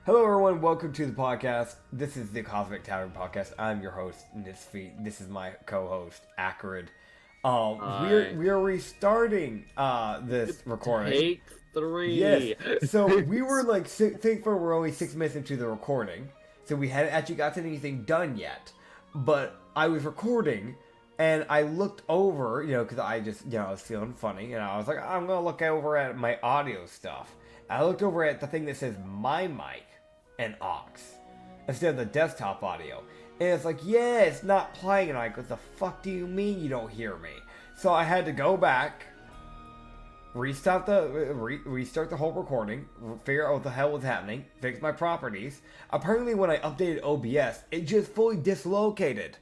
Hello, everyone. Welcome to the podcast. This is the Cosmic Tavern podcast. I'm your host, Nitsify. This is my co-host, Acrid. We are restarting this recording. Take 3. Yes. So we were like, thankful we're only 6 minutes into the recording, so we hadn't actually gotten anything done yet. But I was recording, and I looked over, because I just, I was feeling funny, and I was like, I'm gonna look over at my audio stuff. I looked over at the thing that says my mic and aux instead of the desktop audio, and it's like, yeah, it's not playing. And I'm like, what the fuck do you mean you don't hear me? So I had to go back, restart the whole recording, figure out what the hell was happening, fix my properties. Apparently when I updated OBS, it just fully dislocated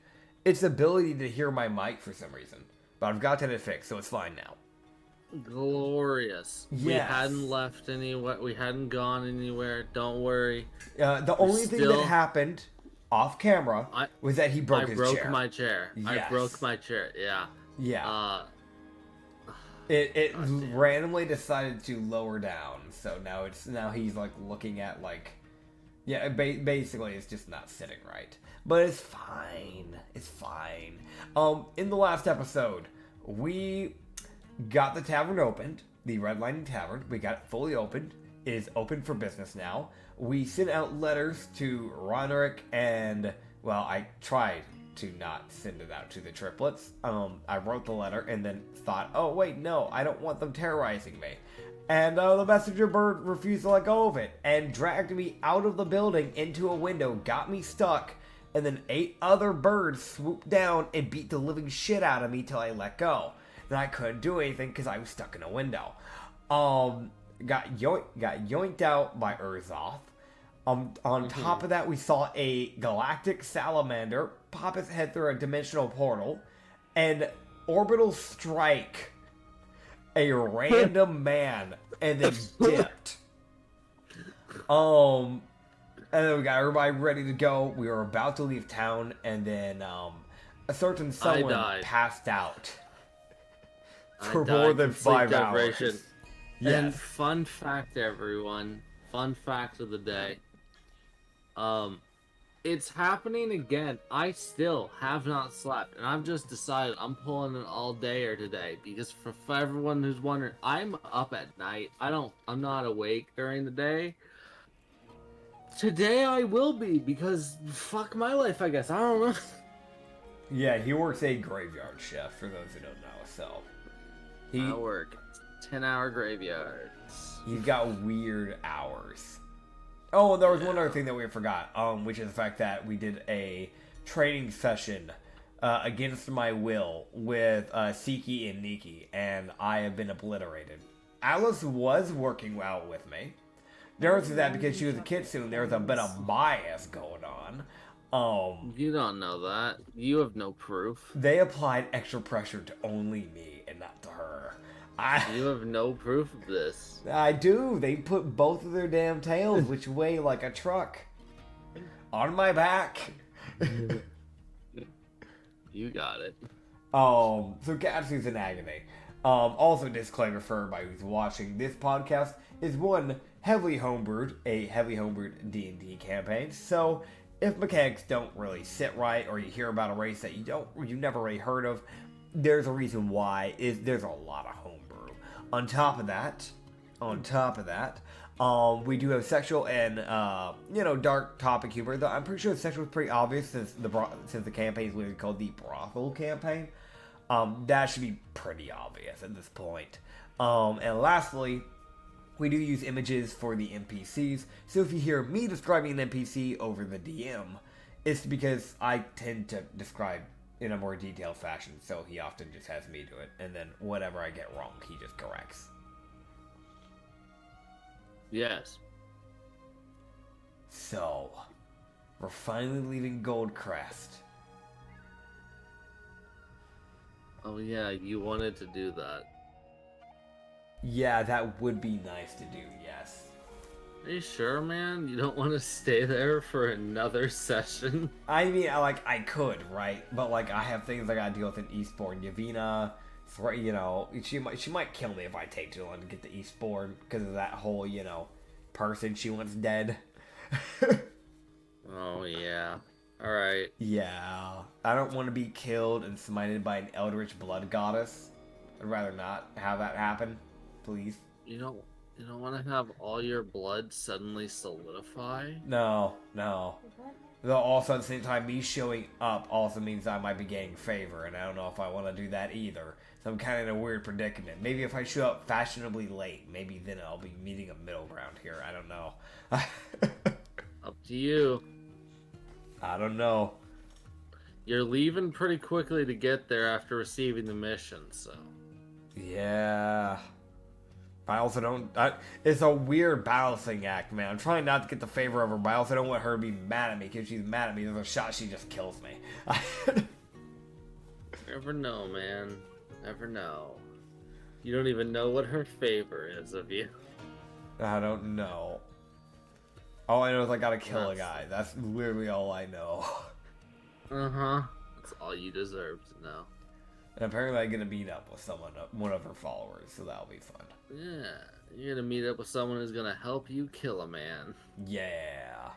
its ability to hear my mic for some reason, but I've got it fixed, so it's fine now. Glorious. Yes. We hadn't left anywhere. We hadn't gone anywhere. Don't worry. The only thing that happened off camera was that he broke his chair. I broke my chair. Yes. I broke my chair. Yeah. Yeah. It randomly decided to lower down, so now he's like looking at basically it's just not sitting right. But it's fine. It's fine. In the last episode, we got the tavern opened, the Red Lining Tavern. We got it fully opened. It is open for business now. We sent out letters to Roderick and, well, I tried to not send it out to the triplets. I wrote the letter and then thought, oh, wait, no, I don't want them terrorizing me. And the messenger bird refused to let go of it and dragged me out of the building into a window, got me stuck, and then 8 other birds swooped down and beat the living shit out of me till I let go. And I couldn't do anything because I was stuck in a window. Got yoinked out by Urzoth. On top of that, we saw a galactic salamander pop his head through a dimensional portal and orbital strike a random man and then dipped. And then we got everybody ready to go. We were about to leave town, and then a certain someone passed out for more than 5 hours. Yes. And fun fact, everyone. Fun fact of the day. It's happening again. I still have not slept, and I've just decided I'm pulling an all-dayer today because for everyone who's wondering, I'm up at night. I'm not awake during the day. Today I will be because fuck my life, I guess. I don't know. Yeah, he works a graveyard shift for those who don't know. So I work 10-hour graveyards. He's got weird hours. Oh, and there was one other thing that we forgot, which is the fact that we did a training session against my will with Siki and Nikki, and I have been obliterated. Alice was working well with me. There was that because she was a Katsu, there was a bit of bias going on. You don't know that. You have no proof. They applied extra pressure to only me and not to her. You have no proof of this. I do. They put both of their damn tails, which weigh like a truck, on my back. You got it. So Katsu's in agony. Also, disclaimer for everybody who's watching, this podcast is one heavily homebrewed, a heavily homebrewed D&D campaign. So if mechanics don't really sit right, or you hear about a race that you never really heard of, there's a reason why. There's a lot of homebrew. On top of that, we do have sexual and dark topic humor. Though I'm pretty sure sexual is pretty obvious since the campaign is literally called the Brothel campaign. That should be pretty obvious at this point. And lastly, we do use images for the NPCs. So if you hear me describing an NPC over the DM, it's because I tend to describe in a more detailed fashion, so he often just has me do it, and then whatever I get wrong, he just corrects. Yes. So, we're finally leaving Goldcrest. Oh yeah, you wanted to do that. Yeah, that would be nice to do, yes. Are you sure, man? You don't want to stay there for another session? I mean, I could, right? But, I have things I gotta deal with in Eastbourne. Yavina, she might kill me if I take too long to get to Eastbourne because of that whole, person she wants dead. Oh yeah. All right. Yeah. I don't want to be killed and smited by an eldritch blood goddess. I'd rather not have that happen. Please. You don't want to have all your blood suddenly solidify? No, no. Though also at the same time, me showing up also means I might be gaining favor, and I don't know if I want to do that either. So I'm kind of in a weird predicament. Maybe if I show up fashionably late, maybe then I'll be meeting a middle ground here. I don't know. Up to you. I don't know. You're leaving pretty quickly to get there after receiving the mission, so. Yeah. I also don't... it's a weird balancing act, man. I'm trying not to get the favor of her, but I also don't want her to be mad at me, because if she's mad at me, there's a shot she just kills me. Never know, man. Never know. You don't even know what her favor is of you. I don't know. All I know is I gotta kill a guy. That's literally all I know. Uh-huh. That's all you deserve to know. And apparently I get to meet up with someone, one of her followers, so that'll be fun. Yeah. You're gonna meet up with someone who's gonna help you kill a man. Yeah.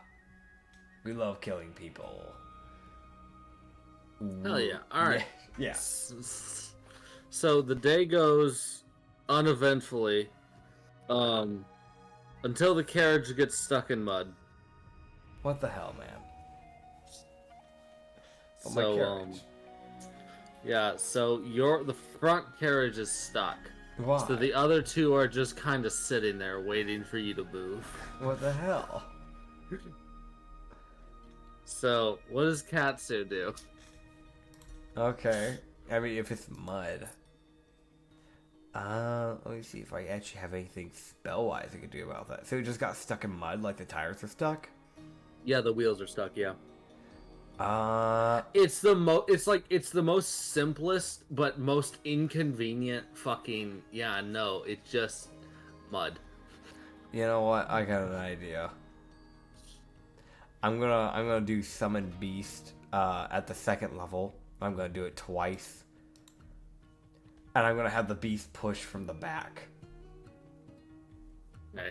We love killing people. Hell yeah. Alright. Yeah. So the day goes uneventfully. Until the carriage gets stuck in mud. What the hell, man? Oh, So, my carriage. Yeah, so the front carriage is stuck. Why? So the other two are just kind of sitting there waiting for you to move. What the hell? So, what does Katsu do? Okay. I mean, if it's mud. Let me see if I actually have anything spell-wise I could do about that. So it just got stuck in mud, like the tires are stuck? Yeah, the wheels are stuck, yeah. It's It's the most simplest but most inconvenient fucking no, it's just mud. You know what? I got an idea. I'm gonna do summon beast at the second level. I'm gonna do it twice. And I'm gonna have the beast push from the back. Okay.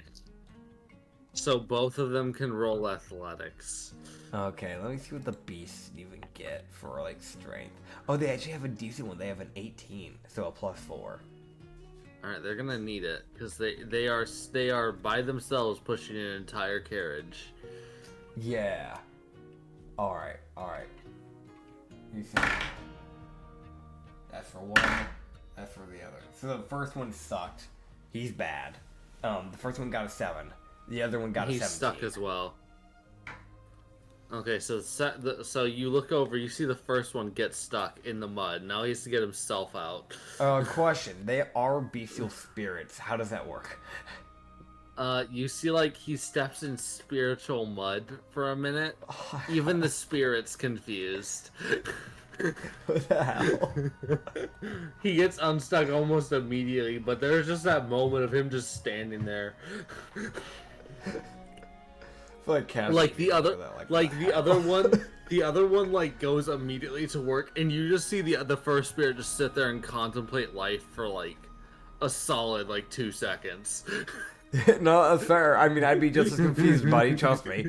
So both of them can roll athletics. Okay, let me see what the beasts even get for like strength. Oh, they actually have a decent one. They have an 18, so a +4. All right, they're gonna need it because they are by themselves pushing an entire carriage. Yeah. All right. You see, that's for one. That's for the other. So the first one sucked. He's bad. The first one got a 7. The other one got a 17. He's stuck as well. Okay, so you look over, you see the first one get stuck in the mud. Now he has to get himself out. Question. They are bestial spirits. How does that work? You see like he steps in spiritual mud for a minute. Even the spirit's confused. What the hell? He gets unstuck almost immediately, but there's just that moment of him just standing there. Like the other one like goes immediately to work, and you just see the first spirit just sit there and contemplate life for like a solid like 2 seconds. No, that's fair. I mean, I'd be just as confused, buddy. Trust me.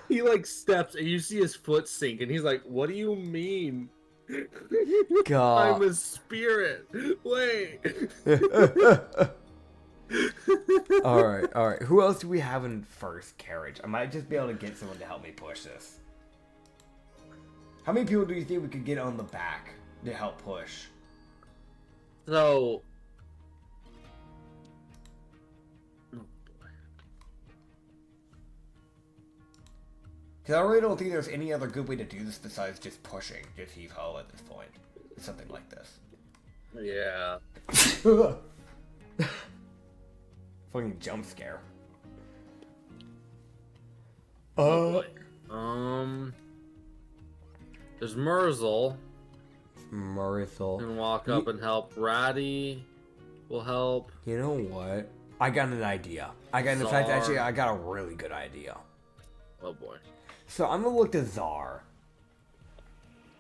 He like steps, and you see his foot sink, and he's like, "What do you mean? God. I'm a spirit. Wait." All right. Who else do we have in first carriage? I might just be able to get someone to help me push this. How many people do you think we could get on the back to help push? So. Because I really don't think there's any other good way to do this besides just pushing. Just heave-ho at this point. Something like this. Yeah. Fucking jump scare. There's Merzel. Can walk up and help. Ratty will help. You know what? I got an idea. I got a really good idea. Oh boy. So I'm gonna look to Czar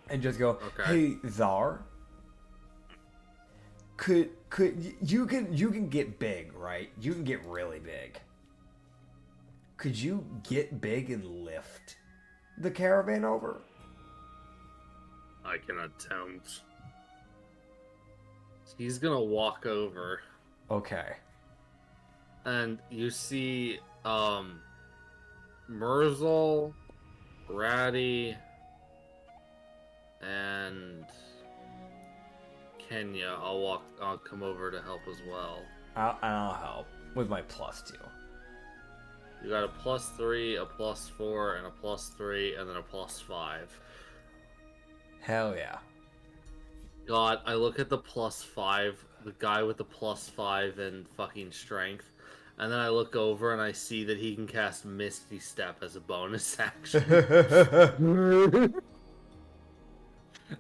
and just go, "Hey, Czar, could you can get big, right? You can get really big. could you get big and lift the caravan over? I can attempt. He's gonna walk over, Okay. and you see, Merzel, Ratty, and Kenya. I'll come over to help as well. I'll help with my +2. You got a +3, a +4, and a +3, and then a +5. Hell yeah. God, I look at the +5, the guy with the +5 and fucking strength, and then I look over and I see that he can cast Misty Step as a bonus action.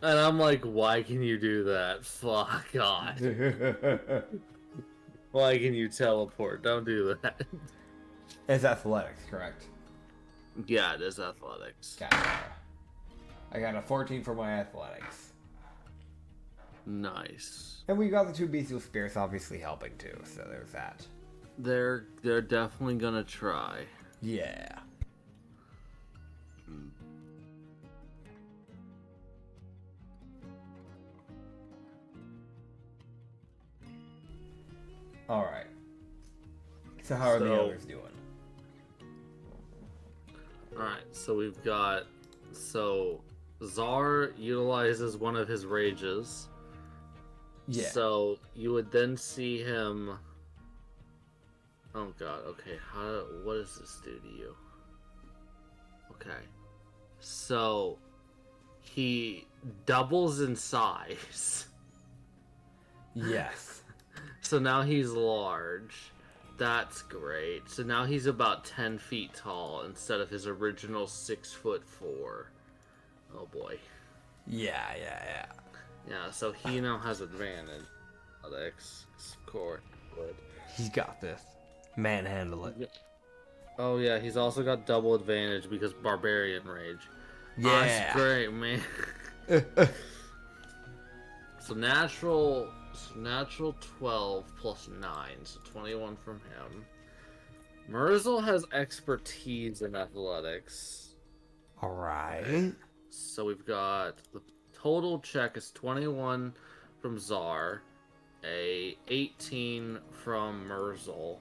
And I'm like, why can you do that? Fuck God. Why can you teleport? Don't do that. It's athletics, correct? Yeah, it is athletics. Gotcha. I got a 14 for my athletics. Nice. And we got the 2 bestial spirits obviously helping too, so there's that. They're definitely gonna try. Yeah. Alright. So how are the others doing? Alright, so we've got... So, Czar utilizes one of his rages. Yeah. So, you would then see him... Oh god, okay, what does this do to you? Okay. So, he doubles in size. Yes. So now he's large. That's great. So now he's about 10 feet tall instead of his original 6'4". Oh boy. Yeah. Yeah, so he now has advantage. Alex, score. Good. He's got this. Manhandle it. Oh yeah, he's also got double advantage because barbarian rage. Yeah. That's great, man. So natural 12 plus 9, so 21 from him. Merzel has expertise in athletics. Alright. So we've got the total check is 21 from Czar, a 18 from Merzel,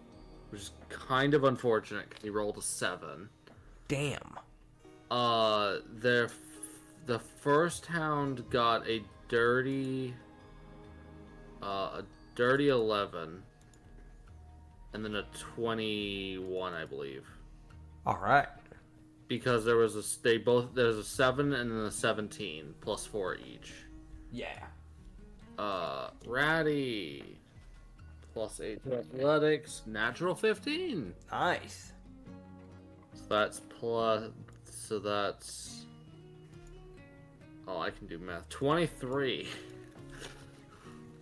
which is kind of unfortunate because he rolled a 7. Damn. The first hound got a dirty 11, and then a 21, I believe. Alright. Because there's a 7 and then a 17 plus 4 each. Yeah. Ratty plus 8 to athletics, natural 15. Nice. So that's oh, I can do math. 23.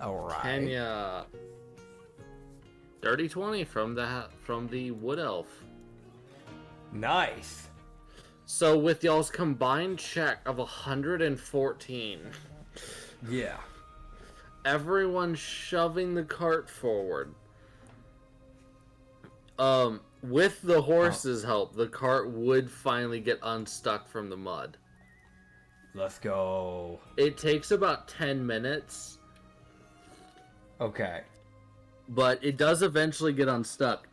Alright. Kenya. Dirty 20 from the wood elf. Nice. So with y'all's combined check of 114, Yeah. everyone shoving the cart forward. With the horse's help, the cart would finally get unstuck from the mud. Let's go. It takes about 10 minutes, Okay. but it does eventually get unstuck.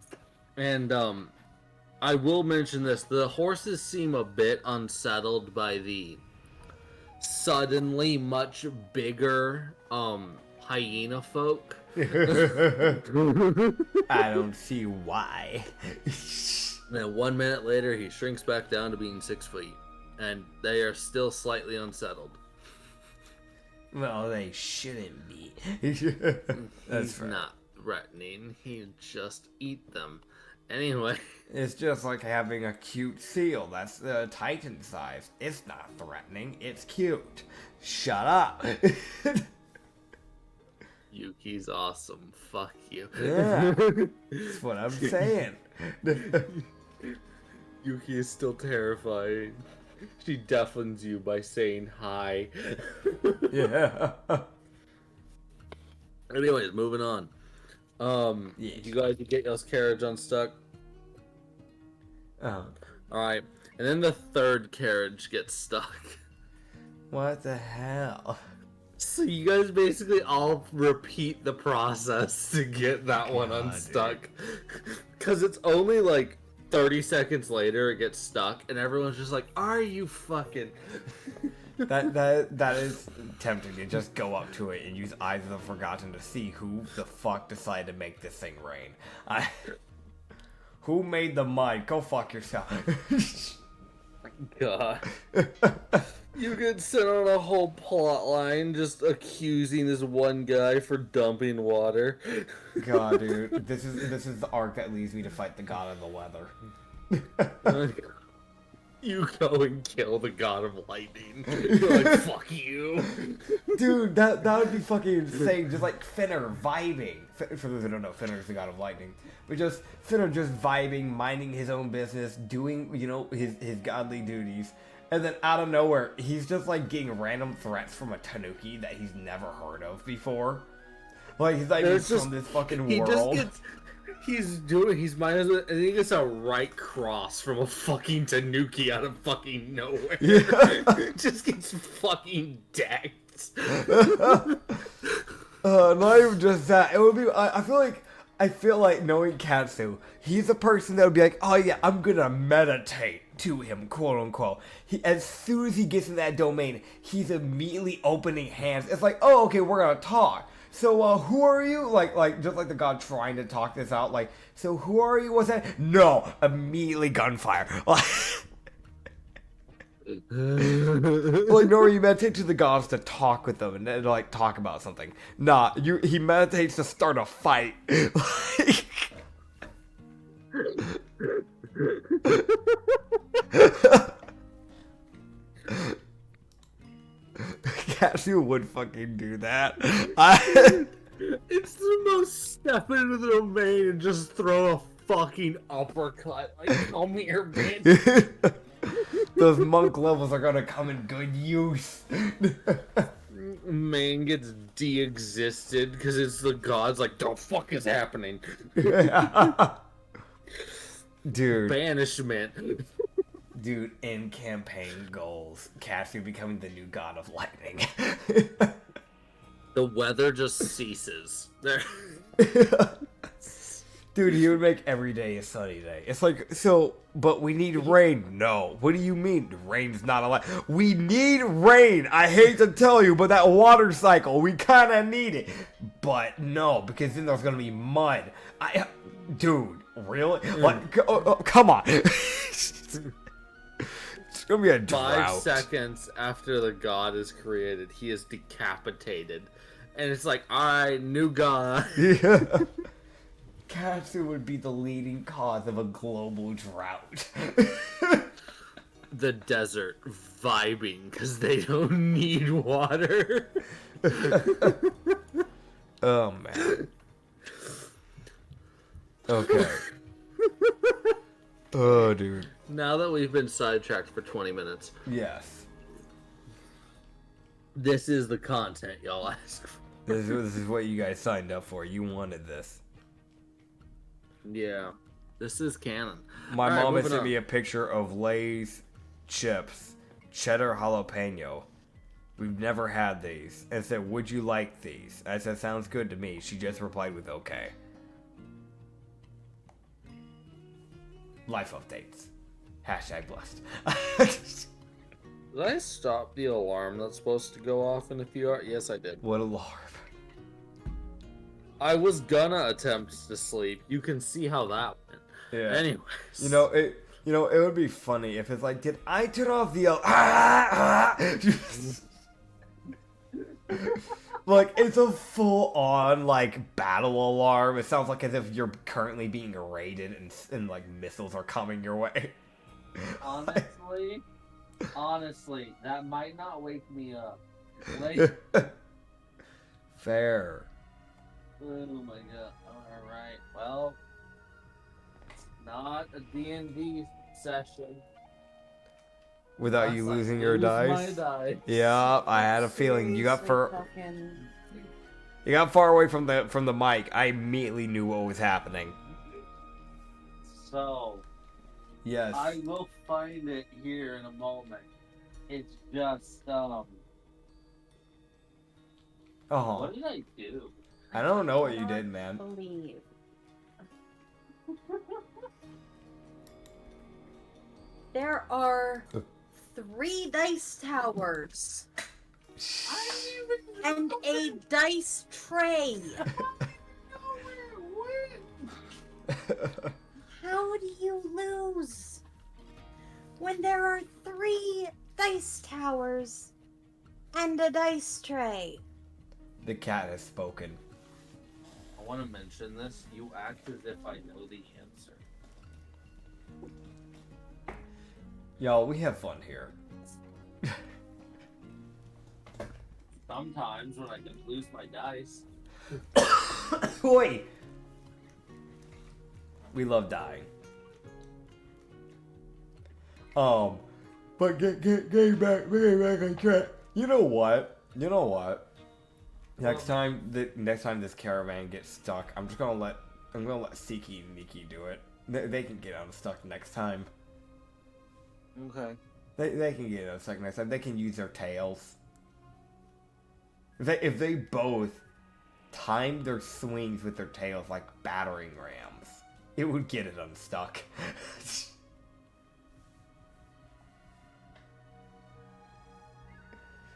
And I will mention this, the horses seem a bit unsettled by the suddenly much bigger hyena folk. I don't see why. And then 1 minute later, he shrinks back down to being 6 feet, and they are still slightly unsettled. Well, they shouldn't be. That's He's right. not threatening. He'd just eat them. Anyway. It's just like having a cute seal. That's the Titan size. It's not threatening. It's cute. Shut up. Yuki's awesome. Fuck you. Yeah. That's what I'm saying. Yuki is still terrifying. She deafens you by saying hi. Yeah. Anyways, moving on. Yeah. You guys get y'all's carriage unstuck? Oh, Alright, and then the third carriage gets stuck. what the hell? So you guys basically all repeat the process to get that one God, unstuck. Because it's only like 30 seconds later it gets stuck, and everyone's just like, are you fucking... That is tempting to just go up to it and use Eyes of the Forgotten to see who the fuck decided to make this thing rain. Who made the mud? Go fuck yourself. God. You get sent on a whole plot line just accusing this one guy for dumping water. God, dude, this is the arc that leads me to fight the god of the weather. You go and kill the god of lightning. You're like, fuck you. Dude, that would be fucking insane. Just like Finner vibing. For those who don't know, Finner is the god of lightning. But just Finner just vibing, minding his own business, doing, you know, his godly duties. And then out of nowhere, he's just like getting random threats from a Tanuki that he's never heard of before. Like he's like from this fucking world. He's minus it, and he gets a right cross from a fucking Tanuki out of fucking nowhere. Yeah. Just gets fucking decked. Not even just that. It would be. I feel like knowing Katsu, he's a person that would be like, oh yeah, I'm gonna meditate to him, quote unquote. As soon as he gets in that domain, he's immediately opening hands. It's like, oh, okay, we're gonna talk. So, who are you? Like, just like the god trying to talk this out. Like, so who are you? What's that? No, immediately gunfire. Like, no, you meditate to the gods to talk with them and like talk about something. Nah, he meditates to start a fight. Katsu would fucking do that. It's the most step into the domain and just throw a fucking uppercut. Like, come here, bitch. Those monk levels are gonna come in good use. Man gets de-existed because it's the gods. Like, the fuck is happening? Dude. Banishment. Dude, in campaign goals, Katsu becoming the new god of lightning. The weather just ceases. There. Dude, he would make every day a sunny day. It's like, so, but we need rain. No. What do you mean? Rain's not allowed. We need rain. I hate to tell you, but that water cycle, we kind of need it. But no, because then there's going to be mud. Dude, really? Like, come on. It's going to be a drought. 5 seconds after the god is created, he is decapitated. And it's like, alright, new god. Yeah. Katsu would be the leading cause of a global drought. The desert vibing because they don't need water. Oh, man. Okay. Oh, dude. Now that we've been sidetracked for 20 minutes. Yes. This is the content y'all asked for. This is what you guys signed up for. You wanted this. Yeah. This is canon. My mom has sent me a picture of Lay's chips, cheddar jalapeno. We've never had these. And said, would you like these? I said, sounds good to me. She just replied with okay. Life updates. Hashtag blessed. Did I stop the alarm that's supposed to go off in a few hours? Yes, I did. What alarm? I was gonna attempt to sleep. You can see how that went. Yeah. Anyways. It would be funny if it's like, did I turn off the like, it's a full-on, like, battle alarm. It sounds like as if you're currently being raided and like, missiles are coming your way. Honestly, that might not wake me up. Like, fair. oh my god. Alright, well, it's not a D&D session. Without you losing your dice? My dice. Yeah, I had a feeling. You got far away from the mic. I immediately knew what was happening. So, Yes. I will find it here in a moment. It's just, Oh. what did I do? I don't know what you cannot did, man. Believe. There are 3 dice towers and a dice tray. How do you lose when there are 3 dice towers and a dice tray? The cat has spoken. I want to mention this. You act as if I know the answer. Y'all, we have fun here. Sometimes when I can lose my dice. Oi! We love dying. But getting back on track. You know what? Next time this caravan gets stuck, I'm gonna let Siki and Niki do it. They can get unstuck next time. Okay. They can get unstuck next time. They can use their tails. If they both timed their swings with their tails like battering rams, it would get it unstuck.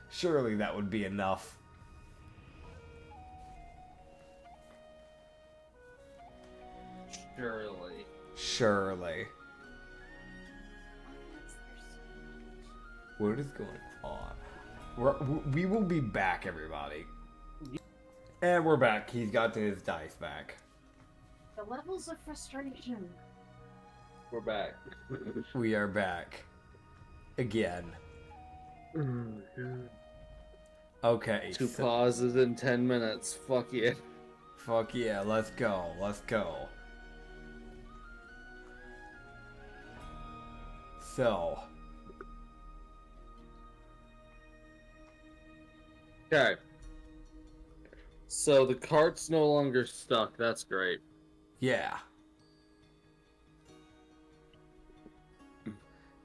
Surely that would be enough. Surely. What is going on? We will be back, everybody. And we're back. He's got his dice back. The levels of frustration. We're back. We are back. Again. Okay. 2 pauses in 10 minutes. Fuck yeah. Fuck yeah, let's go. So. Okay. So the cart's no longer stuck. That's great. Yeah.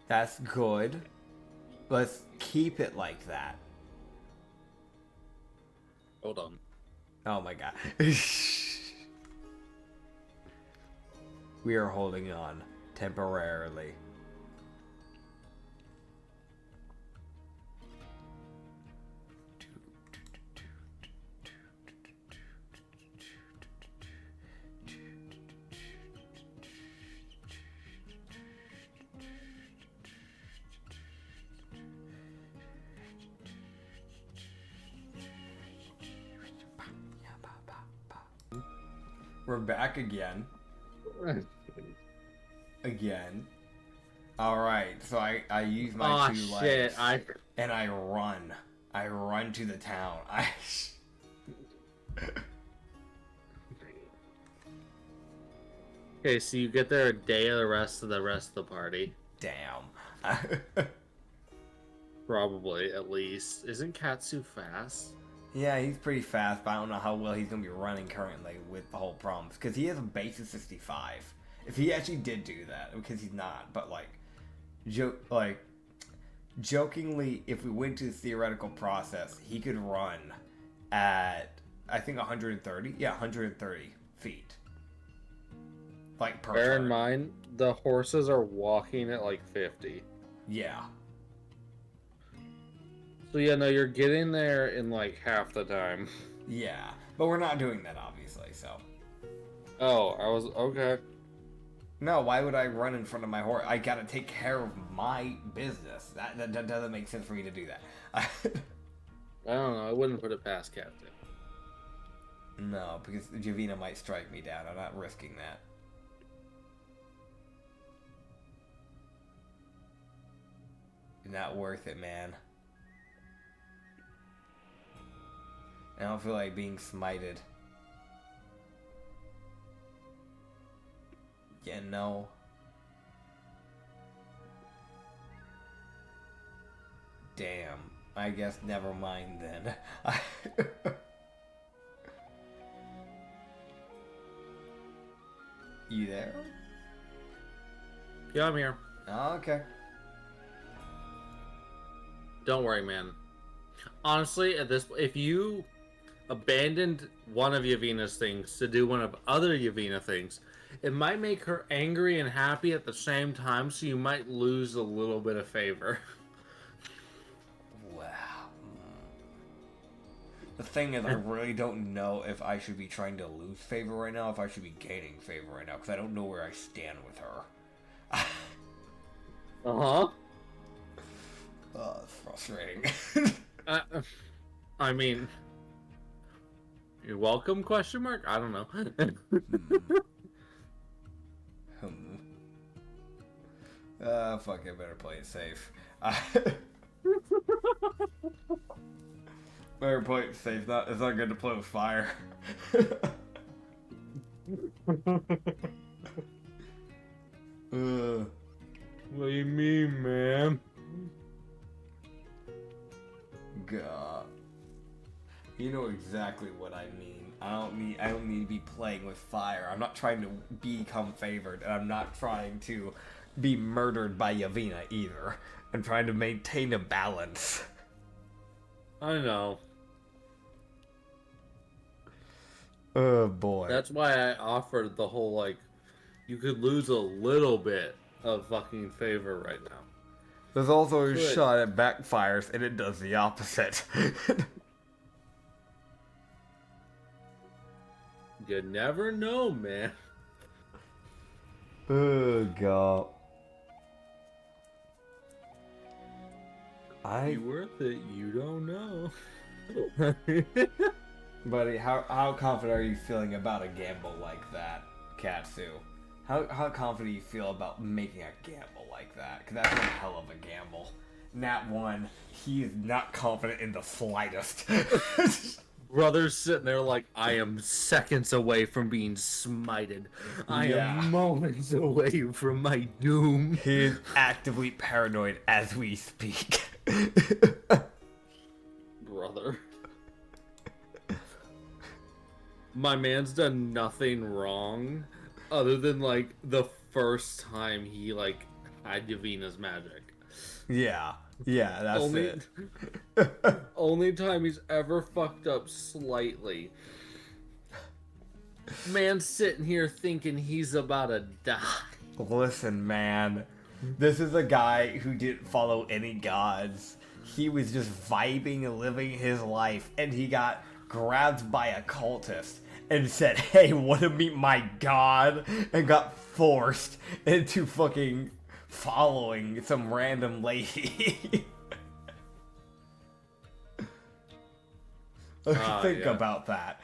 That's good. Let's keep it like that. Hold on. Oh my god. We are holding on temporarily. We're back again. Alright, so I use my 2 legs. And I run. I run to the town. Okay, so you get there a day of the rest of the party. Damn. Probably, at least. Isn't Katsu fast? Yeah, he's pretty fast, but I don't know how well he's going to be running currently with the whole problems. Because he has a base of 65. If he actually did do that, because he's not, but jokingly, if we went to the theoretical process, he could run at, I think, 130? Yeah, 130 feet. Like, per Bear turn. in mind, the horses are walking at like 50. Yeah. So yeah, no, you're getting there in like half the time. Yeah. But we're not doing that, obviously, so. Oh, I was... Okay. No, why would I run in front of my horse? I gotta take care of my business. That doesn't make sense for me to do that. I don't know, I wouldn't put it past Captain. No, because Javina might strike me down. I'm not risking that. Not worth it, man. I don't feel like being smited. Yeah, no. Damn. I guess never mind then. You there? Yeah, I'm here. Oh, okay. Don't worry, man. Honestly, at this, if you abandoned one of Yavina's things to do one of other Yavina things, it might make her angry and happy at the same time, so you might lose a little bit of favor. Wow. The thing is, I really don't know if I should be trying to lose favor right now, if I should be gaining favor right now, because I don't know where I stand with her. Uh-huh. Oh, it's frustrating. I mean, you're welcome, question mark? I don't know. Fuck, I better play it safe. Better play it safe. It's not good to play with fire. What do you mean, man? God. You know exactly what I mean. I don't need to be playing with fire. I'm not trying to become favored, and I'm not trying to be murdered by Yavina either. I'm trying to maintain a balance. I know. Oh boy. That's why I offered the whole, like, you could lose a little bit of fucking favor right now. There's also a Good. shot it backfires and it does the opposite. You never know, man. Oh god. You worth it, you don't know. Buddy, how confident are you feeling about a gamble like that, Katsu? How confident do you feel about making a gamble like that? Because that's one hell of a gamble. Nat 1, he is not confident in the slightest. Brother's sitting there like, I am seconds away from being smited. I Yeah. am moments away from my doom. He is actively paranoid as we speak. Brother. My man's done nothing wrong other than, like, the first time he, like, had Yavina's magic. Yeah, that's Only, it. only time he's ever fucked up slightly. Man's sitting here thinking he's about to die. Listen, man. This is a guy who didn't follow any gods. He was just vibing and living his life, and he got grabbed by a cultist and said, hey, wanna meet my god? And got forced into fucking following some random lady. Think yeah. about that.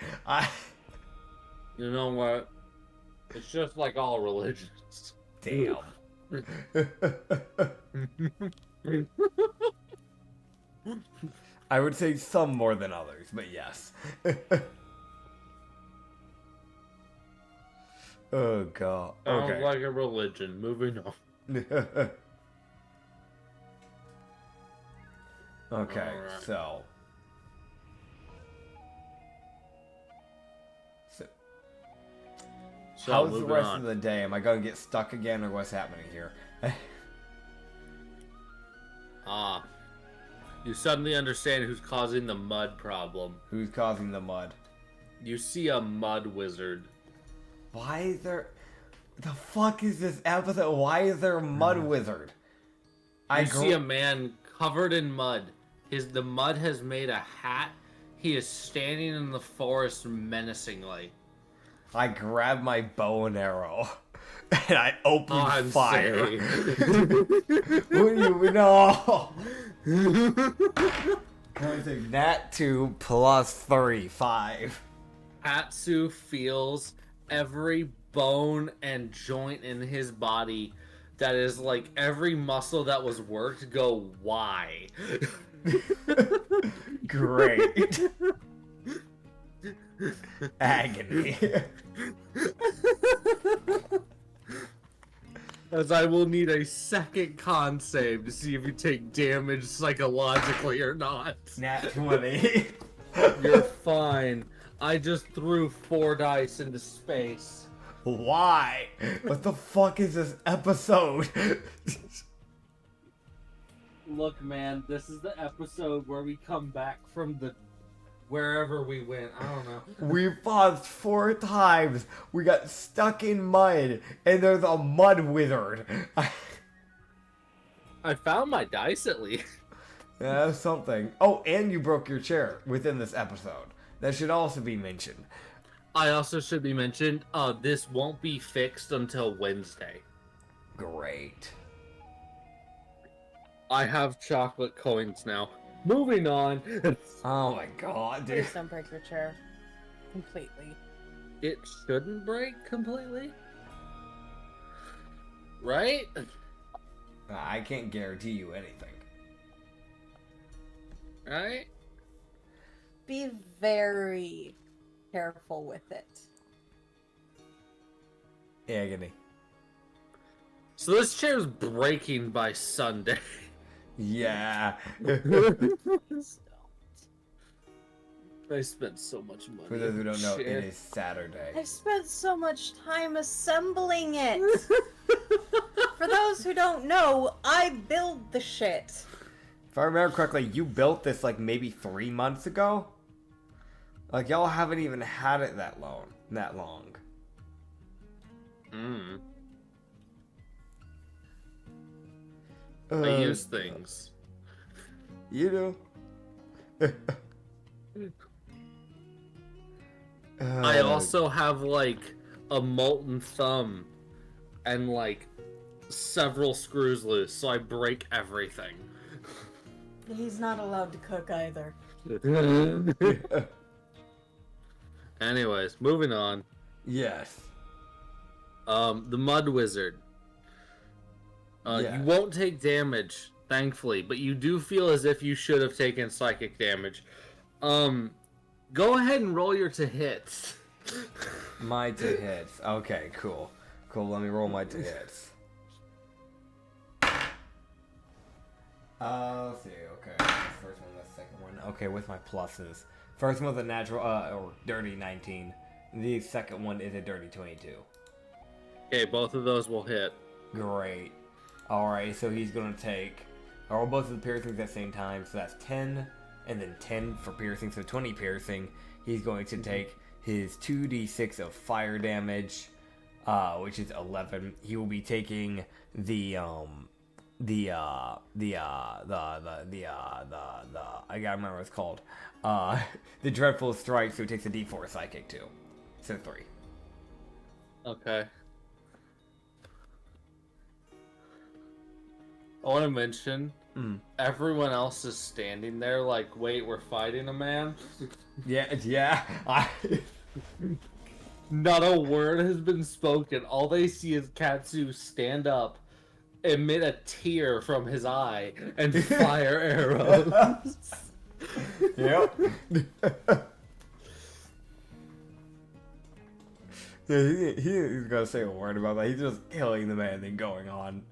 You know what? It's just like all religions. Damn. I would say some more than others, but yes. Oh god. Sounds Okay. like a religion. Moving on. Okay, Alright. so So, how's the moving rest on. of the day? Am I gonna get stuck again, or what's happening here? You suddenly understand who's causing the mud problem. Who's causing the mud? You see a mud wizard. Why is there... The fuck is this episode? Why is there a mud wizard? You see a man covered in mud. The mud has made a hat. He is standing in the forest menacingly. I grab my bow and arrow. And I open On fire. save. What do you know? Can I say Nat 2 plus 3, 5. Katsu feels every bone and joint in his body that is like every muscle that was worked go, why? Great. Agony. As I will need a second con save to see if you take damage psychologically or not. Nat 20. You're fine. I just threw 4 dice into space. Why? What the fuck is this episode? Look, man, this is the episode where we come back from the wherever we went. I don't know. We paused 4 times. We got stuck in mud, and there's a mud wizard. I found my dice at least. Yeah, that's something. Oh, and you broke your chair within this episode. That should also be mentioned. I also should be mentioned, this won't be fixed until Wednesday. Great. I have chocolate coins now. Moving on. Oh my god, dude. Please don't break your chair completely. It shouldn't break completely. Right? I can't guarantee you anything. Right? Be very careful with it. Agony. So this chair's breaking by Sunday. Yeah. I spent so much money. For those who don't know, Chair. it is Saturday. I've spent so much time assembling it. For those who don't know, I build the shit. If I remember correctly, you built this like maybe 3 months ago? Like y'all haven't even had it that long. Mm. I Uh, use things. You do. I also have like a molten thumb and like several screws loose, so I break everything. He's not allowed to cook either. Anyways, moving on. Yes. The Mud Wizard. Yeah. You won't take damage, thankfully, but you do feel as if you should have taken psychic damage. Go ahead and roll your to hits. My to hits. Okay, cool. Cool, let me roll my to hits. Let's see, okay. The first one, the second one. Okay, with my pluses. First one was a natural, or dirty 19. The second one is a dirty 22. Okay, both of those will hit. Great. Alright, so he's gonna take, I roll both of the piercings at the same time, so that's 10, and then 10 for piercing, so 20 piercing. He's going to take his 2d6 of fire damage, which is 11. He will be taking the I gotta remember what it's called. The Dreadful Strike, so he takes a d4 psychic too. So 3. Okay. I want to mention, everyone else is standing there like, wait, we're fighting a man? Yeah. Not a word has been spoken. All they see is Katsu stand up, emit a tear from his eye, and fire arrows. Yep. Yeah, he's gonna say a word about that. He's just killing the man and then going on.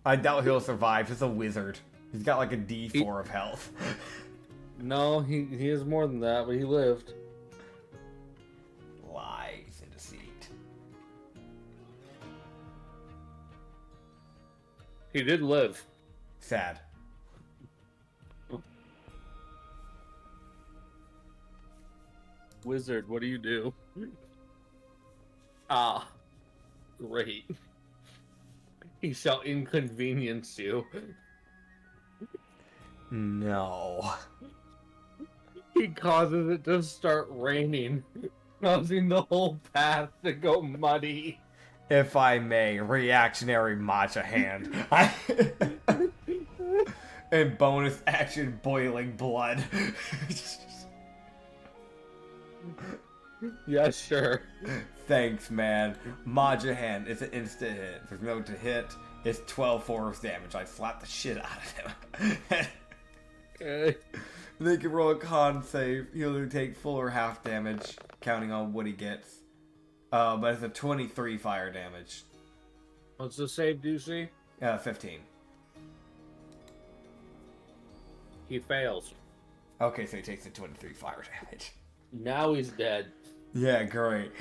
I doubt he'll survive. He's a wizard. He's got like a D4 of health. No, he is more than that, but he lived. Lies and deceit. He did live. Sad. Wizard, what do you do? Ah, great. He shall inconvenience you. No. He causes it to start raining, causing the whole path to go muddy. If I may, reactionary matcha hand. And bonus action boiling blood. Yeah, sure. Thanks, man. Matcha hand is an instant hit. There's no to hit. It's 12 force damage. I slap the shit out of him. Okay. They can roll a con save. He'll either take full or half damage, counting on what he gets. But it's a 23 fire damage. What's the save, DC? 15. He fails. Okay, so he takes the 23 fire damage. Now he's dead. Yeah, great.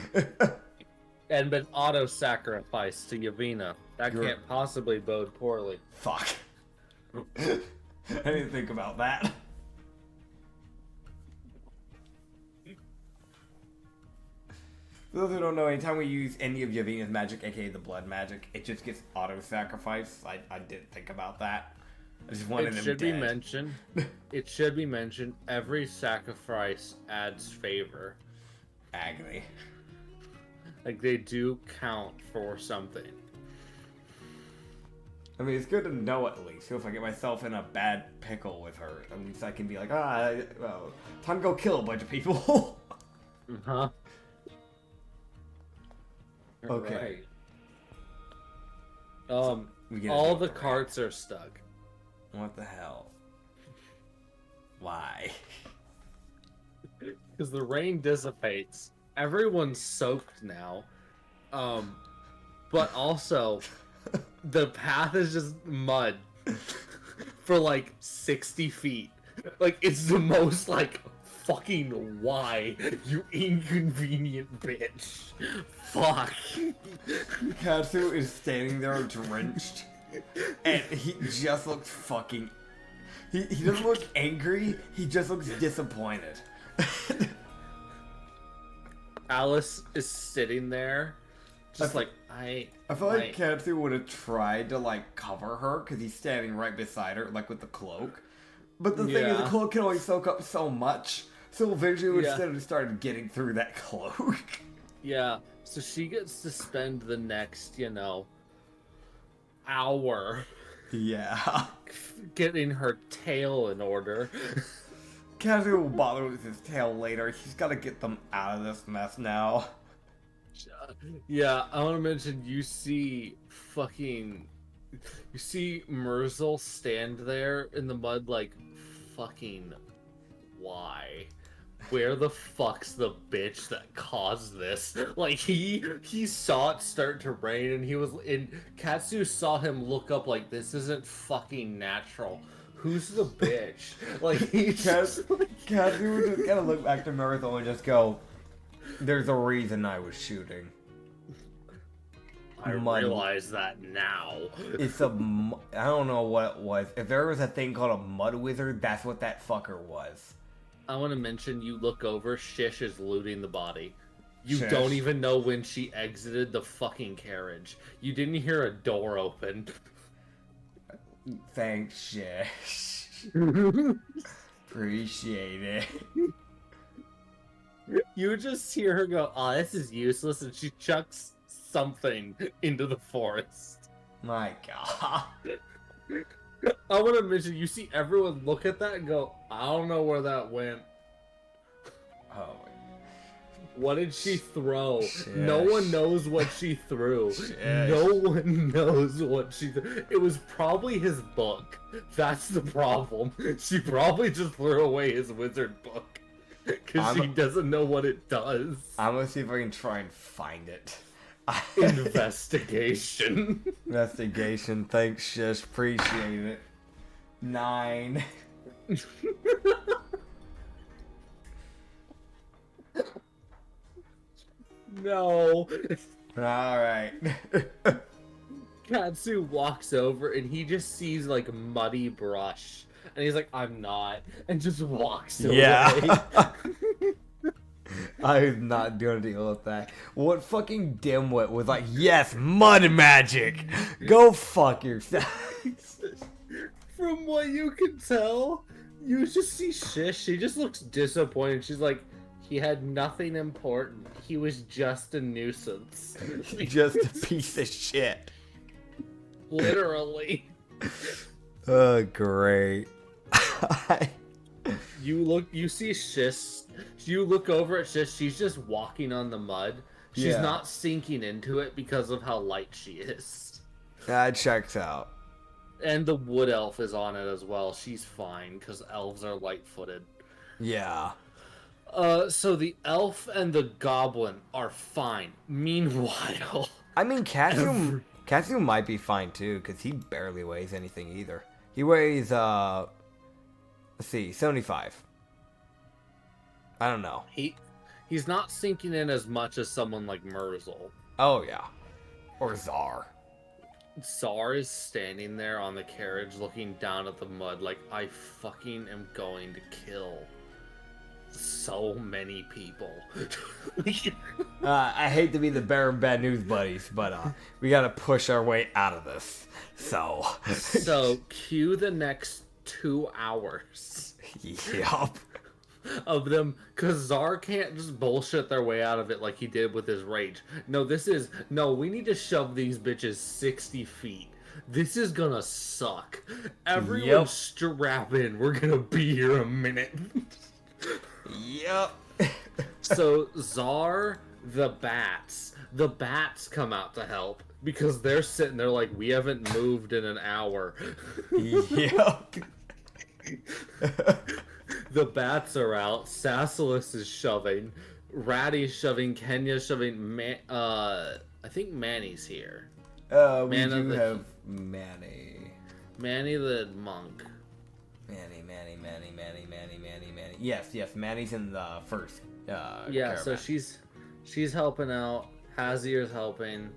and been auto-sacrificed to Yavina. That You're- can't possibly bode poorly. Fuck. I didn't think about that. For those who don't know, anytime we use any of Yavina's magic, aka the blood magic, it just gets auto-sacrificed. I didn't think about that. I just wanted It him should be dead. mentioned. It should be mentioned. Every sacrifice adds favor. Agony. Like they do count for something. I mean, it's good to know at least. So if I get myself in a bad pickle with her, at least I can be like, time to go kill a bunch of people. Huh? Okay. Right. We get a All deal the for carts are stuck. What the hell? Why? Because the rain dissipates. Everyone's soaked now. But also, the path is just mud for like 60 feet. Like, it's the most, like, fucking why, you inconvenient bitch. Fuck. Katsu is standing there drenched, and he just looks fucking... He doesn't look angry, he just looks disappointed. Alice is sitting there, just like, I feel like Katsu would have tried to, like, cover her, because he's standing right beside her, like, with the cloak. But the thing is, the Yeah. cloak can only soak up so much, so eventually we Yeah. should have started getting through that cloak. Yeah, so she gets to spend the next, hour Yeah. getting her tail in order. Katsu will bother with his tail later. He's got to get them out of this mess now. Yeah, I want to mention you see Merzel stand there in the mud like, fucking why? Where the fuck's the bitch that caused this? Like, he saw it start to rain and Katsu saw him look up like, this isn't fucking natural. Who's the bitch? Like, Katsu would just kind of look back to Marathon and just go, there's a reason I was shooting. I realize that now. It's I don't know what it was. If there was a thing called a mud wizard, that's what that fucker was. I want to mention, you look over, Shish is looting the body. You Shish. don't even know when she exited the fucking carriage. You didn't hear a door open. Thanks, Shish. Appreciate it. You just hear her go, oh, this is useless, and she chucks something into the forest. My god. I want to mention, you see everyone look at that and go, I don't know where that went. Oh. What did she throw? Shish. No one knows what she threw. Shish. No one knows what she threw. It was probably his book. That's the problem. She probably just threw away his wizard book. Because she doesn't know what it does. I'm gonna see if I can try and find it. Investigation. Investigation. Thanks, Shish. Appreciate it. 9. No. Alright. Katsu walks over and he just sees like muddy brush. And he's like, I'm not. And just walks away. Yeah. I'm not gonna deal with that. What fucking dimwit was like, yes, mud magic! Go fuck yourself. From what you can tell, you just see Shish. She just looks disappointed. She's like, he had nothing important. He was just a nuisance. Just a piece of shit. Literally. Oh, great. You see Shish. You look over at Shish. She's just walking on the mud. She's Yeah. not sinking into it because of how light she is. That checks out. And the wood elf is on it as well. She's fine because elves are light-footed. Yeah. So the elf and the goblin are fine. Meanwhile, I mean, Katsu might be fine too, because he barely weighs anything either. He weighs, let's see, 75. I don't know. he's not sinking in as much as someone like Merzel. Oh, yeah. Or Czar. Czar is standing there on the carriage looking down at the mud like, I fucking am going to kill so many people. I hate to be the bearer of bad news, buddies, but we gotta push our way out of this. So cue the next 2 hours Yup. of them, because Czar can't just bullshit their way out of it like he did with his rage. No, we need to shove these bitches 60 feet. This is gonna suck. Everyone strap in. We're gonna be here a minute. Yep. So Czar, the bats come out to help because they're sitting there like, we haven't moved in an hour. Yep. The bats are out. Sassalus is shoving. Ratty's shoving. Kenya's shoving. I think Manny's here. We do have Manny. Manny the monk. Manny. Yes, Manny's in the first Yeah, so caravan. she's helping out. Hazier's helping.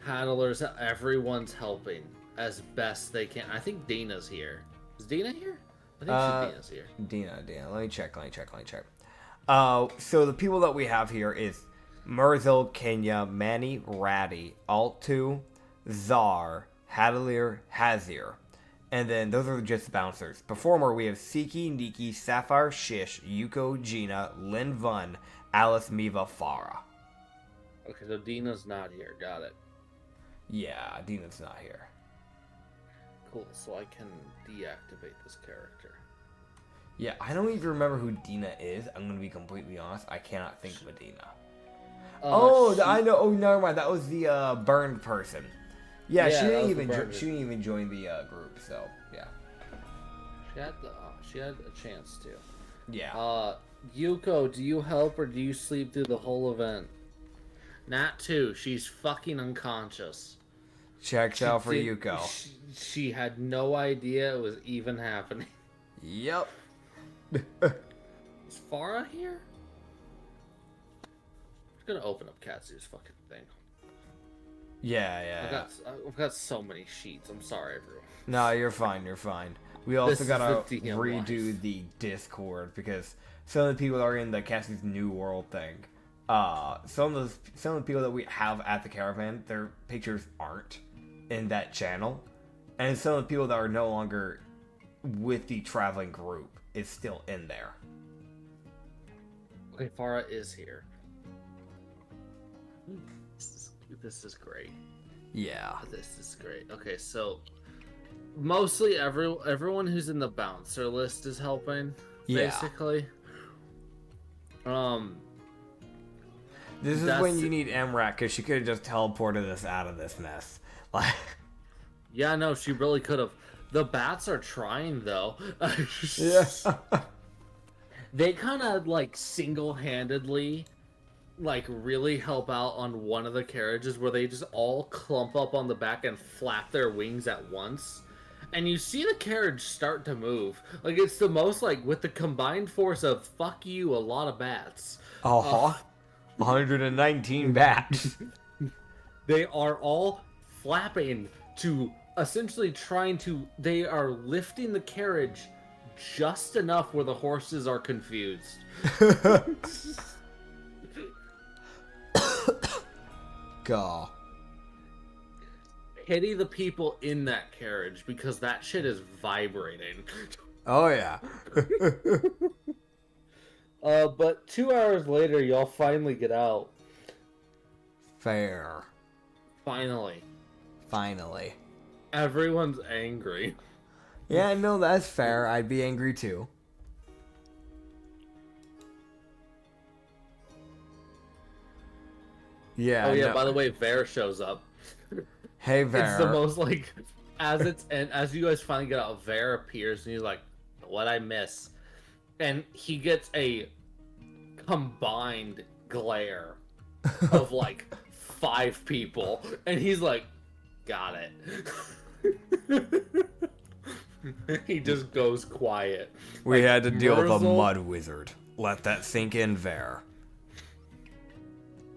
Handlers, everyone's helping as best they can. I think Dina's here. Is Dina here? I think Dina's here. Dina. Let me check. So the people that we have here is Murzil, Kenya, Manny, Ratty, Alt2, Czar, Hadalier, Hazir. And then those are just the bouncers. Performer, we have Siki, Niki, Sapphire, Shish, Yuko, Gina, Lin Vun, Alice, Miva, Farah. Okay, so Dina's not here. Got it. Yeah, Dina's not here. Cool, so I can deactivate this character. Yeah, I don't even remember who Dina is. I'm going to be completely honest. I cannot think of a Dina. I know. Oh, never mind. That was the burned person. Yeah, she didn't even join the group. So yeah. She had a chance to. Yeah. Yuko, do you help or do you sleep through the whole event? Nat 2, she's fucking unconscious. Checks out for Yuko. She had no idea it was even happening. Yep. Is Farah here? I'm gonna open up Katsu's fucking thing. Yeah. I've got so many sheets. I'm sorry, everyone. No, you're fine. We also gotta the DM redo life. the Discord because some of the people that are in the Cassie's New World thing. Some of the people that we have at the caravan, their pictures aren't in that channel, and some of the people that are no longer with the traveling group is still in there. Okay, Farah is here. This is great. Yeah. This is great. Okay, so mostly everyone who's in the bouncer list is helping. Yeah. Basically. This is when you need Emrak, because she could have just teleported us out of this mess. Like. Yeah, no, she really could have. The bats are trying though. Yeah. They kind of like single-handedly really help out on one of the carriages where they just all clump up on the back and flap their wings at once. And you see the carriage start to move. Like, it's the most, with the combined force of, fuck you, a lot of bats. 119 bats. They are all flapping to, essentially they are lifting the carriage just enough where the horses are confused. Gah. Pity the people in that carriage because that shit is vibrating. Oh yeah. But 2 hours later, y'all finally get out. Fair. Finally. Everyone's angry. Yeah, no, that's fair. I'd be angry too. Yeah. Oh yeah, no. by the way, Vare shows up. Hey, Vare. It's the most as you guys finally get out, Vare appears and he's like, "What I miss?" And he gets a combined glare of 5 people, and he's like, "Got it." He just goes quiet. We had to deal with a Murzil- mud wizard. Let that sink in, Vare.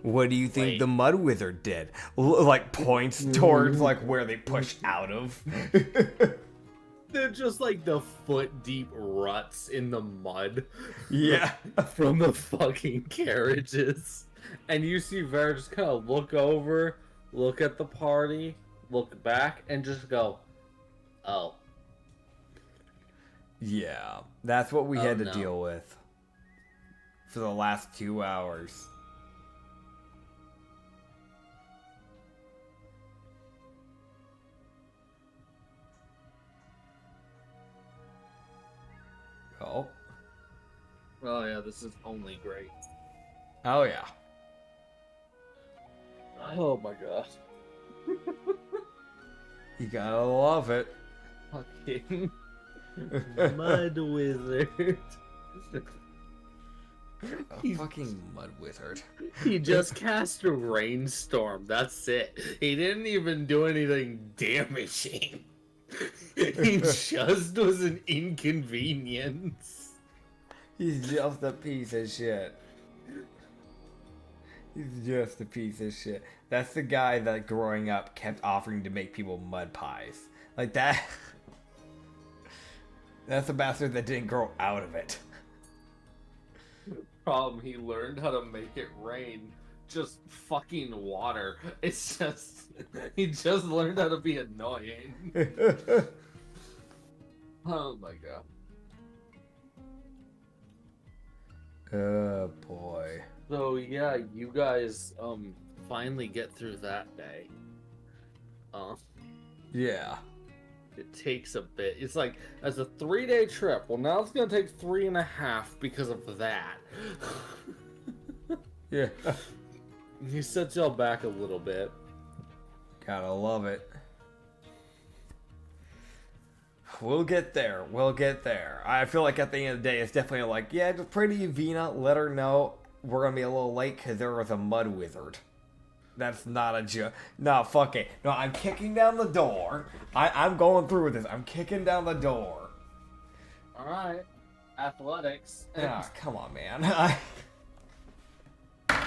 What do you think Wait. the mud wizard did? Like points towards like where they pushed out of. They're just like the foot deep ruts in the mud. Yeah. From the fucking carriages. And you see Vera just kind of look over, look at the party, look back, and just go, oh. Yeah. That's what we had to no. deal with for the last 2 hours. Oh. Oh yeah, this is only great. Oh yeah. Oh my gosh. You gotta love it. Fucking mud wizard. A fucking mud wizard. He just cast a rainstorm. That's it. He didn't even do anything damaging. He just was an inconvenience. He's just a piece of shit. He's just a piece of shit. That's the guy that growing up kept offering to make people mud pies. Like that. That's a bastard that didn't grow out of it. Problem, he learned how to make it rain. Just fucking water. It's just... He just learned how to be annoying. Oh my god. Oh boy. So yeah, you guys finally get through that day. Yeah. It takes a bit. It's like as a 3-day trip. Well, now it's gonna take 3.5 because of that. Yeah. He sets y'all back a little bit. Gotta love it. We'll get there. We'll get there. I feel like at the end of the day, it's definitely like, yeah, just pray to Yuvina, let her know we're gonna be a little late because there was a mud wizard. That's not a joke. No, fuck it. No, I'm kicking down the door. I'm going through with this. I'm kicking down the door. Alright. Athletics. Ah, come on, man.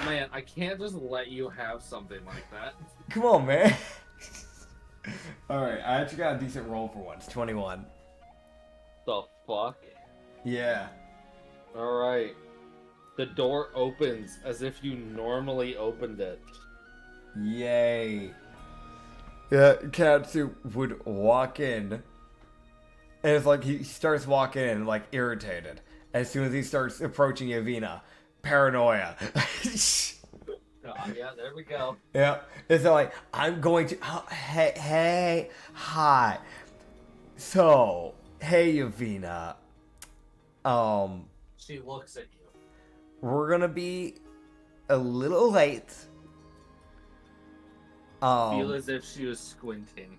Man, I can't just let you have something like that. Come on, man. Alright, I actually got a decent roll for once. 21. The fuck? Yeah. Alright. The door opens as if you normally opened it. Yay. Yeah, Katsu would walk in, and it's like he starts walking in, like, irritated. As soon as he starts approaching Yavina, paranoia. Oh, yeah, there we go. Yeah, it's like, I'm going to, oh, hey, hi. So, hey, Yavina. She looks at you. We're gonna be a little late. Feel as if she was squinting.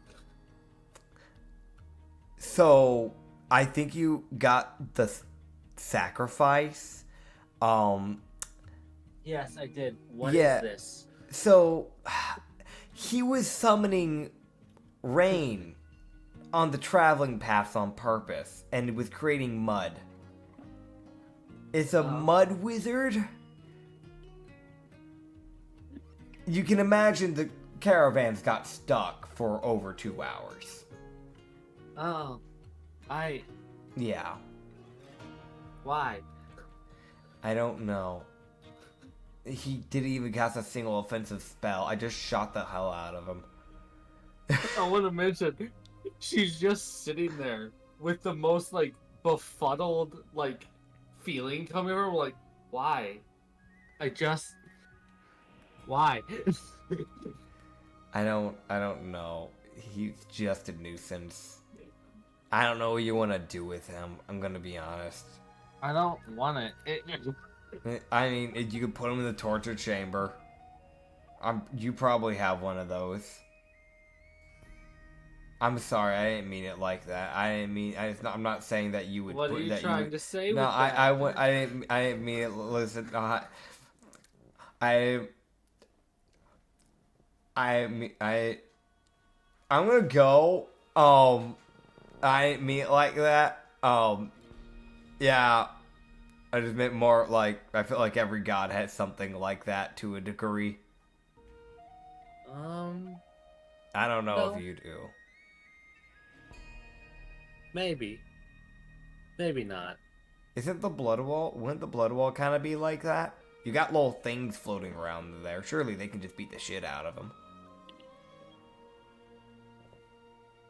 So, I think you got the sacrifice. Yes, I did. What Yeah. is this? So, he was summoning rain on the traveling paths on purpose, and was creating mud. It's a mud wizard. You can imagine the caravans got stuck for over 2 hours. Oh, Yeah, why? I don't know. He didn't even cast a single offensive spell. I just shot the hell out of him. I want to mention, she's just sitting there with the most, like, befuddled, like, feeling coming over. Like, why? Why? I don't know. He's just a nuisance. I don't know what you want to do with him. I'm gonna be honest. I don't want it. I mean, you could put him in the torture chamber. You probably have one of those. I'm sorry, I didn't mean it like that. I'm not saying that you would. What are you trying to say? No, with that? I didn't mean it. Listen, I'm gonna go. I didn't mean it like that. Yeah. I just meant more like, I feel like every god has something like that to a degree. I don't know No. if you do. Maybe. Maybe not. Isn't the blood wall? Wouldn't the blood wall kind of be like that? You got little things floating around there. Surely they can just beat the shit out of them.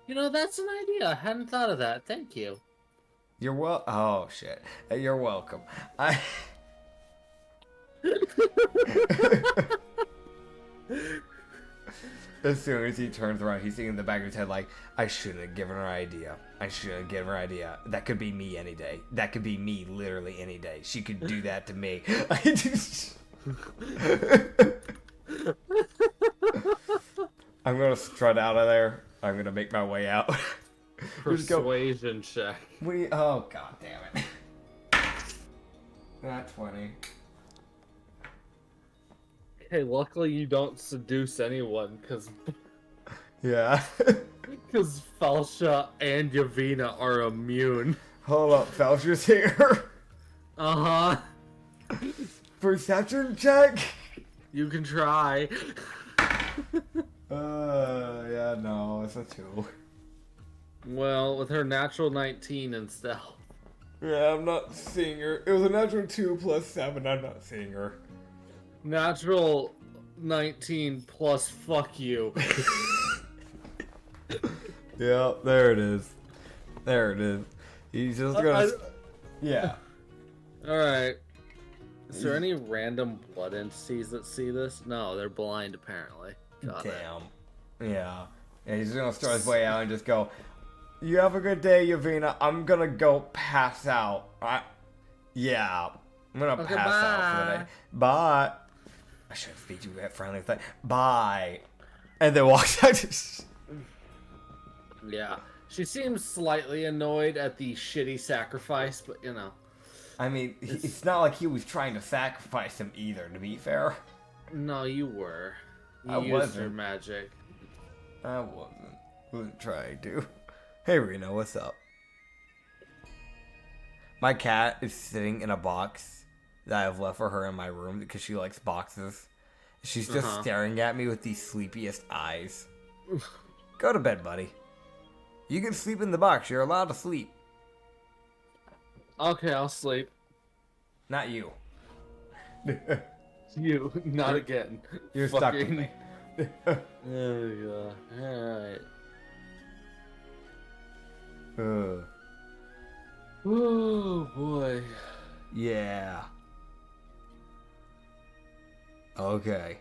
You know, that's an idea. I hadn't thought of that. Thank you. You're Oh shit. You're welcome. As soon as he turns around, he's thinking in the back of his head like, I shouldn't have given her an idea. I shouldn't have given her an idea. That could be me any day. That could be me literally any day. She could do that to me. I'm gonna strut out of there. I'm gonna make my way out. Persuasion check. Oh god damn it. Not 20. Hey, luckily you don't seduce anyone, Yeah. because Falsha and Yavina are immune. Hold up, Felcher's here. Uh-huh. Perception check. You can try. Yeah, no, it's a 2. Well, with her natural 19 and stealth. Yeah, I'm not seeing her. It was a natural 2 plus 7. I'm not seeing her. Natural 19 plus fuck you. Yeah, there it is. There it is. He's just gonna. Yeah. Alright. Is there any random blood entities that see this? No, they're blind apparently. Got it. Damn. Yeah. And he's gonna start his way out and just go, you have a good day, Yavina. I'm gonna go pass out. Yeah. I'm gonna Okay, pass out for the day. Bye. I should speak to you that friendly thing. Bye. And then walks out. Yeah. She seems slightly annoyed at the shitty sacrifice, but you know. I mean, it's not like he was trying to sacrifice him either, to be fair. No, you were. You I used wasn't. your magic. I wasn't trying to. Hey Reno, what's up? My cat is sitting in a box that I've left for her in my room because she likes boxes. She's just staring at me with these sleepiest eyes. Go to bed, buddy. You can sleep in the box. You're allowed to sleep. Okay, I'll sleep. Not you. You, not again. You're stuck with me. There we go. Alright. Oh boy. Yeah. Okay.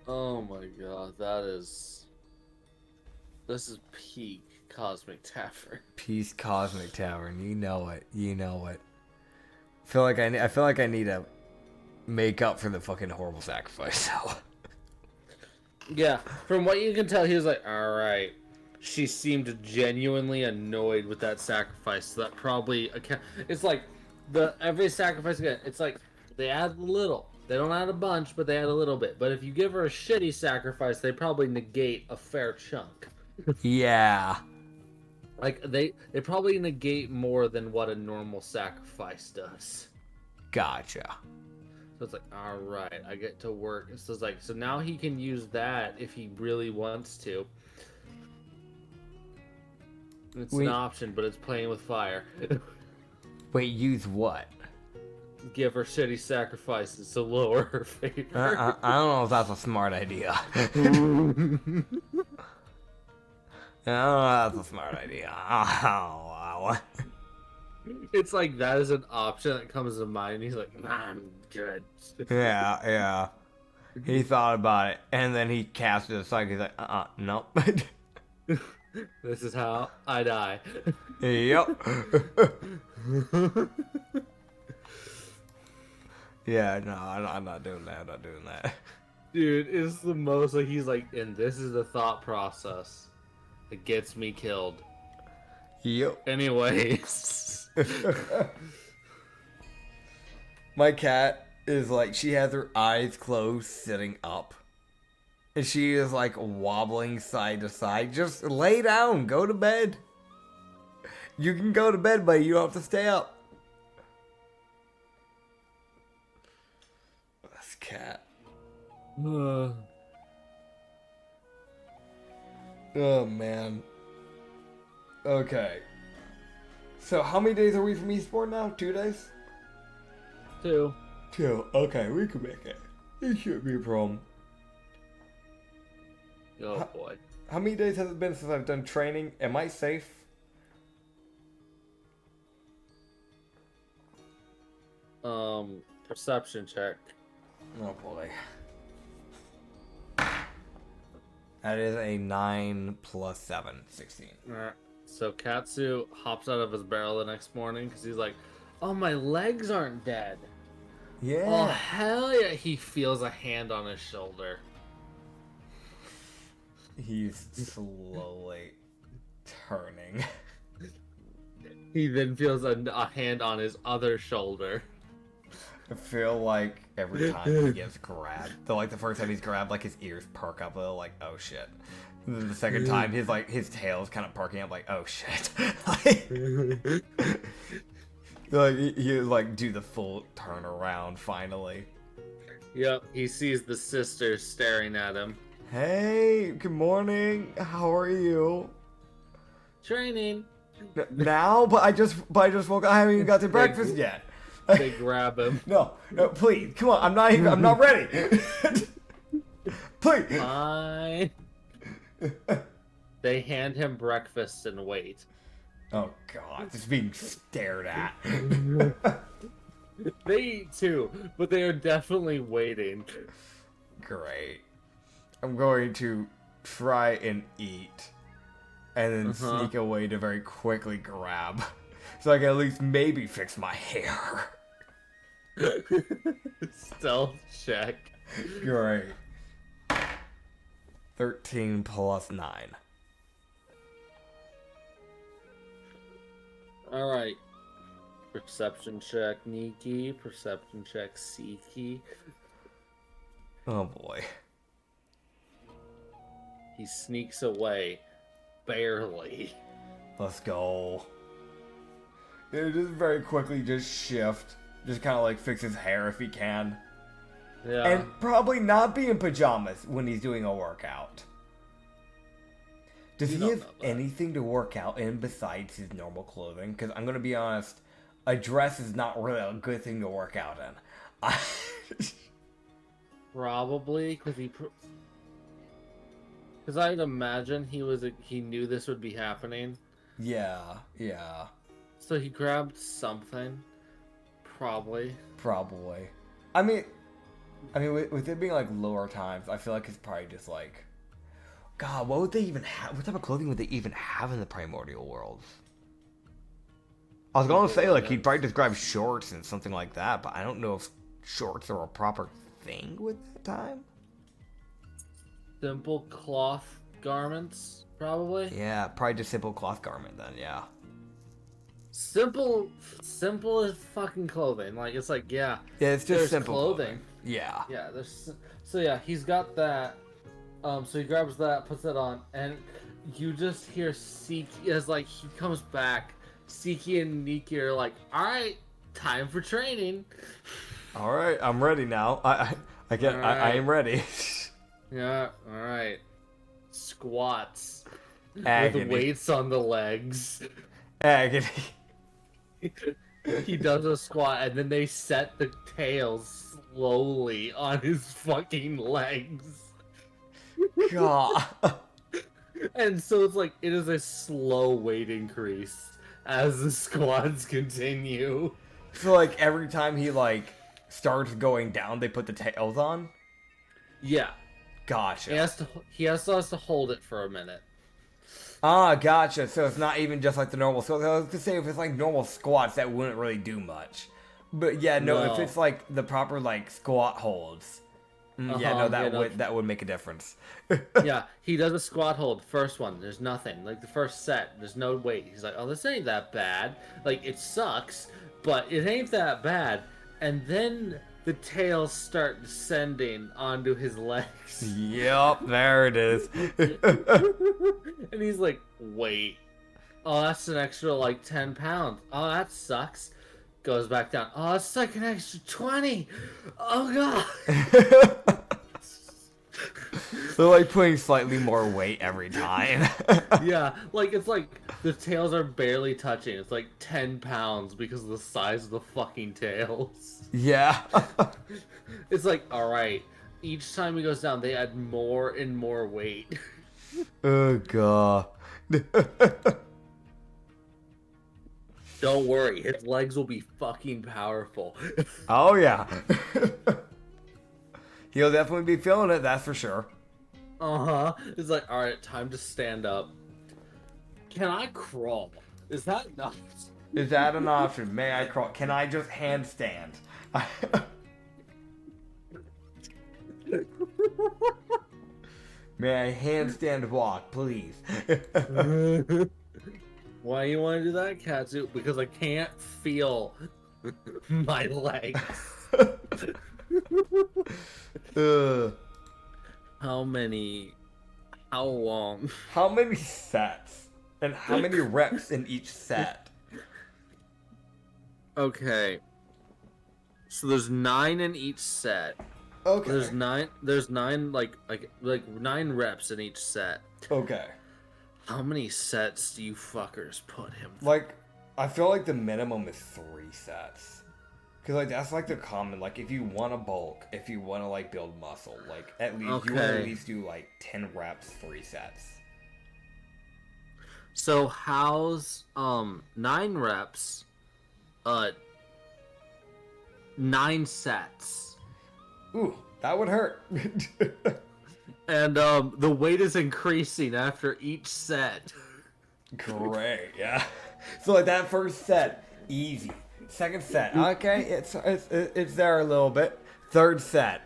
Oh my god, this is peak Cosmic Tavern. Peace Cosmic Tavern. You know it. You know it. I feel like I need to make up for the fucking horrible sacrifice. So. Yeah, from what you can tell, he was like, alright. She seemed genuinely annoyed with that sacrifice, so that probably it's like every sacrifice again, it's like they add a little. They don't add a bunch, but they add a little bit. But if you give her a shitty sacrifice, they probably negate a fair chunk. Yeah. Like they probably negate more than what a normal sacrifice does. Gotcha. So it's like, all right, I get to work. So it's like, so now he can use that if he really wants to. It's an option, but it's playing with fire. Wait, use what? Give her shitty sacrifices to lower her favor. I don't know if that's a smart idea. I don't know if that's a smart idea. Oh, It's like that is an option that comes to mind. He's like, nah, I'm good. yeah. He thought about it, and then he cast it aside. He's like, nope. This is how I die. Yep. Yeah, no, I'm not doing that. I'm not doing that. Dude, it's the most like he's like, and this is the thought process that gets me killed. Yep. Anyways. My cat is like, she has her eyes closed, sitting up. And she is like wobbling side to side. Just lay down, go to bed. You can go to bed, buddy. You don't have to stay up. Oh man. Okay. So how many days are we from Eastport now? 2 days? 2. 2. Okay, we can make it. It shouldn't be a problem. Oh boy. How many days has it been since I've done training? Am I safe? Perception check. Oh boy. That is a 9 plus 7, 16. Alright. So Katsu hops out of his barrel the next morning because he's like, "Oh, my legs aren't dead." Yeah. Oh hell yeah! He feels a hand on his shoulder. He's slowly turning. He then feels a hand on his other shoulder. I feel like every time he gets grabbed, the first time he's grabbed, like his ears perk up a little, like, oh shit. And then the second time, his tail's kind of perking up, like, oh shit. Like he like do the full turnaround finally. Yep, he sees the sister staring at him. Hey, good morning. How are you? Training. Now, but I just woke up. I haven't even got to breakfast yet. They grab him. No, please, come on. I'm not ready. Please. Fine. They hand him breakfast and wait. Oh God, just being stared at. They eat too, but they are definitely waiting. Great. I'm going to try and eat, and then sneak away to very quickly grab, so I can at least maybe fix my hair. Stealth check. Great. 13 plus 9. Alright. Perception check Nikki. Perception check Siki. Oh boy. He sneaks away. Barely. Let's go. Yeah, just very quickly just shift. Just kind of like fix his hair if he can. Yeah. And probably not be in pajamas when he's doing a workout. Does he have anything to work out in besides his normal clothing? Because I'm going to be honest, a dress is not really a good thing to work out in. Probably, because I'd imagine he knew this would be happening. Yeah. So he grabbed something. Probably. I mean, with it being like lower times, I feel like it's probably just like, God, what would they even have? What type of clothing would they even have in the primordial worlds? I was gonna say like he'd probably just grab shorts and something like that, but I don't know if shorts are a proper thing with that time. Simple cloth garments, probably. Yeah, probably just simple cloth garment then. Yeah. Simple as fucking clothing. Like it's like Yeah, it's just simple clothing. Yeah. Yeah, so yeah, he's got that. So he grabs that, puts it on, and you just hear Siki as like he comes back. Siki and Nikki are like, "All right, time for training." All right, I'm ready now. I am ready. Yeah, all right. Squats Agony. with weights on the legs. Agony. He does a squat, and then they set the tails slowly on his fucking legs. God. And so it's like it is a slow weight increase as the squats continue. So like every time he like starts going down, they put the tails on. Yeah, Gotcha. he has to hold it for a minute. Ah, gotcha. So it's not even just like the normal. So I was gonna say if it's like normal squats, that wouldn't really do much. But yeah, no. If it's like the proper like squat holds, that would make a difference. Yeah, he does a squat hold. First one, there's nothing. Like the first set, there's no weight. He's like, oh, this ain't that bad. Like it sucks, but it ain't that bad. And then the tails start descending onto his legs. Yep, there it is. And he's like, wait. Oh, that's an extra like 10 pounds. Oh, that sucks. Goes back down. Oh, it's like an extra 20. Oh, God. They're like putting slightly more weight every time. Yeah, like it's like the tails are barely touching. It's like 10 pounds because of the size of the fucking tails. Yeah. It's like, alright, each time he goes down, they add more and more weight. Oh god. Don't worry, his legs will be fucking powerful. Oh yeah. He'll definitely be feeling it, that's for sure. Uh-huh. It's like, alright, time to stand up. Can I crawl? Is that enough? Is that an option? May I crawl? Can I just handstand? May I handstand walk, please? Why you want to do that, Katsu? Because I can't feel my legs. How long? How many sets? And how many reps in each set? Okay. So there's 9 in each set. Okay. There's nine like 9 reps in each set. Okay. How many sets do you fuckers put him through? Like, I feel like the minimum is 3 sets. Because, like, that's, like, the common, like, if you want to bulk, if you want to, like, build muscle, like, at least, you want to at least do, like, 10 reps, 3 sets. So how's 9 reps 9 sets? Ooh, that would hurt. And the weight is increasing after each set. Great, yeah. So, like, that first set, easy. Second set, okay, it's there a little bit. Third set,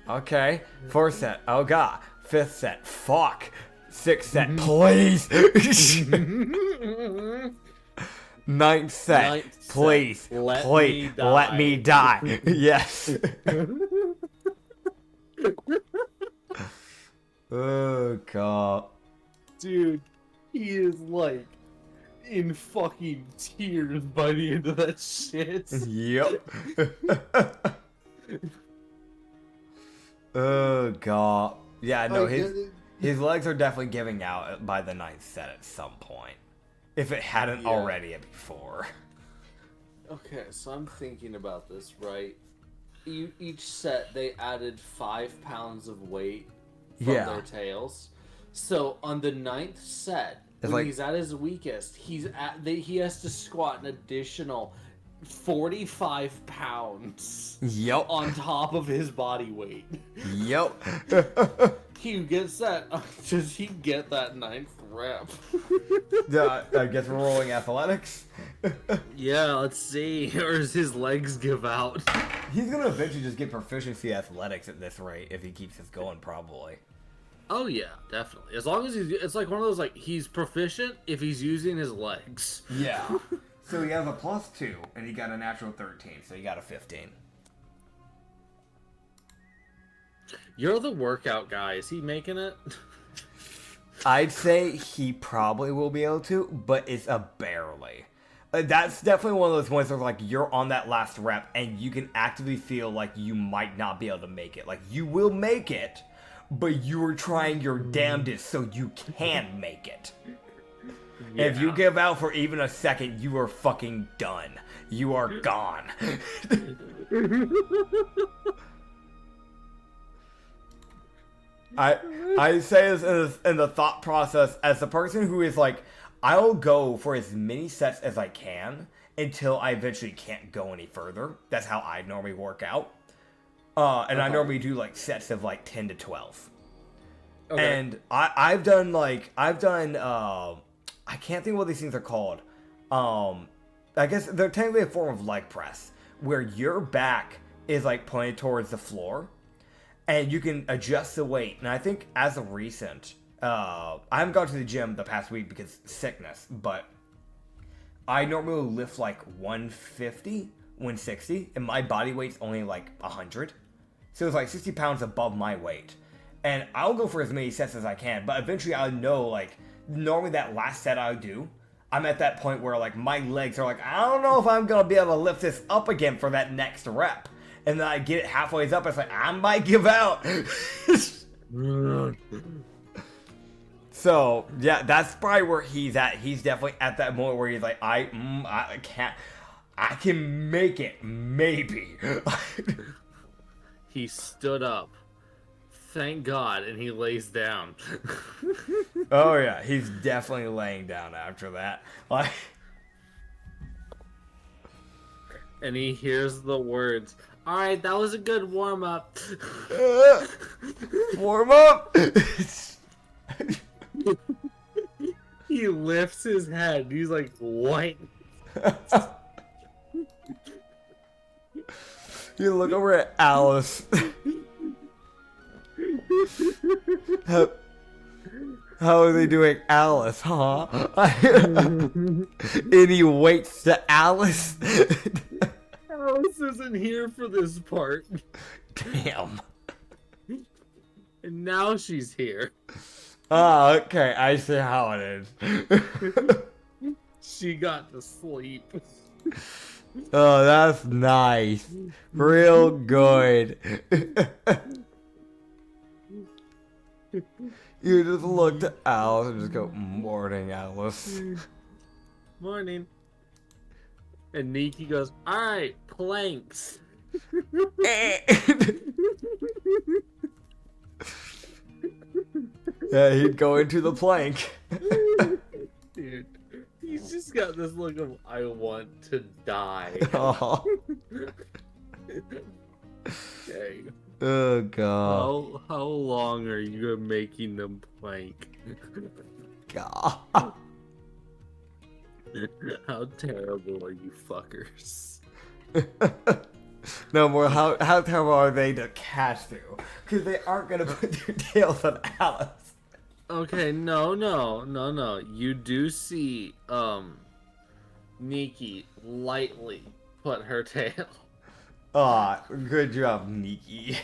okay. Fourth set, oh god. Fifth set, fuck. Sixth set, please. Ninth set, please, let me die. Yes. Oh god. Dude, he is like in fucking tears by the end of that shit. Yep. Oh god. Yeah, no, his legs are definitely giving out by the 9th set at some point. If it hadn't already before. Okay, so I'm thinking about this, right? Each set they added 5 pounds of weight from their tails. So on the 9th set, when he's at his weakest, he has to squat an additional 45 pounds. Yep. On top of his body weight. Yep. He gets that. Does he get that 9th rep? I guess we're rolling athletics. Yeah, let's see. Or does his legs give out? He's gonna eventually just get proficiency athletics at this rate if he keeps this going, probably. Oh yeah, definitely. As long as it's like one of those like he's proficient if he's using his legs. Yeah. So he has a +2 and he got a natural 13, so he got a 15. You're the workout guy. Is he making it? I'd say he probably will be able to, but it's a barely. That's definitely one of those ones where like you're on that last rep and you can actively feel like you might not be able to make it. Like you will make it, but you are trying your damnedest so you can make it. Yeah. If you give out for even a second, you are fucking done. You are gone. I say this in the thought process as the person who is like, I'll go for as many sets as I can until I eventually can't go any further. That's how I normally work out. And I normally do like sets of like 10 to 12. Okay. And I've done I can't think what these things are called. I guess they're technically a form of leg press where your back is like pointed towards the floor and you can adjust the weight. And I think as of recent, I haven't gone to the gym the past week because sickness, but I normally lift like 150, 160, and my body weight's only like 100. So it's like 60 pounds above my weight. And I'll go for as many sets as I can, but eventually I'll know, like, normally that last set I do, I'm at that point where, like, my legs are like, I don't know if I'm going to be able to lift this up again for that next rep. And then I get it halfway up, it's like, I might give out. So yeah, that's probably where he's at. He's definitely at that moment where he's like, I can't, I can make it, maybe. He stood up. Thank God, and he lays down. Oh yeah, he's definitely laying down after that. Like, And he hears the words, "All right, that was a good warm up." warm up. He lifts his head. He's like, "What?" You look over at Alice. How are they doing, Alice? Huh? And he waits to Alice. Alice isn't here for this part. Damn. And now she's here. Oh, okay. I see how it is. She got to sleep. Oh, that's nice. Real good. You just look to Alice and just go, morning, Alice. Morning. And Nikki goes, "All right, planks." Yeah, he'd go into the plank. Dude, he's just got this look of, I want to die. Oh, Okay. oh God. How long are you making them plank? God. How terrible are you fuckers? No more. How terrible are they to Katsu? Because they aren't gonna put their tails on Alice. Okay, no. You do see Nikki lightly put her tail. Ah, good job, Nikki.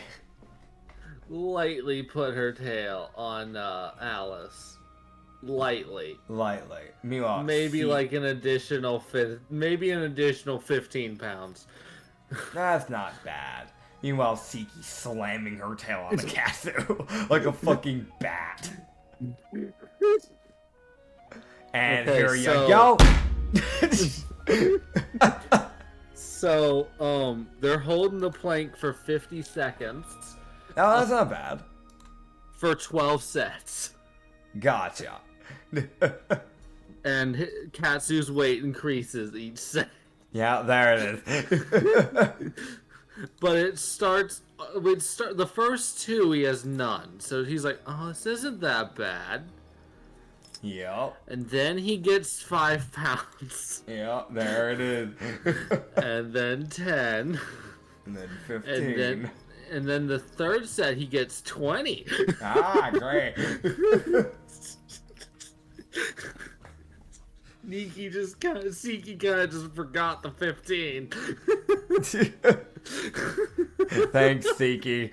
Lightly put her tail on Alice. Lightly. Meanwhile, Maybe like an additional 15 pounds. that's not bad. Meanwhile, Siki slamming her tail on the Katsu like a fucking bat. And Okay, here you so- go. So, they're holding the plank for 50 seconds Oh, that's not bad. for 12 sets. Gotcha. And Katsu's weight increases each set. Yeah, there it is. But it starts, the first two he has none. So he's like, oh, this isn't that bad. Yep. And then he gets 5 pounds. Yep, there it is. And then 10. And then 15. And then the third set he gets 20. Ah, great. Siki kind of just forgot the 15. Thanks, Siki.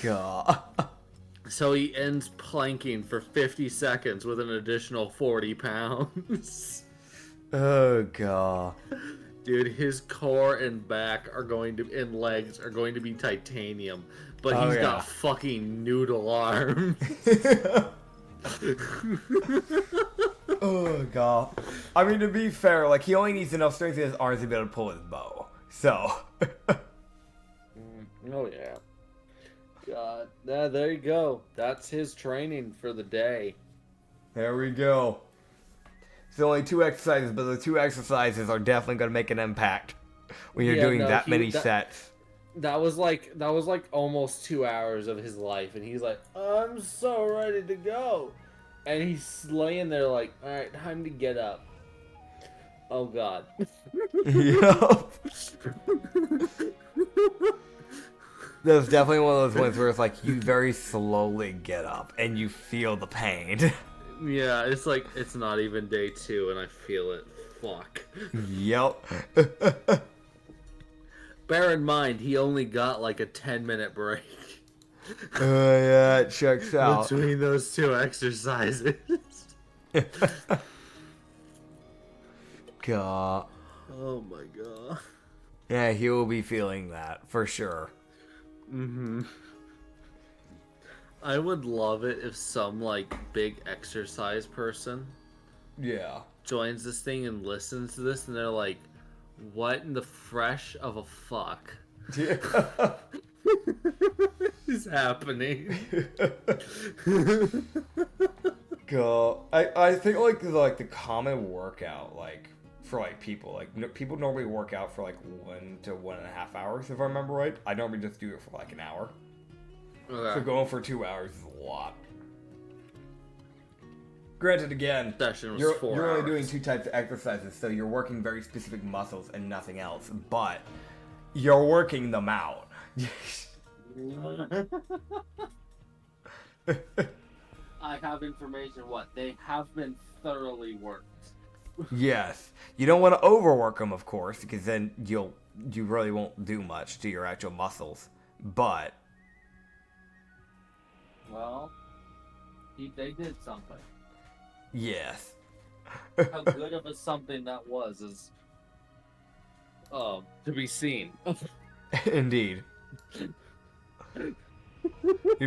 God. So he ends planking for 50 seconds with an additional 40 pounds. Oh, God. Dude, his core and back and legs are going to be titanium, but Oh, he's yeah. got fucking noodle arms. Oh, God. I mean, to be fair, like, he only needs enough strength in his arms to be able to pull his bow. So. Oh, yeah. God. Yeah, there you go. That's his training for the day. There we go. It's only 2 exercises, but the 2 exercises are definitely going to make an impact when you're doing that many sets. That was like almost 2 hours of his life, and he's like, I'm so ready to go. And he's laying there like, all right, time to get up. Oh, God. Yup. That's definitely one of those ones where it's like you very slowly get up and you feel the pain. Yeah, it's like, it's not even day 2 and I feel it. Fuck. Yep. Bear in mind, he only got like a 10-minute break Yeah, it checks out. between those 2 exercises. God. Oh my God. Yeah, he will be feeling that for sure. Mm-hmm. I would love it if some, like, big exercise person Yeah. joins this thing and listens to this, and they're like, what in the fresh of a fuck Yeah. is happening? Go. I think like the common workout like for like people people normally work out for like 1 to 1.5 hours if I remember right. I normally just do it for like an hour. Okay. So going for 2 hours is a lot. Granted, again, Session was you're 4 only hours. doing 2 types of exercises, so you're working very specific muscles and nothing else. But you're working them out. I have information. What they have been thoroughly worked. Yes, you don't want to overwork them, of course, because then you really won't do much to your actual muscles. But Well, they did something. yes, How good of a something that was is to be seen. indeed.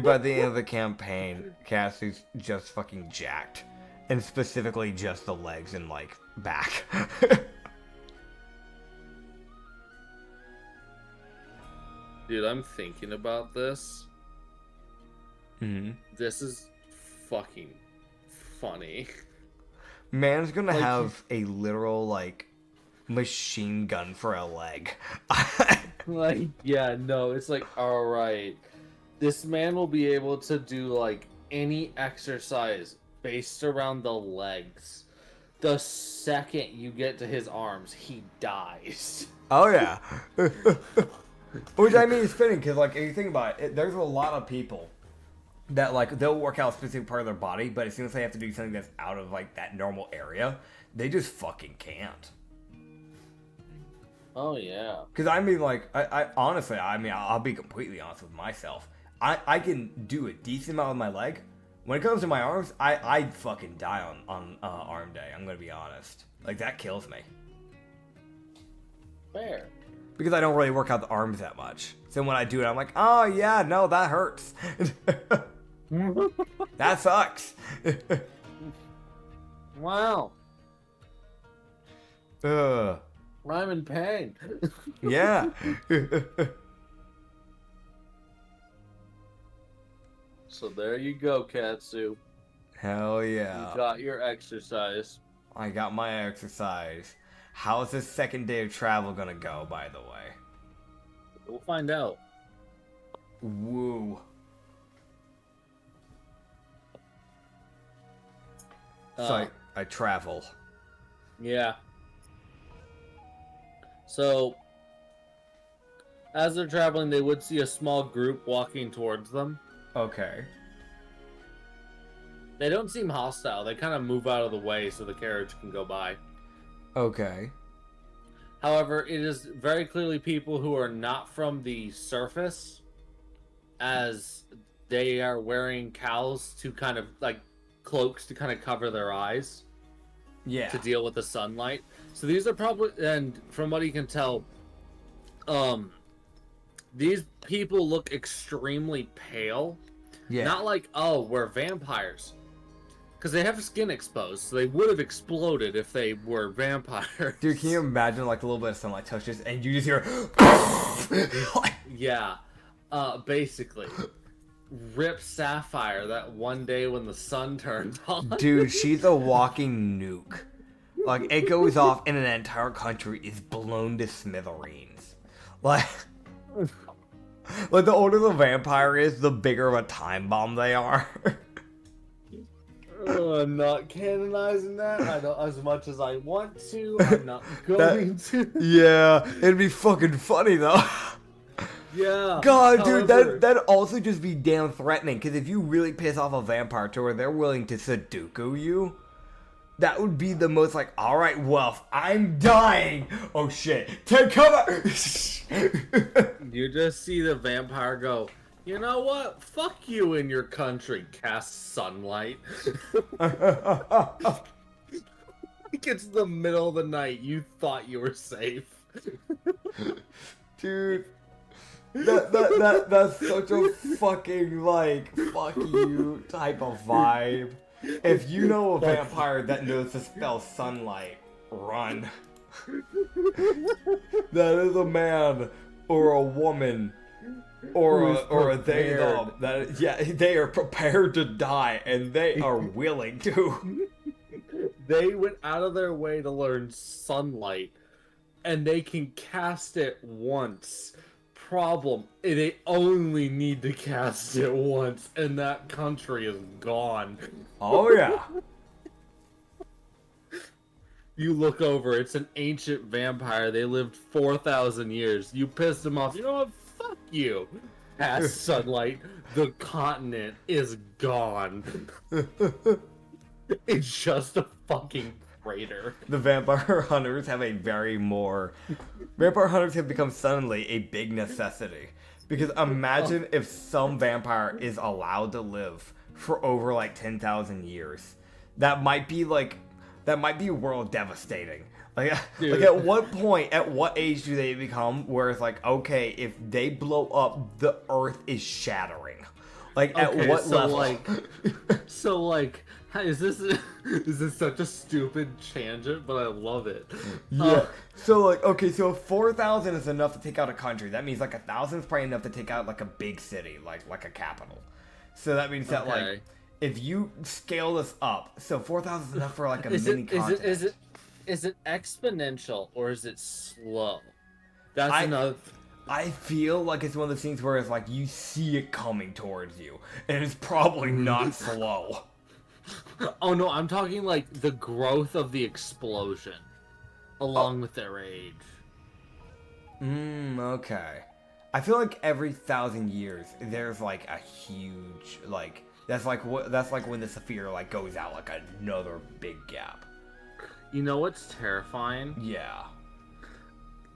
By the end of the campaign, Katsu's just fucking jacked, and specifically just the legs and like back. Dude, I'm thinking about this. Mm-hmm. This is fucking funny. Man's gonna Like- have a literal like machine gun for a leg. Like, yeah, no, it's like, alright. This man will be able to do, like, any exercise based around the legs. The second you get to his arms, he dies. Oh yeah. Which I mean is fitting because like if you think about it, there's a lot of people that like they'll work out a specific part of their body, but as soon as they have to do something that's out of like that normal area, they just fucking can't. Oh, yeah. Because I mean like I honestly I mean I'll be completely honest with myself. I can do a decent amount with my leg. When it comes to my arms, I fucking die on arm day. I'm gonna be honest. Like that kills me. Fair. Because I don't really work out the arms that much. So when I do it, I'm like, oh yeah, no, that hurts. That sucks. Wow. Ugh. I'm in pain. Yeah. So there you go, Katsu. Hell You yeah. got your exercise. I got my exercise. How's this second day of travel gonna go, by the way? We'll find out. Woo. So I travel. Yeah. So, as they're traveling, they would see a small group walking towards them. Okay. They don't seem hostile. They kind of move out of the way so the carriage can go by. Okay. However, it is very clearly people who are not from the surface, as they are wearing cowls to kind of, like, cloaks to kind of cover their eyes Yeah. to deal with the sunlight. So these are probably, and from what you can tell, these people look extremely pale. Yeah. Not like, oh, we're vampires. Because they have skin exposed, so they would have exploded if they were vampires. Dude, can you imagine like a little bit of sunlight touches and you just hear Yeah. Basically. Rip Sapphire that one day when the sun turned on. Dude, she's a walking nuke. Like, it goes off and an entire country is blown to smithereens. Like, the older the vampire is, the bigger of a time bomb they are. I'm not canonizing that. I don't, as much as I want to, I'm not going to. Yeah, it'd be fucking funny though. Yeah. God, dude, however- that'd also just be damn threatening. Because if you really piss off a vampire to where they're willing to Sudoku you, that would be the most like, all right, well, I'm dying. Oh shit, take cover. You just see the vampire go, you know what? Fuck you in your country, cast sunlight. Like it's the middle of the night. You thought you were safe. Dude, That's such a fucking, like, fuck you type of vibe. If you know a vampire that knows to spell sunlight, run. That is a man or a woman or a they them. They are prepared to die and they are willing to. They went out of their way to learn sunlight, and they can cast it once. Problem, they only need to cast it once, and that country is gone. Oh yeah. You look over, it's an ancient vampire. They lived 4,000 years. You pissed them off. You know what? Fuck you. Cast sunlight. The continent is gone. It's just a fucking crater. The vampire hunters have Vampire hunters have become suddenly a big necessity. Because imagine if some vampire is allowed to live for over like 10,000 years. That might be world devastating. Like at what point, at what age do they become where it's like, okay, if they blow up, the earth is shattering. Like at what level? Is this such a stupid tangent? But I love it. Yeah. So 4,000 is enough to take out a country. That means like 1,000 is probably enough to take out like a big city, like a capital. So that means that like if you scale this up, so 4,000 is enough for like a mini continent. Is it exponential or is it slow? That's another. I feel like it's one of those things where it's like you see it coming towards you, and it's probably not slow. Oh no, I'm talking like the growth of the explosion, along with their age. Okay. I feel like every 1,000 years there's like a huge that's like when the sphere like goes out like another big gap. You know what's terrifying? Yeah.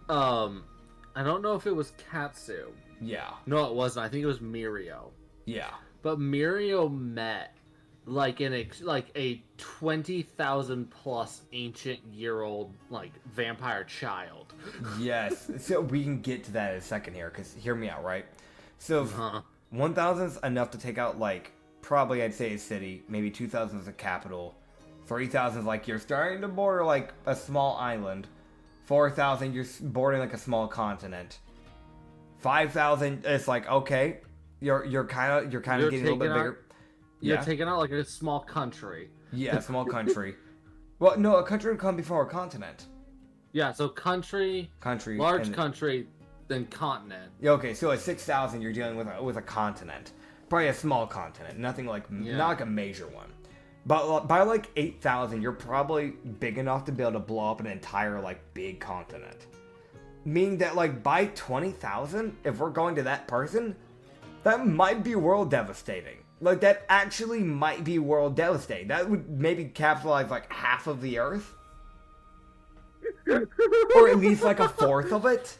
I don't know if it was Katsu. Yeah. No, it wasn't. I think it was Mirio. Yeah. But Mirio met like a 20,000 plus ancient year old like vampire child. Yes. So we can get to that in a second here, because hear me out, right? So 1,000 is enough to take out like probably I'd say a city, maybe 2,000 is a capital, 3,000 is like you're starting to border like a small island. 4,000, you're bordering like a small continent. 5,000, it's like okay, you're kind of getting a little bit bigger. You're taking out like a small country. Yeah, a small country. Well, no, a country would come before a continent. Yeah, so country, large country, then continent. Yeah, okay, so at 6,000, you're dealing with a continent, probably a small continent, not like a major one. But by like 8,000, you're probably big enough to be able to blow up an entire like big continent. Meaning that like by 20,000, if we're going to that person, that might be world devastating. Like that actually might be world devastating. That would maybe capitalize like half of the Earth, or at least like a fourth of it.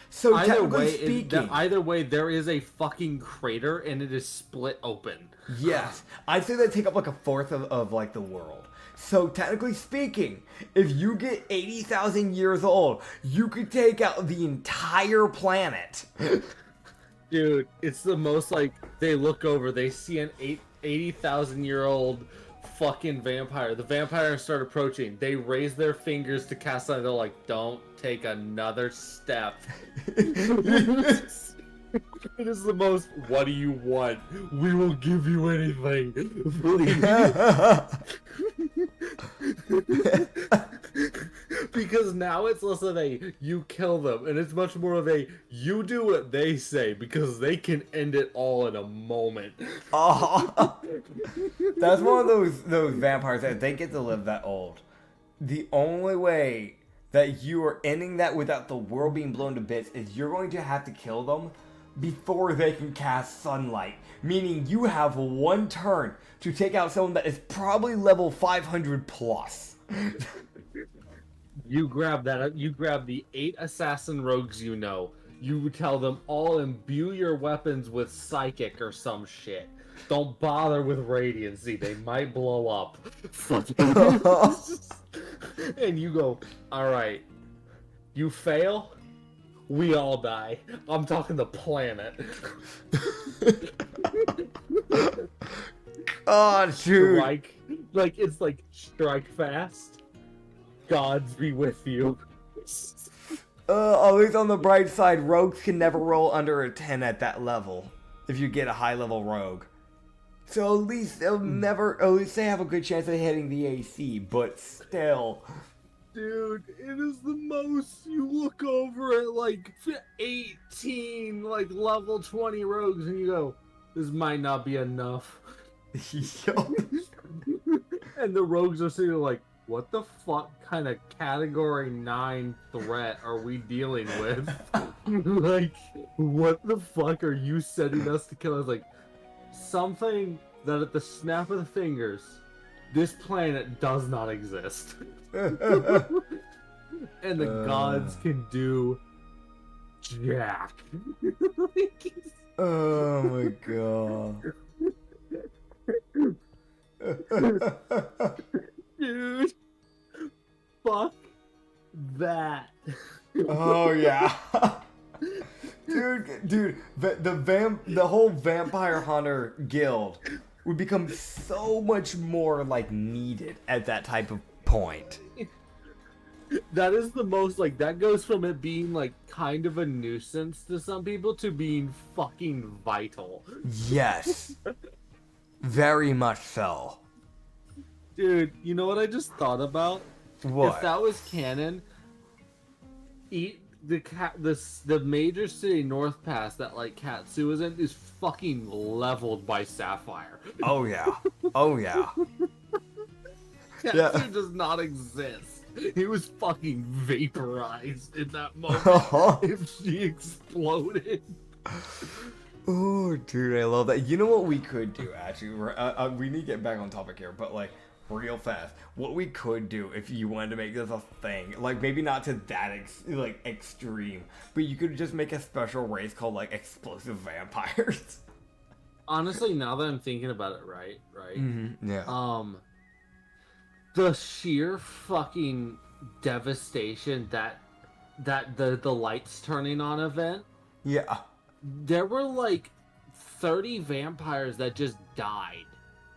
So either way, there is a fucking crater and it is split open. Yes, I'd say that take up like a fourth of like the world. So technically speaking, if you get 80,000 years old, you could take out the entire planet. Dude, it's the most like they look over, they see an 80,000-year-old fucking vampire. The vampires start approaching. They raise their fingers to cast out. They're like, "Don't take another step." It is the most. What do you want? We will give you anything. Because now it's less of a you kill them, and it's much more of a you do what they say, because they can end it all in a moment. Oh, that's one of those vampires that they get to live that old. The only way that you are ending that without the world being blown to bits is you're going to have to kill them before they can cast sunlight. Meaning you have one turn to take out someone that is probably level 500 plus. You grab the 8 assassin rogues you know. You tell them all imbue your weapons with psychic or some shit. Don't bother with radiancy, they might blow up. And you go, alright, you fail? we all die. I'm talking the planet. Oh, dude. Strike. Like, it's like, strike fast. Gods be with you. At least on the bright side, rogues can never roll under a 10 at that level. If you get a high level rogue. So at least they'll never, at least they have a good chance of hitting the AC, but still. Dude, it is the most. You look over at like 18, like level 20 rogues, and you go, this might not be enough. Yo. And the rogues are sitting there like, what the fuck kind of category 9 threat are we dealing with? Like, what the fuck are you sending us to kill us? Like, something that at the snap of the fingers, this planet does not exist. And the gods can do jack. Oh my god. Dude, fuck that. Oh yeah. Dude, the whole vampire hunter guild would become so much more like needed at that type of point. That is the most, like, that goes from it being like kind of a nuisance to some people to being fucking vital. Yes. Very much so. Dude, you know what I just thought about? What? If that was canon, the major city North Pass that like Katsu is in is fucking leveled by Sapphire. Oh yeah. Oh yeah. Katsu Yeah. does not exist. He was fucking vaporized in that moment. If she exploded. Oh, dude, I love that. You know what we could do, actually? We need to get back on topic here, but, like, real fast. What we could do if you wanted to make this a thing, like, maybe not to that, extreme, but you could just make a special race called, like, explosive vampires. Honestly, now that I'm thinking about it, right? Mm-hmm. Yeah. The sheer fucking devastation that the lights turning on event. Yeah. There were like 30 vampires that just died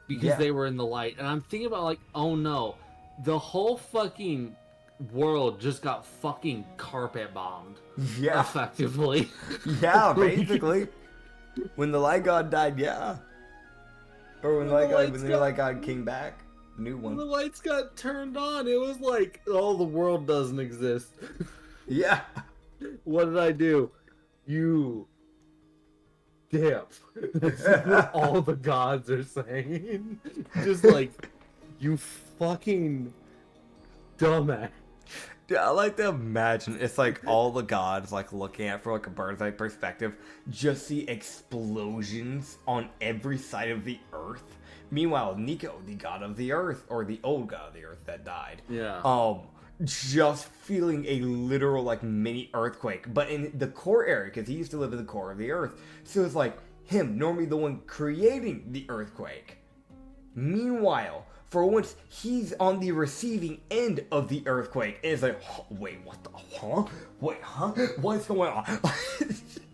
because they were in the light. And I'm thinking about like, oh no, the whole fucking world just got fucking carpet bombed. Yeah. Effectively. Yeah, basically. When the light god died, yeah. Or when the light god came back. New one. When the lights got turned on, it was like, oh, the world doesn't exist. Yeah. What did I do? You dip. That's what all the gods are saying. Just like, you fucking dumbass. Dude, I like to imagine it's like all the gods like looking at it from like a bird's eye perspective, just see explosions on every side of the earth. Meanwhile, Nico, the god of the earth, or the old god of the earth that died, just feeling a literal like mini earthquake, but in the core area, because he used to live in the core of the earth. So it's like him, normally the one creating the earthquake. Meanwhile, for once, he's on the receiving end of the earthquake. And it's like, wait, what the, huh? Wait, huh? What's going on?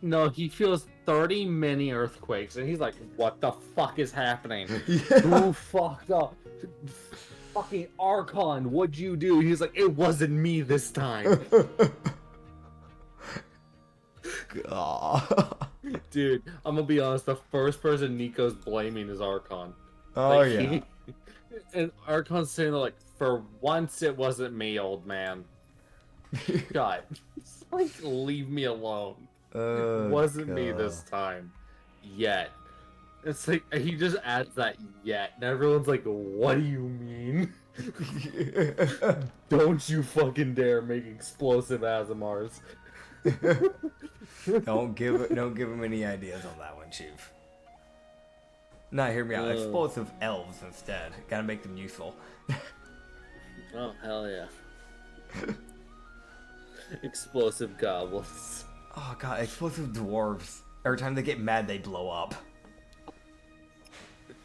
No, he feels 30 mini earthquakes, and he's like, what the fuck is happening? Yeah. Who fucked up? Fucking Archon, what'd you do? He's like, it wasn't me this time. God. Dude, I'm gonna be honest, the first person Nico's blaming is Archon. Oh, Like, yeah. And Archon's saying like, for once it wasn't me, old man. God. Like, leave me alone. Oh, It wasn't me God. this time. Yet. It's like, he just adds that yet, and everyone's like, what do you mean? Don't you fucking dare make explosive Azamars. Don't give him any ideas on that one, Chief. Nah, hear me out. Explosive elves instead. Gotta make them useful. Oh, hell yeah. Explosive goblins. Oh god, explosive dwarves. Every time they get mad, they blow up.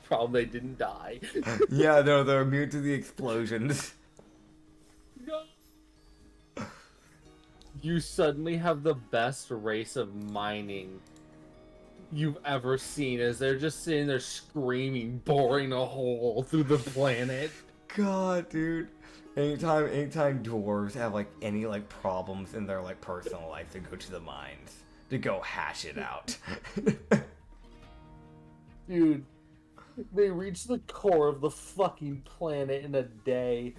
Problem they didn't die. Yeah, no, they're immune to the explosions. No. you suddenly have the best race of mining you've ever seen, as they're just sitting there screaming, boring a hole through the planet. God, dude. Anytime dwarves have like any like problems in their like personal life, they go to the mines to go hash it out. Dude, they reach the core of the fucking planet in a day.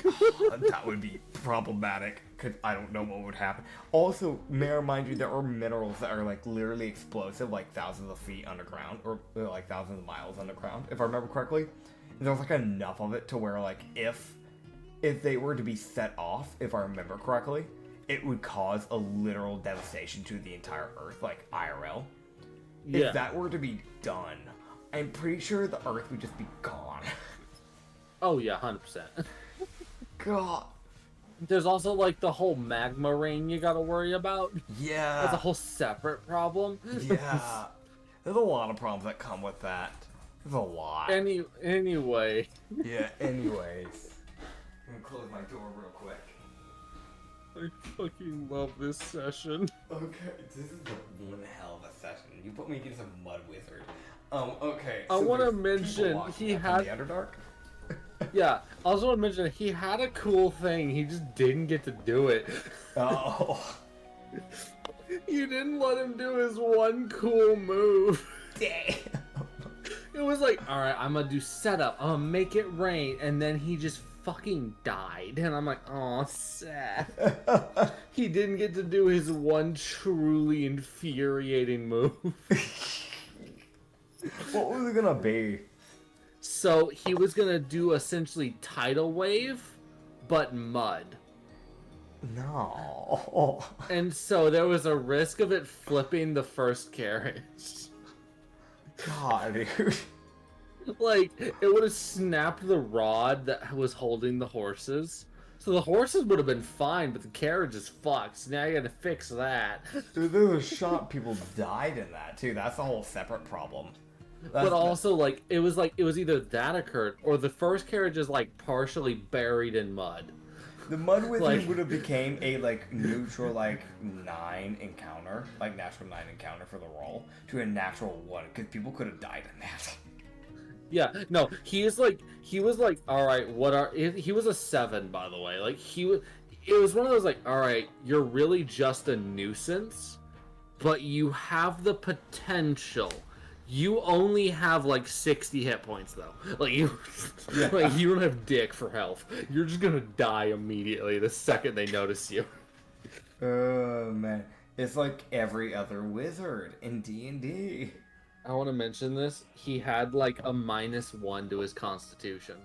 That would be problematic, because I don't know what would happen. Also, may I remind you, there are minerals that are like literally explosive, like thousands of feet underground, or like thousands of miles underground, if I remember correctly. And there's like enough of it to where like if they were to be set off, if I remember correctly, it would cause a literal devastation to the entire Earth, like IRL. Yeah. If that were to be done, I'm pretty sure the Earth would just be gone. Oh yeah, 100%. God. There's also like the whole magma rain you gotta worry about. Yeah. That's a whole separate problem. Yeah. There's a lot of problems that come with that. There's a lot. Anyway. Yeah, anyways. I'm gonna close my door real quick. I fucking love this session. Okay, this is one hell of a session. You put me against a mud wizard. Okay. I want to there's mention people walking he up had. in the Underdark. Yeah, I also want to mention he had a cool thing. He just didn't get to do it. Oh. You didn't let him do his one cool move. Damn. It was like, all right, I'm gonna do setup. I'm gonna make it rain, and then he just fucking died, and I'm like, oh, sad. He didn't get to do his one truly infuriating move. What was it gonna be? So he was gonna do essentially tidal wave, but mud. No. And so there was a risk of it flipping the first carriage. God, dude. Like, it would have snapped the rod that was holding the horses. So the horses would have been fine, but the carriage is fucked. So now you gotta fix that. Dude, there was a shot people died in that too. That's a whole separate problem. But also, like, it was either that occurred, or the first carriage is, like, partially buried in mud. The mud wizard like- would have became a like neutral like 9 encounter, like natural 9 encounter for the roll to a natural 1, because people could have died in that. Yeah, no, he was like, all right, he was a 7, by the way. Like, it was one of those, like, all right, you're really just a nuisance, but you have the potential. You only have like 60 hit points though. Like you, Yeah. like you don't have dick for health. You're just gonna die immediately the second they notice you. Oh man, it's like every other wizard in D&D. I want to mention this. He had like a -1 to his constitution,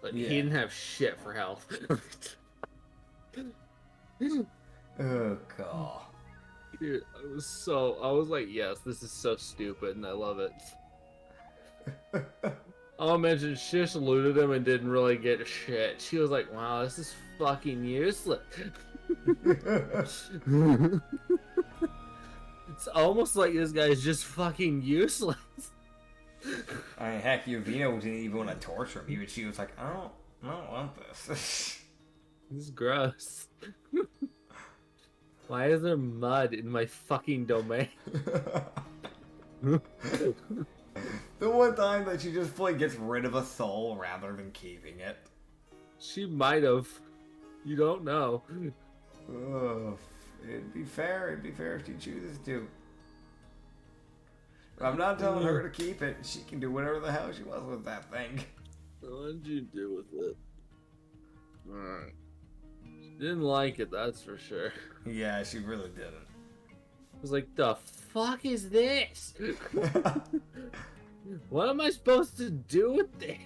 but Yeah. he didn't have shit for health. Oh god. Dude, I was like, yes, this is so stupid, and I love it. I'll mention Shish looted him and didn't really get shit. She was like, wow, this is fucking useless. It's almost like this guy's just fucking useless. I mean, heck, Yuvino didn't even want to torture him. Even she was like, I don't want this. This is gross. Why is there mud in my fucking domain? The one time that she just like gets rid of a soul rather than keeping it. She might have. You don't know. Ugh, it'd be fair if she chooses to. I'm not telling her to keep it. She can do whatever the hell she wants with that thing. What did you do with it? Alright. She didn't like it, that's for sure. Yeah, she really didn't. I was like, the fuck is this? What am I supposed to do with this?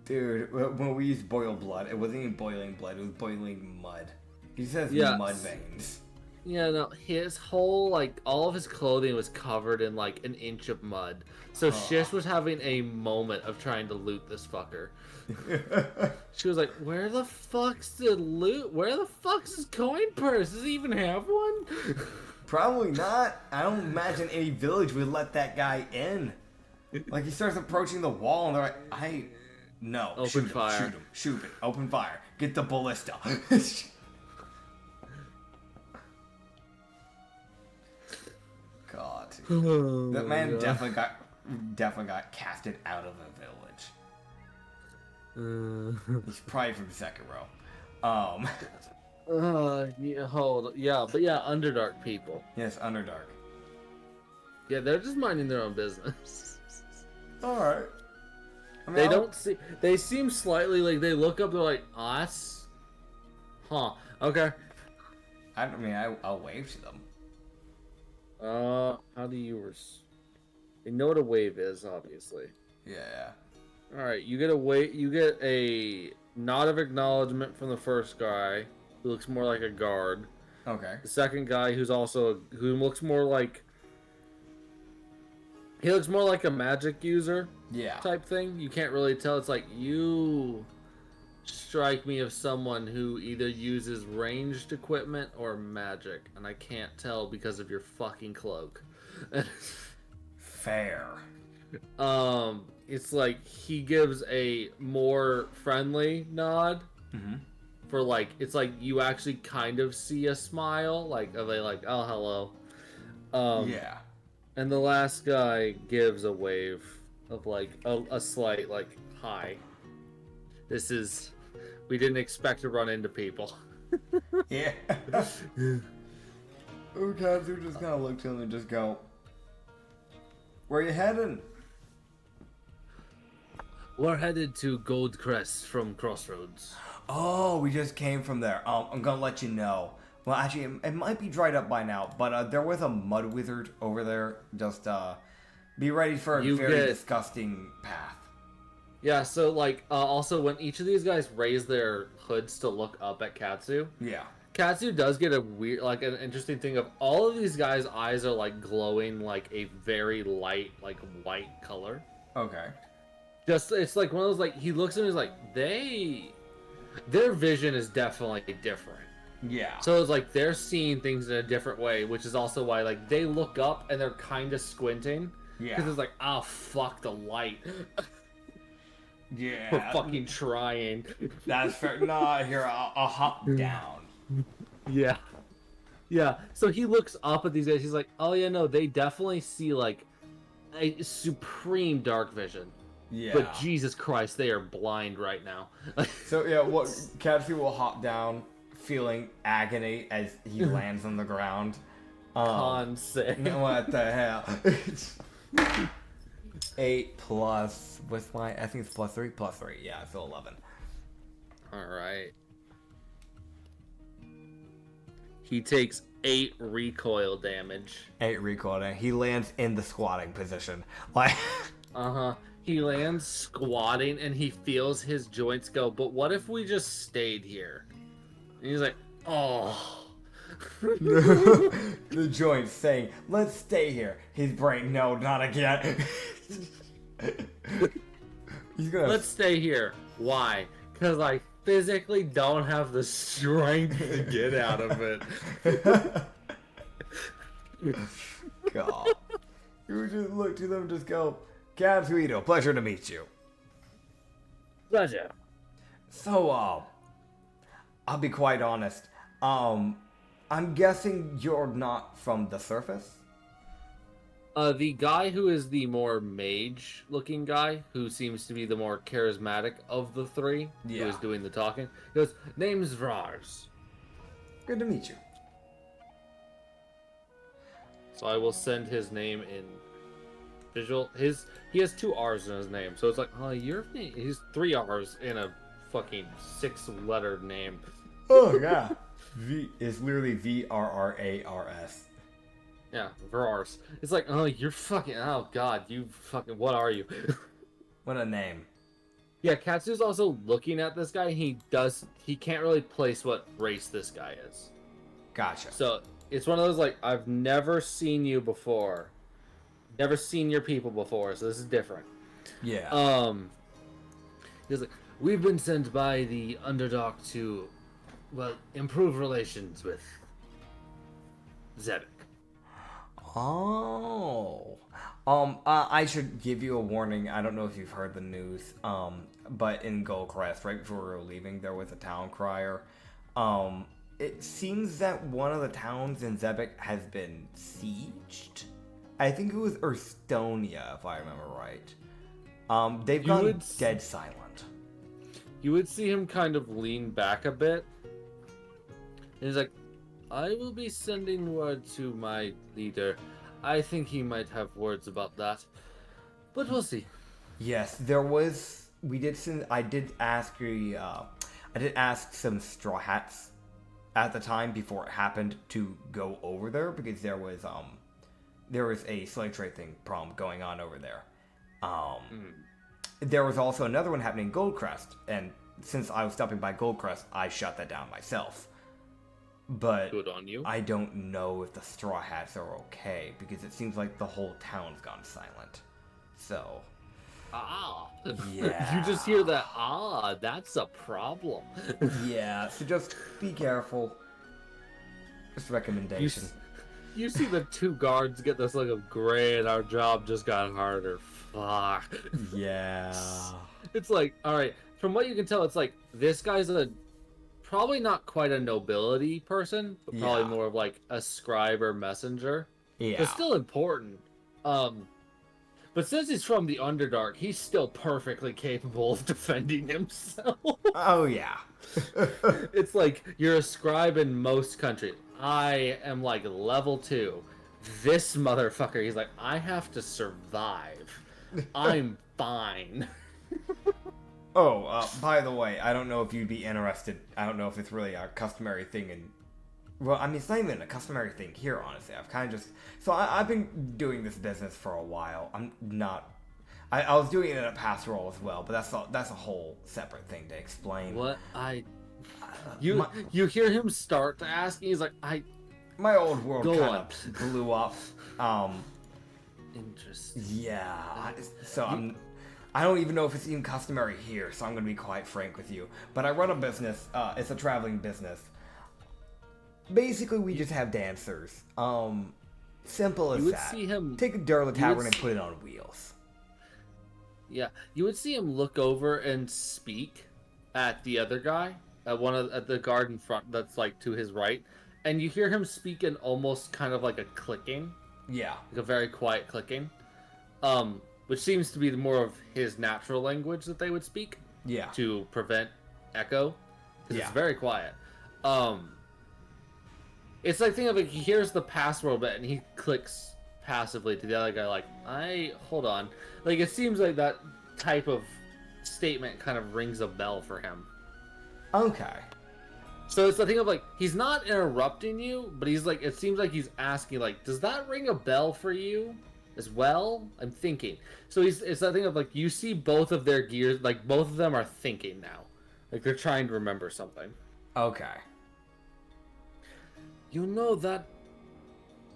Dude, when we used boiled blood, it wasn't even boiling blood, it was boiling mud. He says Yes. mud veins. Yeah, no, his whole, like, all of his clothing was covered in, like, an inch of mud. So Shish was having a moment of trying to loot this fucker. She was like, where the fuck's the loot? Where the fuck's his coin purse? Does he even have one? Probably not. I don't imagine any village would let that guy in. Like, he starts approaching the wall and they're like, no. Open Shoot him, fire. shoot him, open fire. Get the ballista. But Oh, that man God. definitely got casted out of the village. He's probably from Sekiro. But yeah, Underdark people. Yes, Underdark. Yeah, they're just minding their own business. Alright. I mean, They don't see. They seem slightly like they look up. They're like us. Huh. Okay. I'll wave to them. How do you? They know what a wave is, obviously. Yeah. All right. You get a wave. You get a nod of acknowledgement from the first guy, who looks more like a guard. Okay. The second guy, who looks more like. He looks more like a magic user. Yeah. Type thing. You can't really tell. It's like you strike me as someone who either uses ranged equipment or magic, and I can't tell because of your fucking cloak. Fair. It's like he gives a more friendly nod. Mm-hmm. For like, it's like you actually kind of see a smile, like of a like, oh hello. Yeah. And the last guy gives a wave of like a slight like hi. We didn't expect to run into people. Yeah. Katsu just kind of look to him and just go, "Where you heading?" We're headed to Goldcrest from Crossroads. Oh, we just came from there. I'm gonna let you know. Well, actually, it might be dried up by now, but there was a mud wizard over there. Just be ready for a very disgusting path. Yeah, so like also when each of these guys raise their hoods to look up at Katsu, Yeah. Katsu does get a weird, like an interesting thing of all of these guys' eyes are like glowing like a very light, like white color. Okay. Just it's like one of those like he looks at me, he's like their vision is definitely different. Yeah. So it's like they're seeing things in a different way, which is also why like they look up and they're kind of squinting. Yeah. Because it's like, oh fuck the light. Yeah. We're fucking trying. That's fair. Nah, here I'll hop down. Yeah. Yeah. So he looks up at these guys. He's like, oh yeah, no, they definitely see like a supreme dark vision. Yeah. But Jesus Christ, they are blind right now. So yeah, what Katsu will hop down, feeling agony as he lands on the ground. Con save. What the hell? 8 plus with my I think it's +3. +3. Yeah, so 11. All right. He takes 8 recoil damage. 8 recoil damage. He lands in the squatting position. Like. He lands squatting and he feels his joints go, but what if we just stayed here? And he's like, oh. The joint saying, let's stay here. His brain, no, not again. He's gonna. Let's stay here. Why? Because I physically don't have the strength to get out of it. God. You would just look to them and just go, Katsuito, pleasure to meet you. Pleasure. So, I'll be quite honest. I'm guessing you're not from the surface? The guy who is the more mage-looking guy, who seems to be the more charismatic of the three, who is doing the talking, goes, name's Vrars. Good to meet you. So I will send his name in visual. He has 2 R's in his name, so it's like, oh, your name. He's 3 R's in a fucking 6-lettered name. Oh yeah. It's literally VRRARS. Yeah, Vrars. It's like, oh, you're fucking. Oh god, you fucking. What are you? What a name. Yeah, Katsu's also looking at this guy. He can't really place what race this guy is. Gotcha. So it's one of those like, I've never seen you before. Never seen your people before, so this is different. Yeah. He's like, we've been sent by the Underdark to, well, improve relations with Zebek. Oh. I should give you a warning. I don't know if you've heard the news. But in Goldcrest, right before we were leaving, there was a town crier. It seems that one of the towns in Zebek has been sieged. I think it was Estonia, if I remember right. They've You gone would dead silent. You would see him kind of lean back a bit. And he's like, I will be sending word to my leader. I think he might have words about that. But we'll see. Yes, there was. We did send. I did ask some Straw Hats at the time before it happened to go over there because there was a slave trade thing problem going on over there. There was also another one happening in Goldcrest, and since I was stopping by Goldcrest, I shut that down myself. But Good on you. I don't know if the Straw Hats are okay because it seems like the whole town's gone silent. So. Yeah. You just hear that, that's a problem. Yeah, so just be careful. Just recommendation. You see the two guards get this look of great, our job just got harder. Fuck. Yeah. It's like, alright, from what you can tell, it's like, this guy's probably not quite a nobility person, but probably more of like a scribe or messenger. Yeah. But still important. But since he's from the Underdark, he's still perfectly capable of defending himself. Oh, yeah. It's like, you're a scribe in most countries. I am like level 2. This motherfucker, he's like, I have to survive. I'm fine. Oh, by the way, I don't know if you'd be interested. I don't know if it's really a customary thing in... Well, I mean, it's not even a customary thing here, honestly. I've kind of just... So I've been doing this business for a while. I'm not... I was doing it in a past role as well, but that's a whole separate thing to explain. What? You hear him start to ask, and he's like, My old world Go kind on. of blew up. Interesting. Yeah, I don't even know if it's even customary here, so I'm going to be quite frank with you. But I run a business. It's a traveling business. Basically, we just have dancers. Simple as You would that. see him. Take a Durla Tavern and see- put it on wheels. Yeah, you would see him look over and speak at the other guy, at the guard in front that's like to his right, and you hear him speak in almost kind of like a clicking, Yeah. like a very quiet clicking, which seems to be more of his natural language that they would speak Yeah. to prevent echo, because Yeah. it's very quiet. It's like, think of it, he hears the password bit and he clicks passively to the other guy like, hold on. Like, it seems like that type of statement kind of rings a bell for him. Okay. So it's the thing of like, he's not interrupting you, but he's like, it seems like he's asking like, does that ring a bell for you as well? I'm thinking. So it's that thing of like, you see both of their gears, like both of them are thinking now. Like they're trying to remember something. Okay. You know, that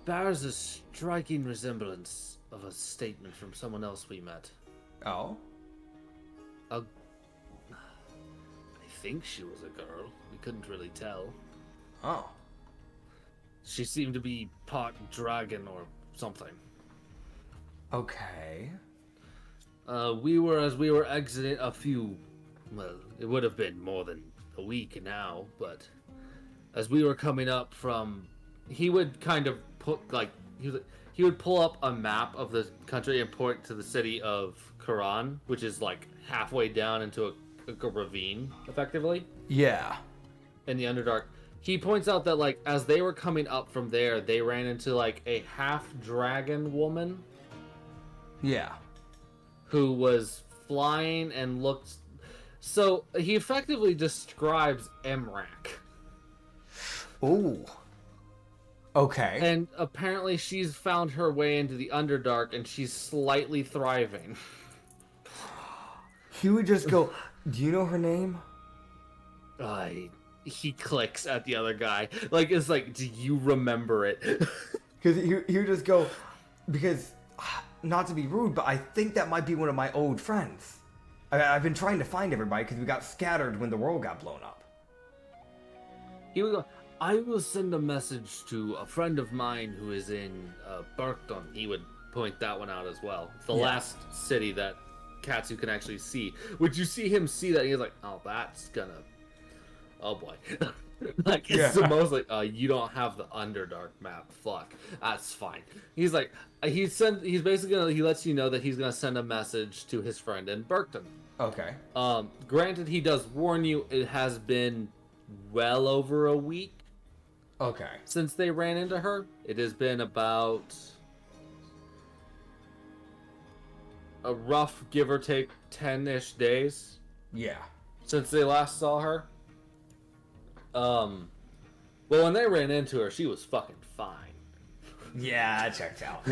bears a striking resemblance of a statement from someone else we met. Oh? I think she was a girl. We couldn't really tell. Oh. She seemed to be part dragon or something. Okay. As we were exiting well, it would have been more than a week now, but as we were coming up from, he would kind of put like, he would pull up a map of the country and point to the city of Quran, which is like halfway down into a ravine, effectively, Yeah. in the Underdark. He points out that like, as they were coming up from there, they ran into like a half-dragon woman Yeah. who was flying and looked... So, he effectively describes Emrak. Ooh. Okay. And apparently she's found her way into the Underdark and she's slightly thriving. He would just go, do you know her name? He clicks at the other guy. Like, it's like, do you remember it? Because he would just go, because, not to be rude, but I think that might be one of my old friends. I've been trying to find everybody because we got scattered when the world got blown up. He would go, I will send a message to a friend of mine who is in Burkton. He would point that one out as well. It's the last city that Katsu can actually see. Would you see him see that? He's like, oh, that's gonna... oh boy. Like, it's the most like, you don't have the Underdark map. Fuck. That's fine. He's like, he lets you know that he's gonna send a message to his friend in Burkton. Okay. Granted, he does warn you, it has been well over a week. Okay. Since they ran into her. It has been about a rough, give or take, 10-ish days. Yeah. Since they last saw her. Well, when they ran into her, she was fucking fine. Yeah, that checks out.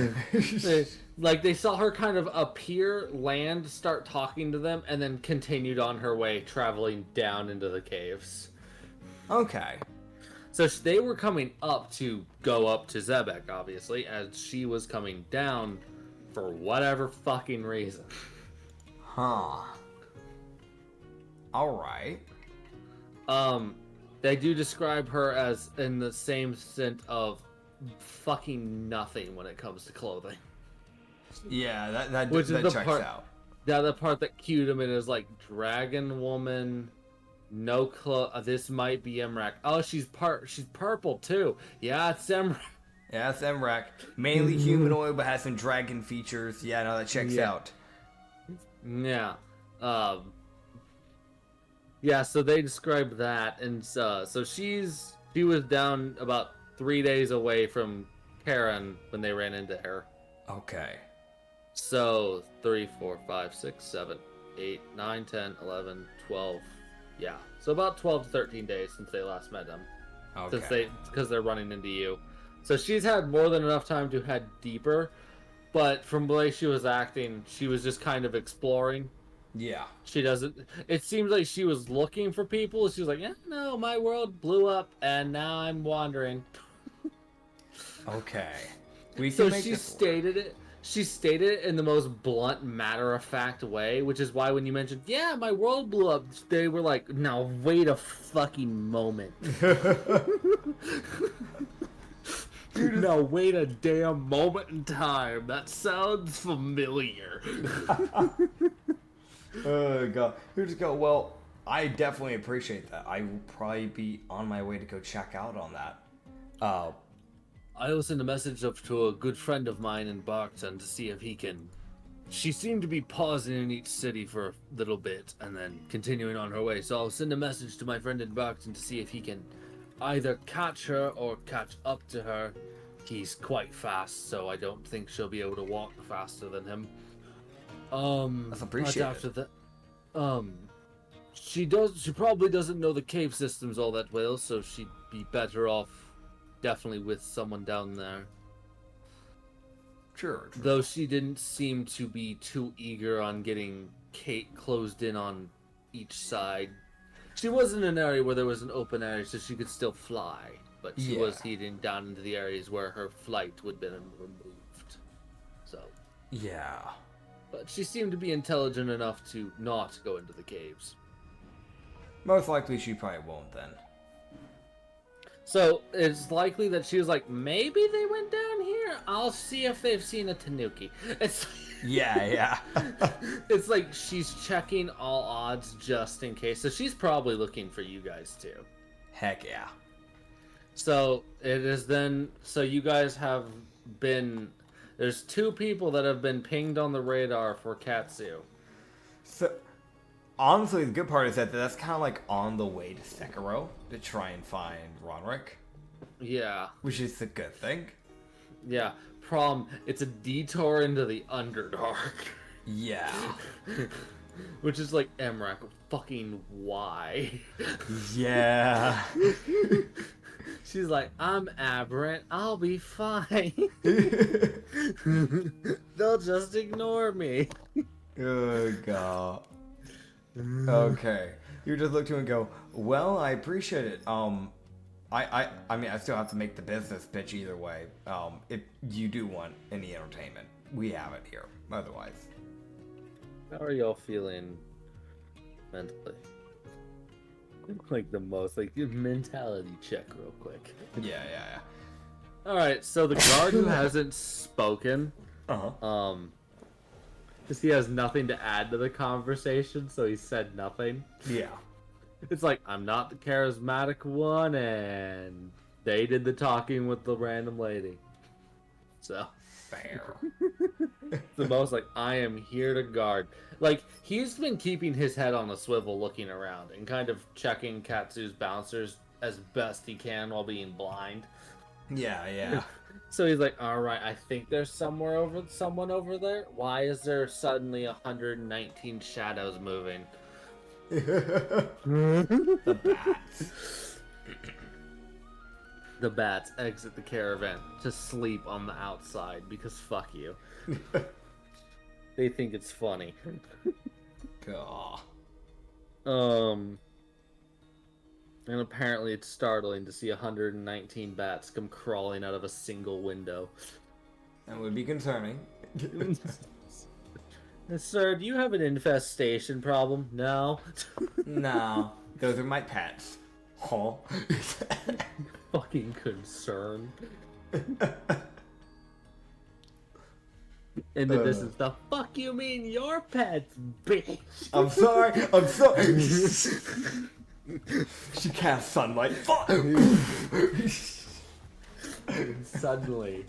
They saw her kind of appear, land, start talking to them, and then continued on her way, traveling down into the caves. Okay. So they were coming up to go up to Zebek, obviously, as she was coming down for whatever fucking reason. Huh. Alright. They do describe her as in the same scent of fucking nothing when it comes to clothing. Yeah, that Which that is checks out. The part that cued him in is like dragon woman, no clothes. This might be Emrak. Oh, she's purple too. Yeah, it's Emrak. Yeah, that's Emrak. Mainly humanoid, but has some dragon features. Yeah, no, that checks out. Yeah. Yeah, so they described that, and so she was down about 3 days away from Karen when they ran into her. Okay. So 3, 4, 5, 6, 7, 8, 9, 10, 11, 12. Yeah. So about 12 to 13 days since they last met them. Okay. Because they're running into you. So she's had more than enough time to head deeper, but from the way she was acting, she was just kind of exploring. Yeah. It seems like she was looking for people. She was like, yeah, no, my world blew up and now I'm wandering. Okay. So she stated it. She stated it in the most blunt, matter-of-fact way, which is why when you mentioned, yeah, my world blew up, they were like, now wait a fucking moment. Now wait a damn moment in time. That sounds familiar. Oh god. You just go, well, I definitely appreciate that. I will probably be on my way to go check out on that. I will send a message to a good friend of mine in Barkton to see if he can. She seemed to be pausing in each city for a little bit and then continuing on her way. So I'll send a message to my friend in Barkton to see if he can either catch her or catch up to her. He's quite fast, so I don't think she'll be able to walk faster than him. That's appreciated. But after that, she probably doesn't know the cave systems all that well, so she'd be better off definitely with someone down there. Sure. Though she didn't seem to be too eager on getting Kate closed in on each side. She was in an area where there was an open area, so she could still fly, but she was heading down into the areas where her flight would have been removed. So. Yeah. But she seemed to be intelligent enough to not go into the caves. Most likely she probably won't then. So it's likely that she was like, maybe they went down here. I'll see if they've seen a tanuki. It's Yeah. it's like she's checking all odds just in case. So she's probably looking for you guys too. Heck yeah. So it is then. So you guys have been. There's 2 people that have been pinged on the radar for Katsu. So, honestly, the good part is that that's kind of like on the way to Sekiro to try and find Ronrick. Yeah. Which is a good thing. Yeah. Problem, it's a detour into the Underdark. Yeah. Which is like, Emrak, fucking why? Yeah. She's like, I'm aberrant, I'll be fine. They'll just ignore me. Oh, God. Okay. You just look to him and go, well, I appreciate it. I mean, I still have to make the business pitch either way. If you do want any entertainment, we have it here. Otherwise. How are y'all feeling mentally? Like the most, like, mentality check real quick. Yeah. Alright, so the guard who hasn't spoken, because he has nothing to add to the conversation, so he said nothing. Yeah. It's like, I'm not the charismatic one, and they did the talking with the random lady. So, Fair. it's the most like, I am here to guard. Like, he's been keeping his head on a swivel looking around and kind of checking Katsu's bouncers as best he can while being blind. Yeah. So he's like, alright, I think there's someone over there. Why is there suddenly 119 shadows moving? The bats. The bats exit the caravan to sleep on the outside because fuck you. They think it's funny. And apparently it's startling to see 119 bats come crawling out of a single window. That would be concerning. Sir, do you have an infestation problem? No. No, those are my pets. Huh? Fucking concern. In the distance, the fuck you mean your pets, bitch? I'm sorry. She casts sunlight. Fuck! Suddenly,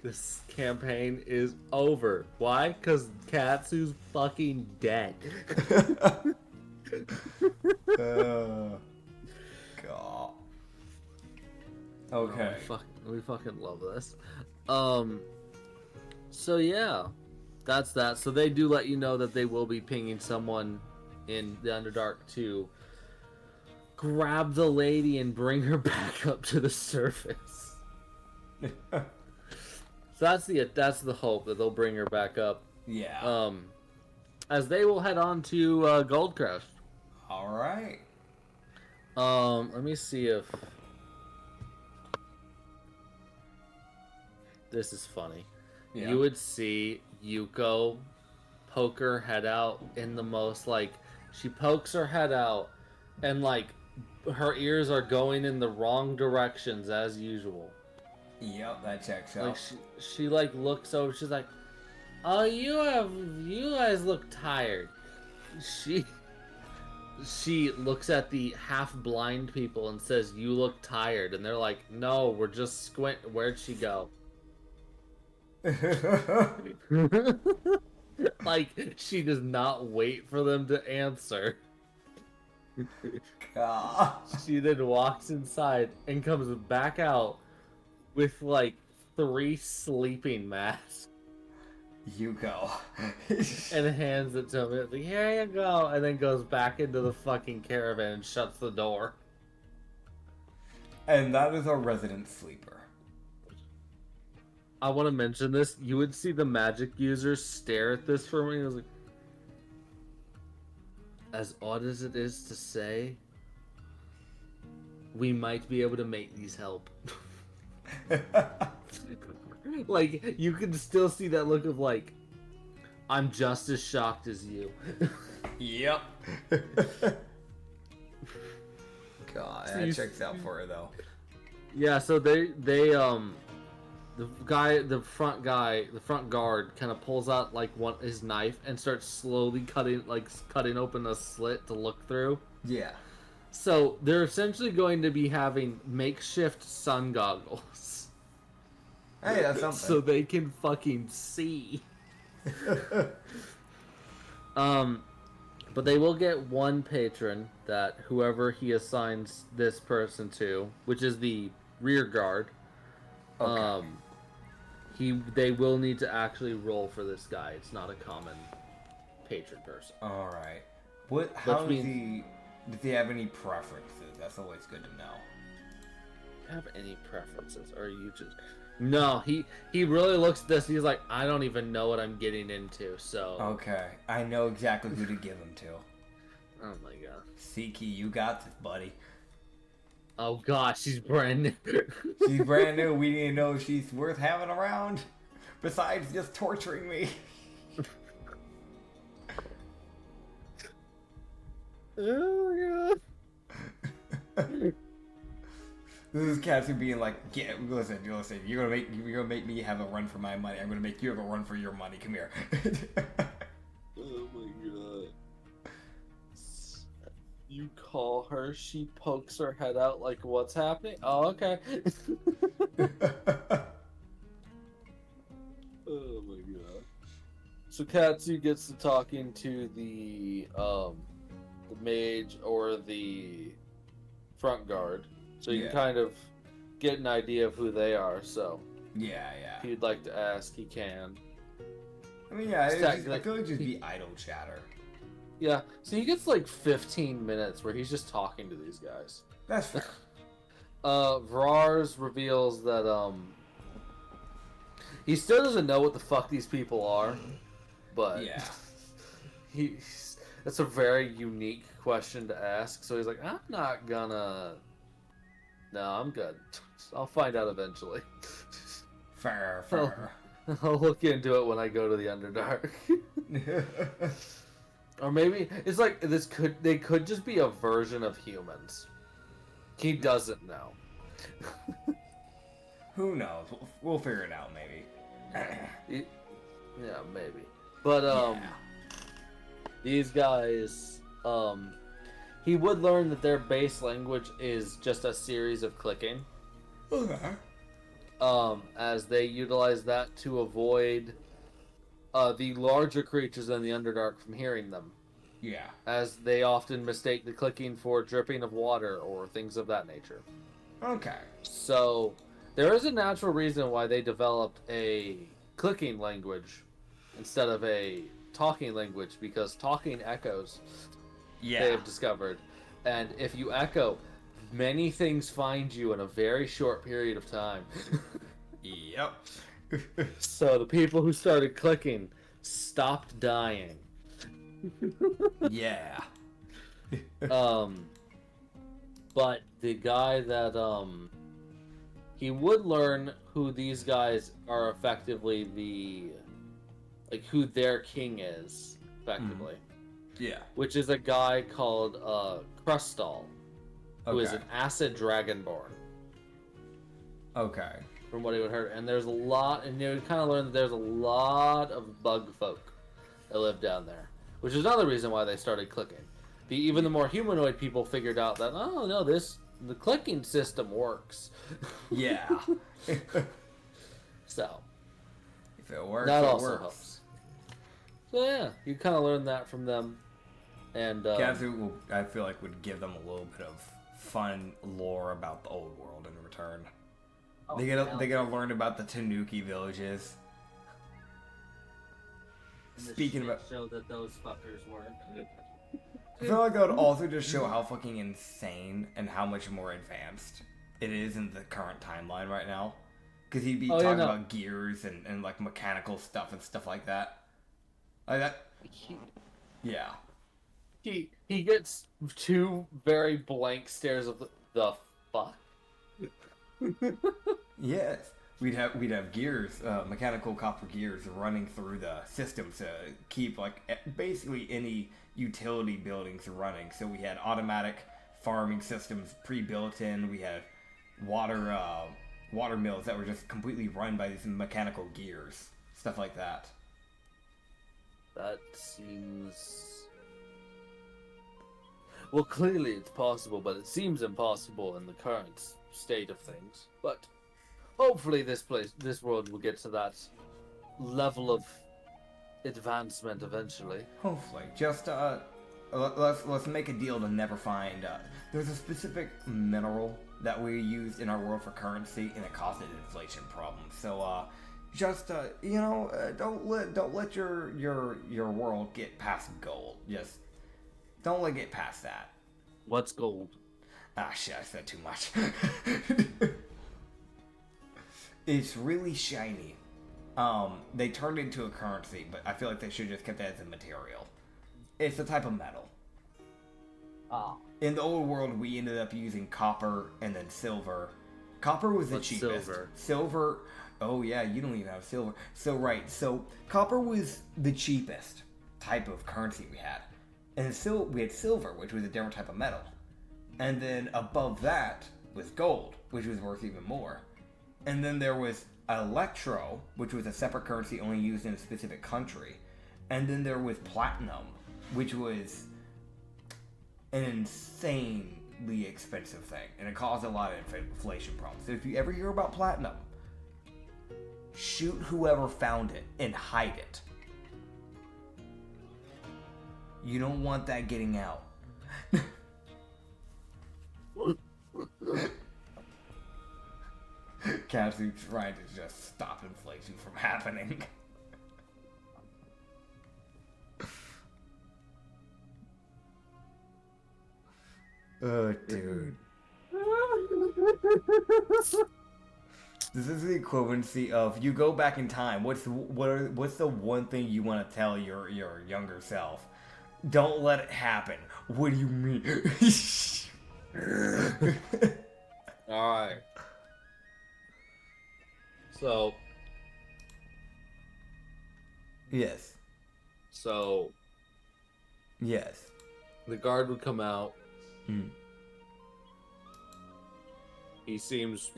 this campaign is over. Why? Because Katsu's fucking dead. God. Okay. We fucking love this. So yeah, that's that. So they do let you know that they will be pinging someone in the Underdark to grab the lady and bring her back up to the surface. So that's the hope that they'll bring her back up. Yeah. As they will head on to Goldcrest. All right. Let me see if this is funny. Yeah. You would see Yuko poke her head out in the most, like, she pokes her head out and, like, her ears are going in the wrong directions as usual. Yep, that checks out. Like, she like, looks over, she's like, oh, you guys look tired. She looks at the half-blind people and says, you look tired. And they're like, no, we're just squint. Where'd she go? Like, she does not wait for them to answer. God. She then walks inside and comes back out with, like, 3 sleeping masks. Yuko. And hands it to him. It's like, here you go. And then goes back into the fucking caravan and shuts the door. And that is our resident sleeper. I want to mention this. You would see the magic users stare at this for me. I was like, as odd as it is to say, we might be able to make these help. Like, you can still see that look of, like, I'm just as shocked as you. Yep. God, that checks out for her though. Yeah, so the front guard kind of pulls out, like, his knife and starts slowly cutting open a slit to look through. Yeah. So they're essentially going to be having makeshift sun goggles. Hey, that's something. So they can fucking see. But they will get one patron that whoever he assigns this person to, which is the rear guard. Okay. They will need to actually roll for this guy. It's not a common patron person. All right. Does he have any preferences? That's always good to know. Have any preferences, or are you just... No, he really looks at this, he's like, I don't even know what I'm getting into, so... Okay, I know exactly who to give him to. Oh my god. Siki, you got this, buddy. Oh gosh, she's brand new. She's brand new, we didn't know if she's worth having around. Besides just torturing me. Oh god. This is Katsu being like, yeah, listen, you're gonna make me have a run for my money. I'm gonna make you have a run for your money. Come here. Oh my god. You you call her, she pokes her head out like, what's happening? Oh, okay. Oh my god. So Katsu gets to talking to the mage or the front guard. So you Yeah. can kind of get an idea of who they are, so Yeah. if you'd like to ask, he can. I mean, yeah, It's I feel like it'd just be idle chatter. Yeah, so he gets like 15 minutes where he's just talking to these guys. That's fair. Vrars reveals that he still doesn't know what the fuck these people are, but Yeah. that's a very unique question to ask. So he's like, I'm not gonna. No, I'm good. I'll find out eventually. Fair. I'll look into it when I go to the Underdark. Or maybe it's like they could just be a version of humans. He doesn't know. Who knows? We'll figure it out, maybe. Yeah, maybe. But Yeah. these guys, he would learn that their base language is just a series of clicking. Okay. As they utilize that to avoid the larger creatures in the Underdark from hearing them. Yeah. As they often mistake the clicking for dripping of water or things of that nature. Okay. So, there is a natural reason why they developed a clicking language instead of a talking language, because talking echoes, Yeah. they have discovered. And if you echo, many things find you in a very short period of time. Yep. So the people who started clicking stopped dying. Yeah. But the guy that he would learn who these guys are effectively who their king is effectively, Yeah. which is a guy called Crustal, who is Okay. an acid dragonborn. Okay. From what he would heard, and there's a lot, and you would kind of learn that there's a lot of bug folk that live down there, which is another reason why they started clicking. Even the more humanoid people figured out that, oh no, the clicking system works. Yeah. So If it works, that it also works. helps. So yeah, you kind of learn that from them, and Katsu, I feel like, would give them a little bit of fun lore about the old world in return. They get to learn about the Tanuki villages. Speaking about, show that those fuckers were. I feel like that would also just show how fucking insane and how much more advanced it is in the current timeline right now. Because he'd be talking about gears and like mechanical stuff and stuff like that. Like that. Yeah. He gets two very blank stares of the fuck. Yes. We'd have gears, mechanical copper gears running through the system to keep like basically any utility buildings running. So we had automatic farming systems pre-built in. We had water mills that were just completely run by these mechanical gears, stuff like that. That seems... Well, clearly it's possible, but it seems impossible in the current state of things. But hopefully this world will get to that level of advancement eventually. Hopefully. Just let's make a deal to never find. There's a specific mineral that we used in our world for currency, and it caused an inflation problem. So just don't let your world get past gold. Just don't let it get past that. What's gold? Ah, shit, I said too much. It's really shiny. They turned it into a currency, but I feel like they should have just kept that as a material. It's a type of metal. Ah. In the old world, we ended up using copper and then silver. Copper was the cheapest. Silver. Oh yeah, you don't even have silver. So copper was the cheapest type of currency we had. And we had silver, which was a different type of metal. And then above that was gold, which was worth even more. And then there was electro, which was a separate currency only used in a specific country. And then there was platinum, which was an insanely expensive thing, and it caused a lot of inflation problems. So if you ever hear about platinum, shoot whoever found it and hide it. You don't want that getting out. Katsu trying to just stop inflation from happening. Oh, dude. This is the equivalency of you go back in time. What's the one thing you want to tell your younger self? Don't let it happen. What do you mean? Alright. So. Yes. So. Yes. The guard would come out. Mm. He seems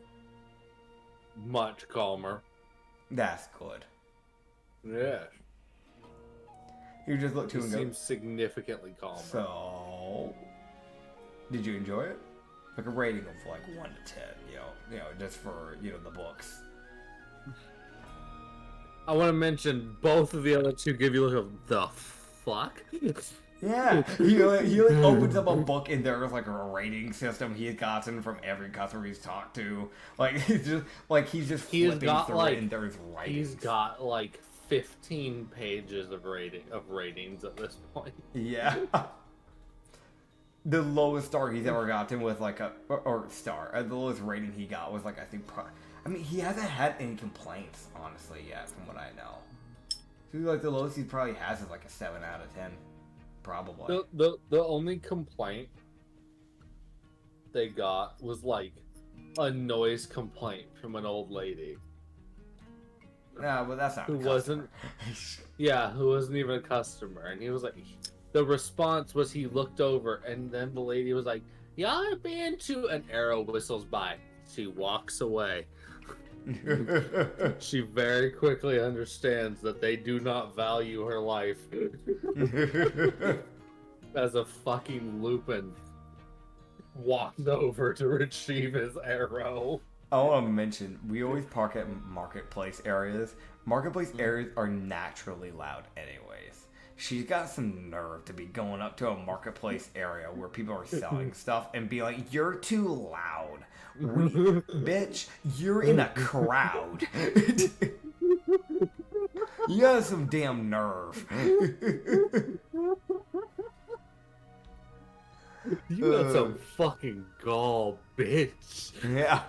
much calmer. That's good. Yeah. You just look to He him and go, seems significantly calmer. so, did you enjoy it? Like a rating of like 1 to 10, you know, just for, the books. I want to mention both of the other two give you like the fuck? Yeah, he opens up a book and there's like a rating system he's gotten from every customer he's talked to. Like he's just flipping through it and there's writings. He's got like 15 pages of ratings at this point. Yeah. The lowest star he's ever gotten with like the lowest rating he got was like he hasn't had any complaints honestly yet from what I know. So like the lowest he probably has is like a 7 out of 10. Probably. The only complaint they got was like a noise complaint from an old lady. No, but that's not who wasn't. Yeah, who wasn't even a customer, and he was like, the response was he looked over, and then the lady was like, "Yeah, I've been to." An arrow whistles by. She walks away. She very quickly understands that they do not value her life. As a fucking Lupin walked over to retrieve his arrow. I want to mention, we always park at marketplace areas. Marketplace areas are naturally loud anyways. She's got some nerve to be going up to a marketplace area where people are selling stuff and be like, "You're too loud. Bitch, you're in a crowd." You got some damn nerve. You got some fucking gall, bitch. Yeah.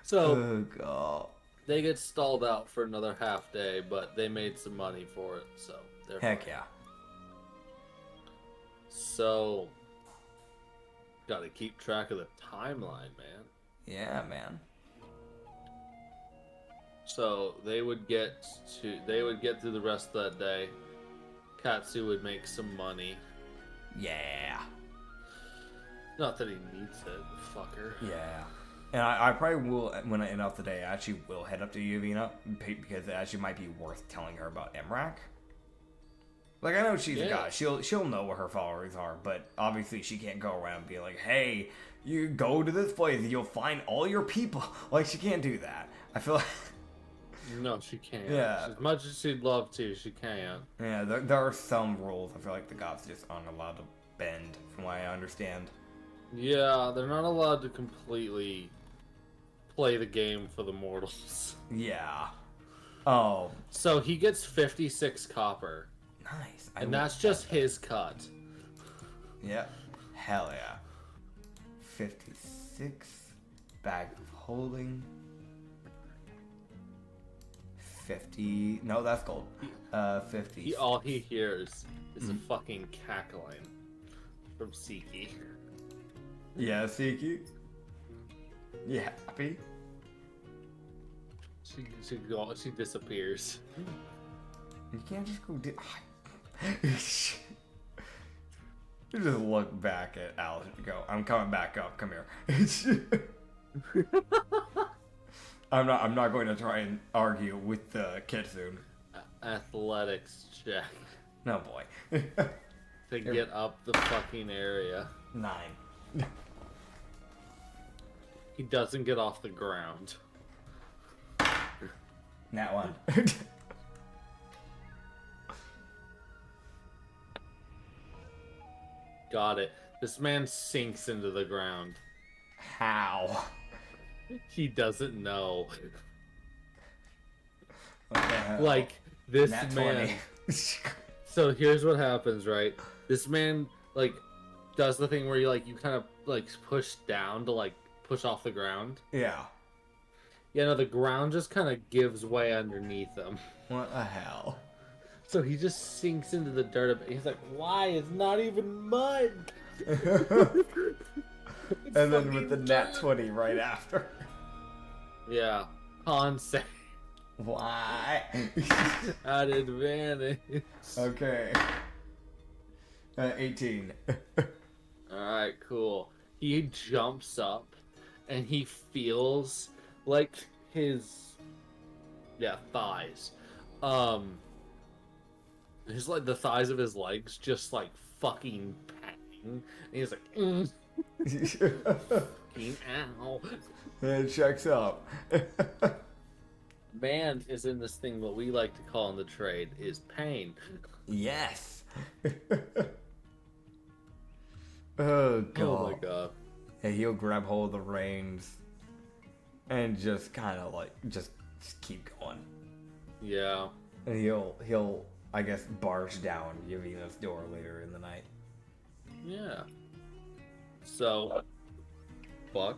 So, oh, God. They get stalled out for another half day, but they made some money for it, so they're Heck fine. yeah. So, gotta keep track of the timeline, man. Yeah, man. So they would get through the rest of that day. Katsu would make some money. Yeah. Not that he needs it, the fucker. Yeah. And I probably will, when I end off the day, I actually will head up to Yuvina, because it actually might be worth telling her about Emrak. Like, I know she's a guy. She'll know what her followers are, but obviously she can't go around and be like, "Hey, you go to this place and you'll find all your people." Like, she can't do that. I feel like... No, she can't. Yeah. As much as she'd love to, she can't. Yeah, there are some rules I feel like the gods just aren't allowed to bend, from what I understand. Yeah, they're not allowed to completely play the game for the mortals. Yeah. Oh. So he gets 56 copper. Nice. And that's just his cut. Yeah. Hell yeah. 56. Bag of holding. 50. No, that's gold. 50. All he hears is a fucking cackling from Siki. Yeah, Siki. You happy? She disappears. You can't just go You just look back at Alice and go, "I'm coming back up. Come here." I'm not going to try and argue with the Kitsune. Athletics check No boy. to get up the fucking area. 9. He doesn't get off the ground. That one. Got it. This man sinks into the ground. How? He doesn't know. What the hell? Like, this Nat man. 20. So here's what happens, right? This man, like, does the thing where you kind of, like, push down to, like, push off the ground. Yeah. Yeah, no, the ground just kind of gives way underneath him. What the hell? So he just sinks into the dirt a bit. He's like, why? It's not even mud! And then with the nat 20 right after. Yeah. Con save Why? at advantage. Okay. 18. Alright, cool. He jumps up and he feels like his thighs. His like the thighs of his legs just like fucking pang. And he's like, fucking ow. It checks up. Man is in this thing what we like to call in the trade is pain. Yes. Oh god. Oh my god. Yeah, he'll grab hold of the reins and just kind of like just keep going. Yeah. And he'll I guess barge down Yavina's door later in the night. Yeah. So, fuck.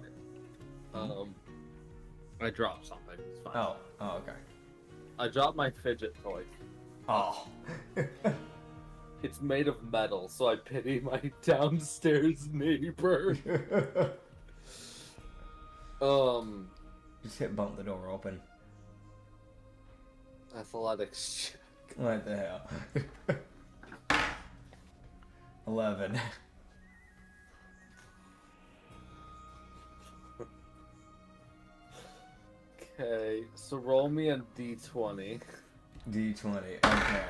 I dropped something. It's fine. Oh, okay. I dropped my fidget toy. Oh. It's made of metal, so I pity my downstairs neighbor. Just bump the door open. Athletics check. What the hell? 11. Okay, so roll me a d20. D20. Okay.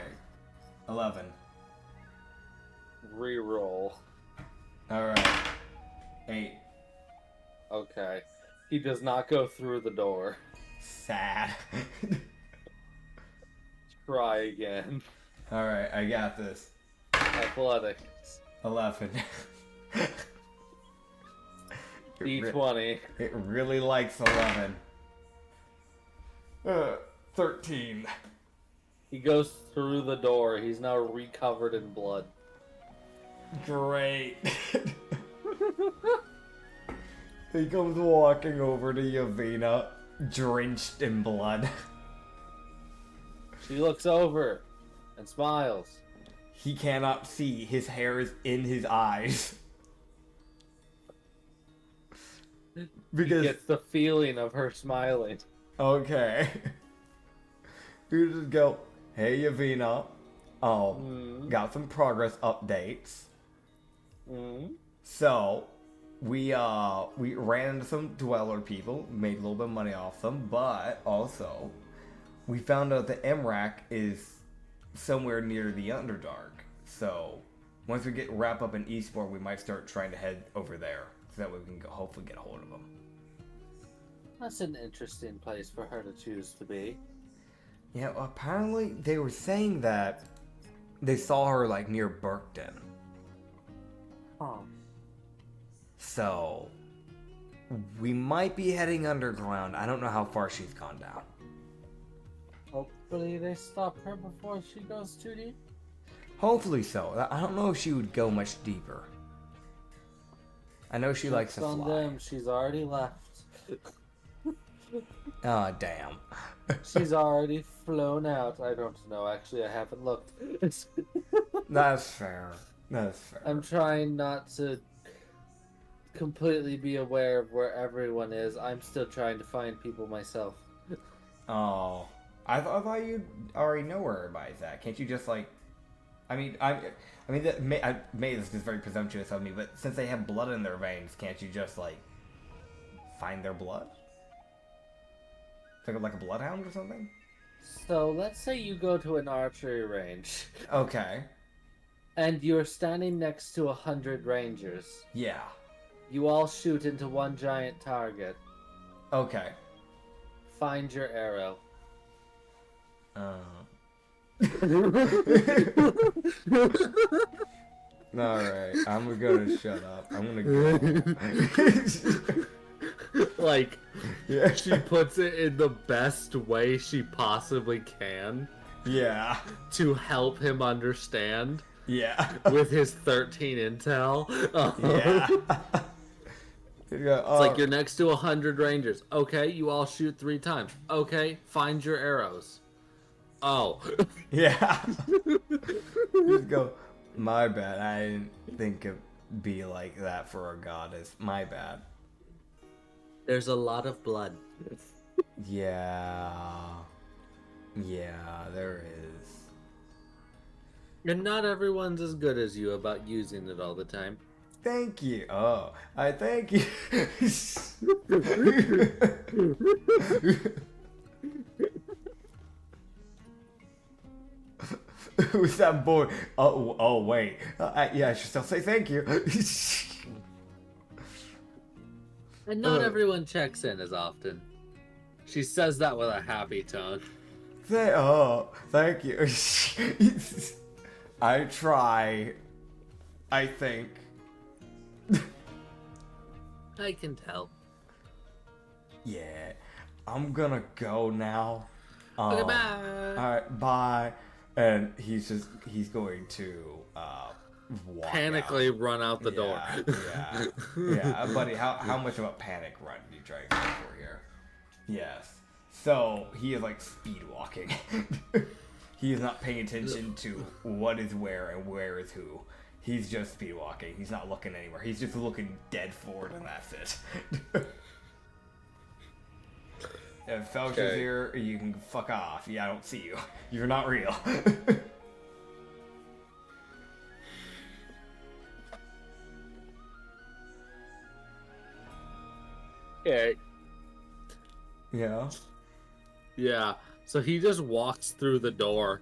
11. Reroll. Alright. 8. Okay. He does not go through the door. Sad. Try again. Alright, I got this. Athletics. 11. D20. It really likes 11. 13. He goes through the door. He's now recovered in blood. Great. He comes walking over to Yavina, drenched in blood. She looks over and smiles. He cannot see. His hair is in his eyes. He Because gets the feeling of her smiling. okay. You just go, hey Yavina. Got some progress updates. So we ran into some dweller people, made a little bit of money off them, but also we found out that Emrak is somewhere near the Underdark. So once we wrap up in Eastport, we might start trying to head over there, so that way we can hopefully get a hold of them. That's an interesting place for her to choose to be. Yeah, well, apparently they were saying that they saw her like near Burkton. Huh. So we might be heading underground. I don't know how far she's gone down. Hopefully they stop her before she goes too deep. Hopefully so. I don't know if she would go much deeper. I know she likes to On fly. them, she's already left. Oh, damn. She's already flown out. I don't know. Actually, I haven't looked. That's fair. That's fair. I'm trying not to completely be aware of where everyone is. I'm still trying to find people myself. Oh, I thought you already know where everybody's at. Can't you just like? I mean, that may this is very presumptuous of me, but since they have blood in their veins, can't you just like find their blood? Like a bloodhound or something? So let's say you go to an archery range, Okay. and you're standing next to 100 rangers. Yeah. You all shoot into one giant target. Okay. Find your arrow. Alright, I'm gonna shut up. I'm gonna go. Like, Yeah. she puts it in the best way she possibly can Yeah. to help him understand Yeah. with his 13 intel. Yeah. It's like you're next to 100 rangers. Okay, you all shoot 3 times. Okay, find your arrows. Oh. Yeah. Just go, my bad. I didn't think it'd be like that for a goddess. My bad. There's a lot of blood. Yeah. Yeah, there is. And not everyone's as good as you about using it all the time. Thank you. Oh, I thank you. Who's that boy? Oh, wait. Yeah, I should still say thank you. And not everyone checks in as often. She says that with a happy tone. Thank you. I try. I think. I can tell. Yeah, I'm gonna go now. Okay, bye. Alright, bye. And he's going to walk Panically out. run out the door. Yeah, buddy. How much of a panic run do you try to go for here? Yes. So he is like speed walking. He is not paying attention to what is where and where is who. He's just speed walking. He's not looking anywhere. He's just looking dead forward, and that's it. If Felcher's here, you can fuck off. Yeah, I don't see you. You're not real. Okay. Yeah. Yeah. So he just walks through the door.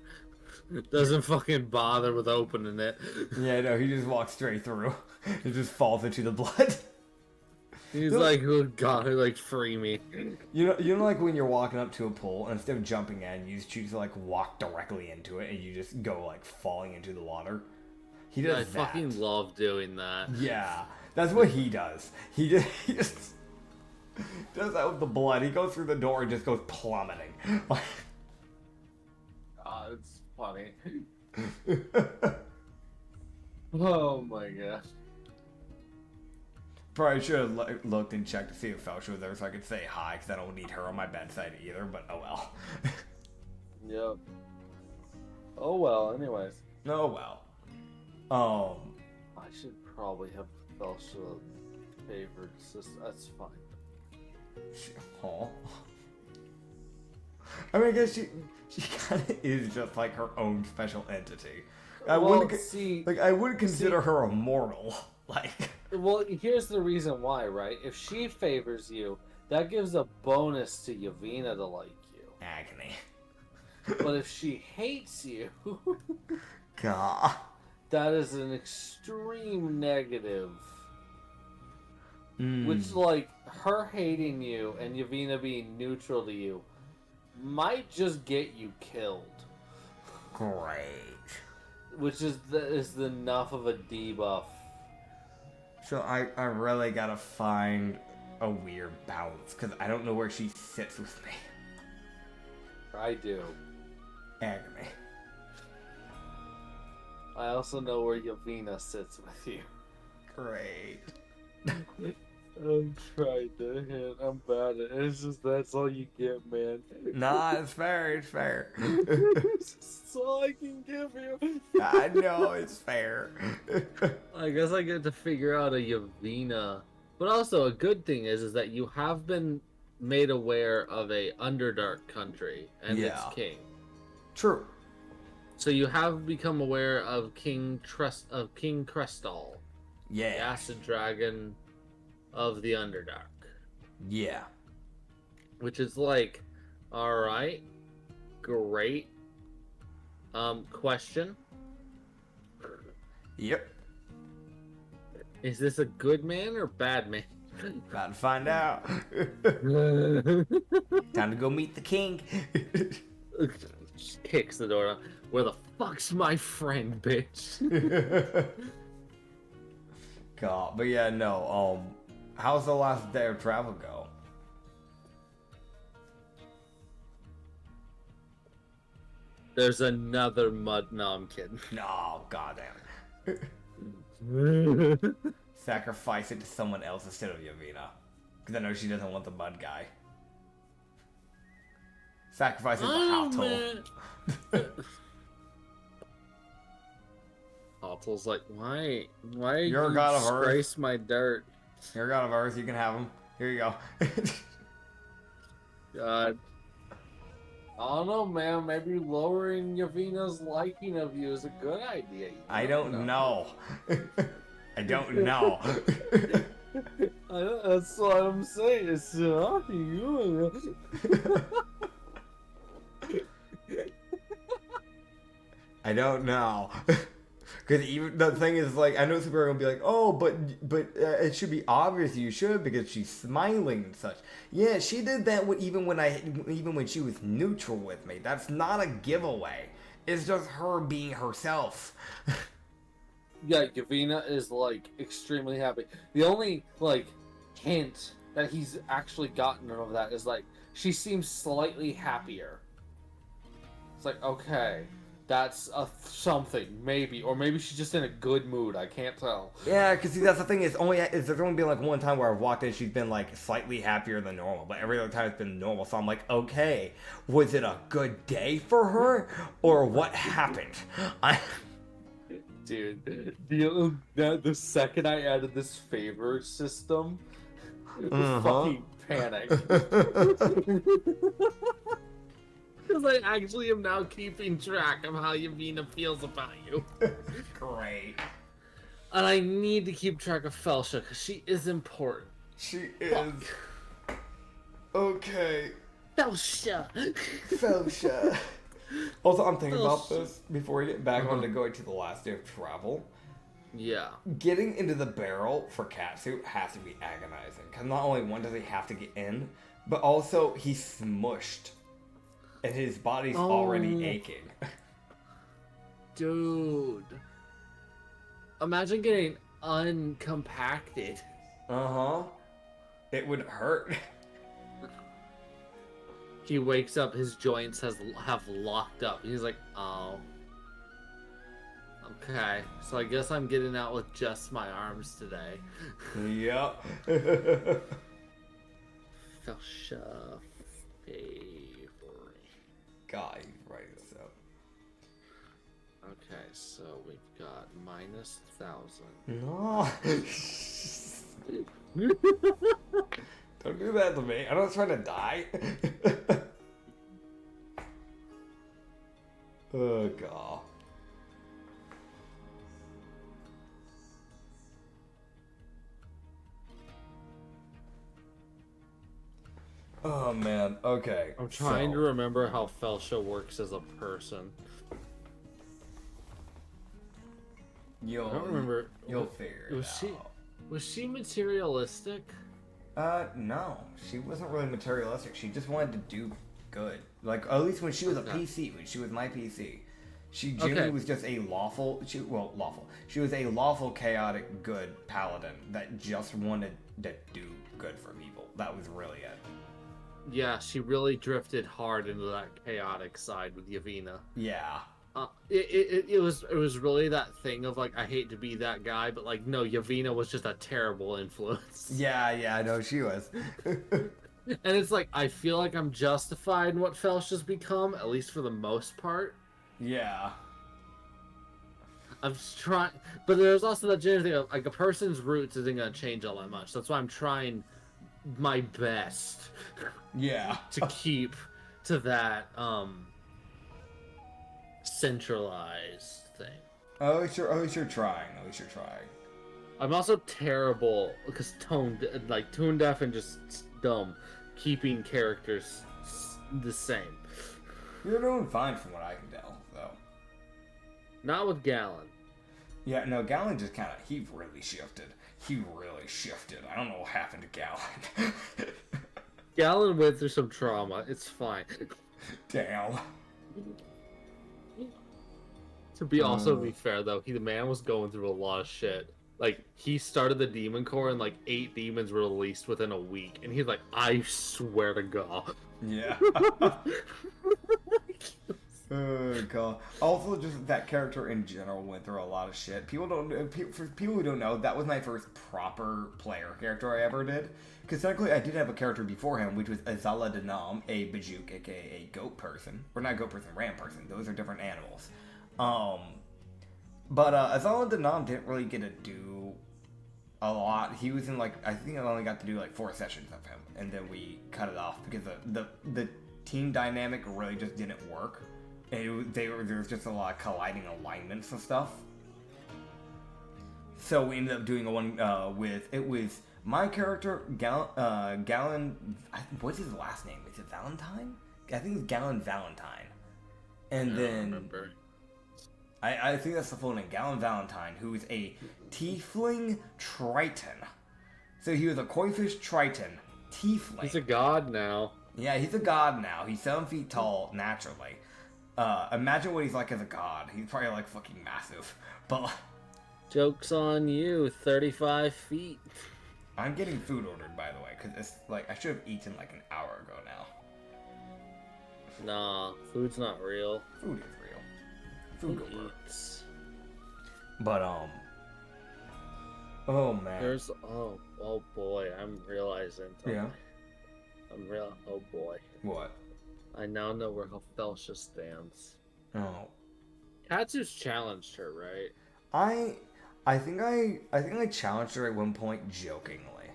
Doesn't fucking bother with opening it. Yeah, no, he just walks straight through. It just falls into the blood. He's like, oh god, like, free me. You know, like when you're walking up to a pool, and instead of jumping in, you just choose to like walk directly into it, and you just go like falling into the water. He does I that. fucking love doing that. Yeah, that's what he does. He just does that with the blood. He goes through the door and just goes plummeting. It's funny. Oh my gosh. Probably should have looked and checked to see if Felch was there so I could say hi, because I don't need her on my bedside either, but oh well. Yep. Oh well, anyways. Oh well. I should probably have Felsha favored sister. That's fine. Aw. I mean, I guess she kind of is just like her own special entity. I wouldn't consider her a mortal. Like, well, here's the reason why, right? If she favors you, that gives a bonus to Yavina to like you. agony. But if she hates you, God. that is an extreme negative. Mm. Which, like, her hating you and Yavina being neutral to you might just get you killed. Great. Which is enough of a debuff. So I really gotta find a weird balance, because I don't know where she sits with me. I do. Agony. I also know where Yavina sits with you. Great. I'm trying to hit. I'm bad at it. It's just that's all you get, man. Nah, it's fair, it's fair. That's all I can give you. I know, it's fair. I guess I get to figure out a Yavina. But also, a good thing is that you have been made aware of a Underdark country and its king. True. So you have become aware of King Crestal. Yeah. The acid dragon of the Underdark. Yeah. Which is like All right. Great. Question. Yep. Is this a good man or bad man? About to find out. Time to go meet the king. Just kicks the door down. Where the fuck's my friend, bitch? God, but yeah, no. How's the last day of travel go? There's another mud. No, I'm kidding. No, goddamn. Sacrifice it to someone else instead of Yavina. Because I know she doesn't want the mud guy. Sacrifice it to Haltel. Haltel's like, why are You're a you god of Earth. disgrace my dirt? You're a god of Earth, you can have him. Here you go. God. I don't know, man. Maybe lowering Yavina's liking of you is a good idea. I don't know. I don't know. That's what I'm saying. It's you. I don't know. Because even the thing is, like, I know people are gonna be like, oh, but it should be obvious you should because she's smiling and such. Yeah, she did that even when she was neutral with me. That's not a giveaway. It's just her being herself. Yeah, Yavina is like extremely happy. The only like hint that he's actually gotten of that is like she seems slightly happier. It's like, okay, that's something maybe, or maybe she's just in a good mood. I can't tell. Yeah, because see, that's the thing. There's only been like one time where I've walked in, she's been like slightly happier than normal, but every other time it's been normal. So I'm like, okay, was it a good day for her, or what happened? Dude, the second I added this favor system, fucking panic. Because I actually am now keeping track of how Yavina feels about you. Great. And I need to keep track of Felsha, because she is important. She is. Okay. Felsha! Felsha. Also, I'm thinking about this before we get back on to going to the last day of travel. Yeah. Getting into the barrel for Katsu has to be agonizing. Because not only one does he have to get in, but also he's smushed. And his body's already aching. Dude. Imagine getting uncompacted. Uh-huh. It would hurt. He wakes up, his joints have locked up. He's like, oh. Okay, so I guess I'm getting out with just my arms today. Yep. Felsha favor. God, he's writing this up. Okay, so we've got -1,000. No. Don't do that to me. I'm not trying to die. Oh, God. Oh, man. Okay. I'm trying to remember how Felsha works as a person. I don't remember. You'll figure it out. Was she materialistic? No. She wasn't really materialistic. She just wanted to do good. Like, at least when she was a PC, when she was my PC. She genuinely was just a lawful. She was a lawful, chaotic, good paladin that just wanted to do good for people. That was really it. Yeah, she really drifted hard into that chaotic side with Yavina. Yeah. It was really that thing of like, I hate to be that guy, but like, no, Yavina was just a terrible influence. Yeah, I know she was. And it's like, I feel like I'm justified in what Felsha's become, at least for the most part. Yeah. I'm just trying, but there's also that general thing of like, a person's roots isn't gonna change all that much. That's why I'm trying my best. Yeah. To keep to that centralized thing. At least you're trying. I'm also terrible because tone deaf and just dumb, keeping characters the same. You're doing fine from what I can tell, though. Not with Gallon. Yeah, no, Gallon just kind of, he really shifted. I don't know what happened to Gallon. Gallon went through some trauma. It's fine. Damn. To be fair though, the man was going through a lot of shit. Like, he started the demon core and like 8 demons were released within a week, and he's like, I swear to God. Yeah. Oh god. Also, just that character in general went through a lot of shit. For people who don't know, that was my first proper player character I ever did. Because technically, I did have a character before him, which was Azala Denam, a Bajuk, aka a goat person, or not goat person, ram person. Those are different animals. But Azala Denam didn't really get to do a lot. He was in like, I think I only got to do like 4 sessions of him, and then we cut it off because the team dynamic really just didn't work. And there was just a lot of colliding alignments and stuff. So we ended up doing a one it was my character, Gallon, what's his last name? Is it Valentine? I think it's Gallon Valentine. And I then, don't remember. I think that's the full name, Gallon Valentine, who is a tiefling triton. So he was a koi-fish triton, tiefling. He's a god now. Yeah, he's a god now. He's 7 feet tall, naturally. Imagine what he's like as a god. He's probably like fucking massive. But Joke's on you, 35 feet. I'm getting food ordered, by the way, because it's like, I should have eaten like an hour ago now. Nah, food's not real. Food is real. Food Who go work. eats? But, oh man. There's, oh boy, I'm realizing. Yeah? Oh boy. What? I now know where Felcia stands. Oh. Katsu's challenged her, right? I think I challenged her at one point jokingly.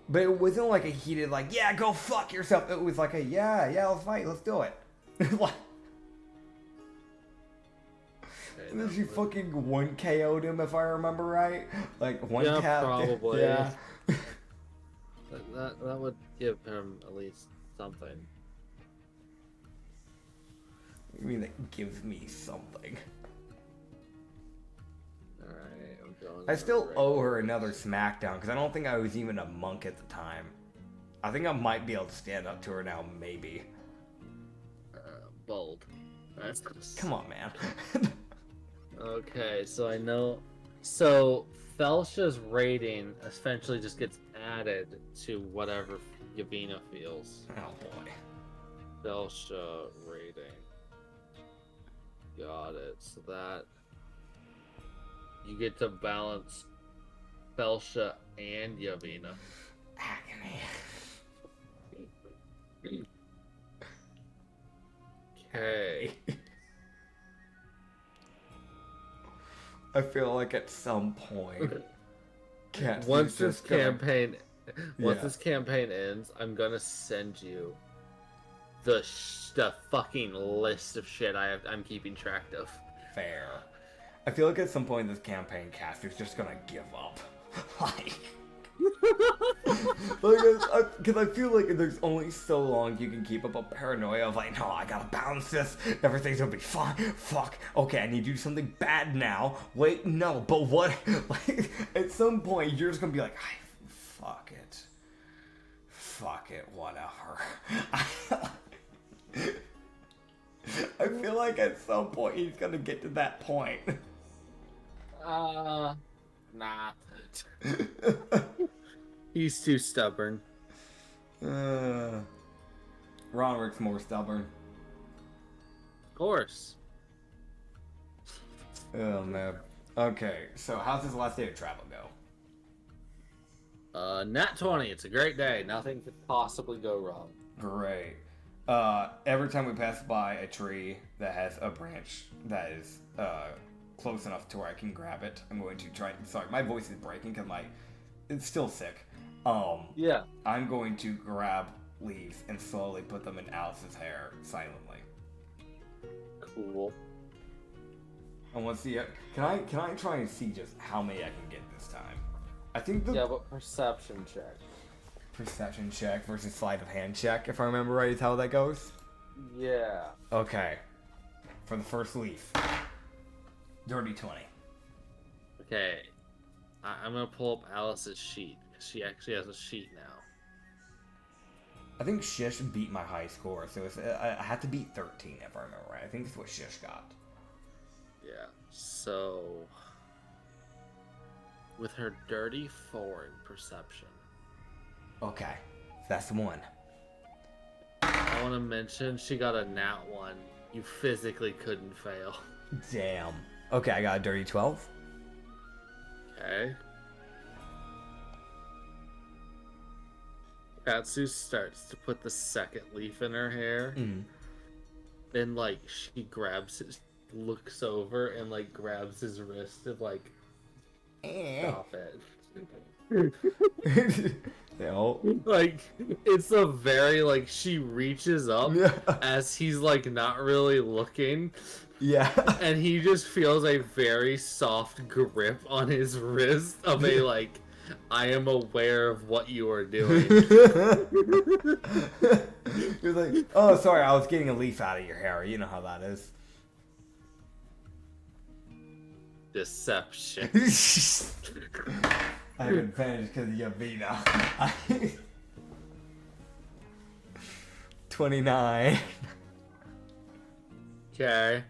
But it wasn't like a heated like, yeah, go fuck yourself. It was like a yeah, let's fight, let's do it. Like, and then she fucking 1 KO'd him if I remember right. Like one tap. Probably. Yeah. that would give him at least something. I mean, that gives me something. Alright, I'm going. I still owe her another SmackDown because I don't think I was even a monk at the time. I think I might be able to stand up to her now, maybe. Bold. Come on, man. Okay, so I know. So Felcia's rating essentially just gets added to whatever Yavina feels. Oh boy. Felcia rating. Got it. So that you get to balance Felcia and Yavina. Agony. Okay. I feel like at some point, Once this campaign Yeah. ends, I'm gonna send you the fucking list of shit I'm keeping track of. Fair. I feel like at some point in this campaign, Katsu's just gonna give up. Because I feel like there's only so long you can keep up a paranoia of like, no, I gotta balance this. Everything's gonna be fine. Fuck. Okay, I need to do something bad now. Wait, no, but what? Like, at some point, you're just gonna be like, fuck it. Fuck it, whatever. I feel like at some point he's gonna get to that point. Nah. He's too stubborn. Ronrick's more stubborn. Of course. Oh man. Okay, so how's this last day of travel go? Nat 20. It's a great day. Nothing could possibly go wrong. Great. Every time we pass by a tree that has a branch that is close enough to where I can grab it, I'm going to try. Sorry, my voice is breaking because it's still sick. Yeah. I'm going to grab leaves and slowly put them in Alice's hair silently. Cool. And let's see. Can I try and see just how many I can get this time? I think Yeah, but perception check. Perception check versus sleight of hand check, if I remember right, is how that goes. Yeah. Okay. For the first leaf. Dirty 20. Okay. I'm gonna pull up Alice's sheet. She actually has a sheet now. I think Shish beat my high score, so I had to beat 13 if I remember right. I think that's what Shish got. Yeah. So, with her dirty 4 in perception. Okay. That's the one. I want to mention she got a nat 1. You physically couldn't fail. Damn. Okay, I got a dirty 12. Okay. Katsu starts to put the second leaf in her hair. Then, like, she grabs it, looks over, and, like, grabs his wrist and, like, stop it. No. Like, it's a very, like, she reaches up Yeah. as he's, like, not really looking. Yeah. And he just feels a very soft grip on his wrist of a, like, I am aware of what you are doing. You're like, oh, sorry, I was getting a leaf out of your hair. You know how that is. Deception. I have advantage because you have me now. 29. Okay.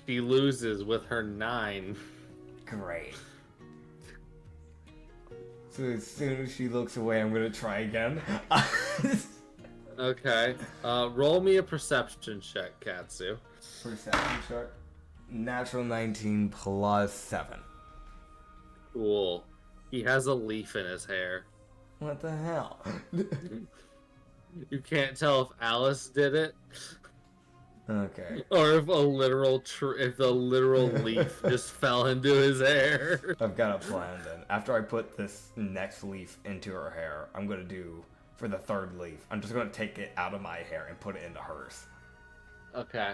She loses with her 9. Great. So as soon as she looks away, I'm gonna try again. Okay. Roll me a perception check, Katsu. Perception check. Natural 19 plus 7. Cool. He has a leaf in his hair. What the hell? You can't tell if Alice did it, Okay. or if if the literal leaf just fell into his hair. I've got a plan then. After I put this next leaf into her hair, I'm gonna do, for the third leaf, I'm just gonna take it out of my hair and put it into hers. Okay.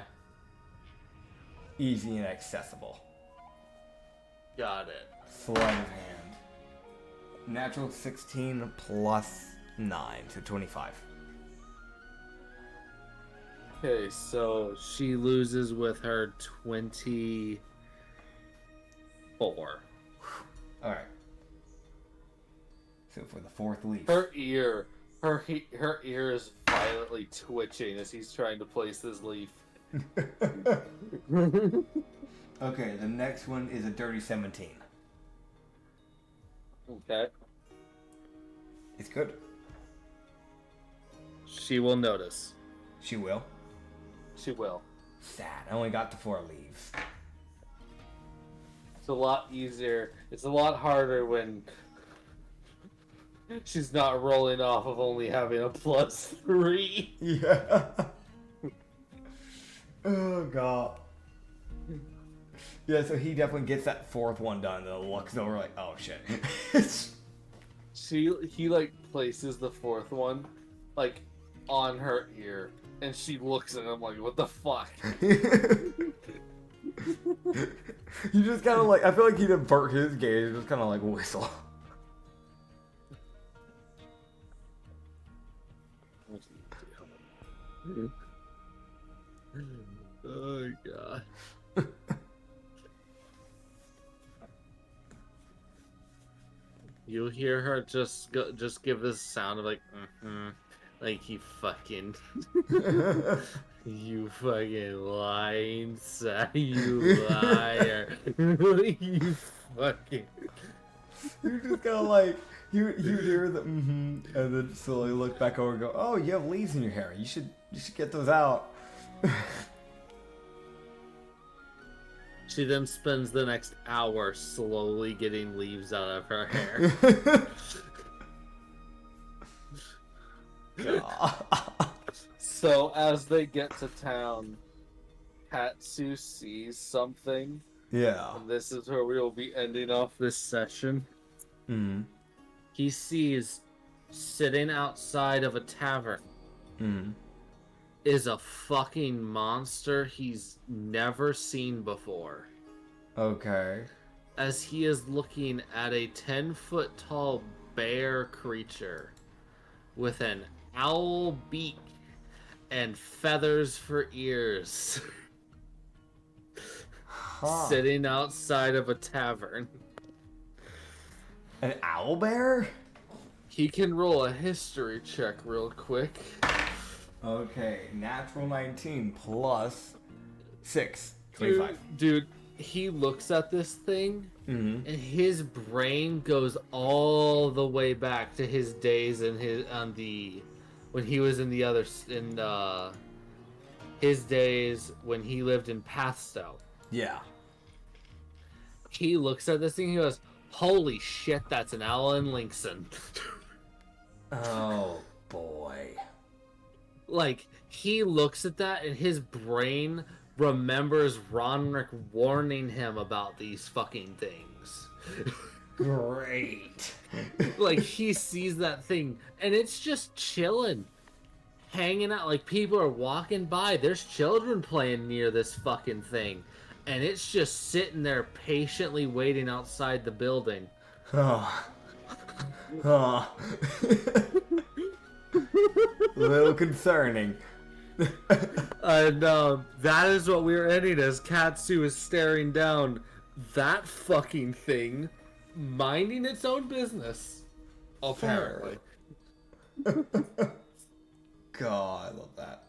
Easy and accessible. Got it. Sleight of hand. Natural 16 plus 9, so 25. Okay, so she loses with her 24. Alright. So for the fourth leaf. Her ear is violently twitching as he's trying to place this leaf. Okay, the next one is a dirty 17. Okay. It's good. She will notice. She will. She will. Sad. I only got to 4 leaves. It's a lot easier. It's a lot harder when she's not rolling off of only having a +3. Yeah. Oh god. Yeah, so he definitely gets that fourth one done, and then looks over like, oh shit. He like places the fourth one like on her ear, and she looks at him like, what the fuck? You just kind of like, I feel like he'd avert his gaze, just kind of like whistle. Oh god. You'll hear her just give this sound of like, like you fucking, you fucking lying son, you liar, you fucking. You're just kind of like, you hear the and then slowly look back over and go, oh, you have leaves in your hair. You should get those out. She then spends the next hour slowly getting leaves out of her hair. So as they get to town, Katsu sees something. Yeah. And this is where we will be ending off this session. Mm. He sees sitting outside of a tavern is a fucking monster he's never seen before. Okay. As he is looking at a 10-foot tall bear creature with an owl beak and feathers for ears sitting outside of a tavern. An owl bear? He can roll a history check real quick. Okay, natural 19 plus 6. 25. Dude, he looks at this thing, Mm-hmm. and his brain goes all the way back to his days when he was in the other his days when he lived in Pathstone. Yeah. He looks at this thing, he goes, "Holy shit, that's an Alan Linkson." Oh boy. Like, he looks at that and his brain remembers Ronrick warning him about these fucking things. Great. Like, he sees that thing and it's just chilling, hanging out. Like, people are walking by, there's children playing near this fucking thing, and it's just sitting there patiently waiting outside the building. Oh. Oh. A little concerning. And that is what we're ending as Katsu is staring down that fucking thing, minding its own business. Apparently. God, I love that.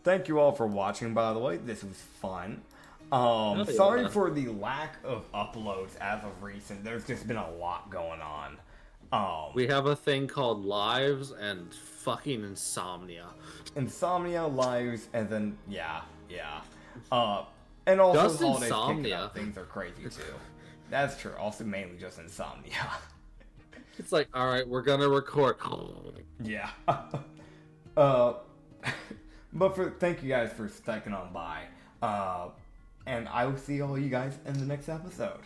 Thank you all for watching, by the way. This was fun. Sorry for the lack of uploads as of recent. There's just been a lot going on. We have a thing called lives and fucking insomnia. Insomnia, lives, and then yeah. And also Just holidays insomnia. kicking up, things are crazy too. That's true. Also mainly just insomnia. It's like, all right, we're gonna record. Yeah. But thank you guys for sticking on by. And I will see all you guys in the next episode.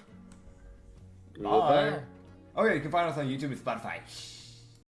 Bye. Goodbye. Oh yeah, you can find us on YouTube and Spotify.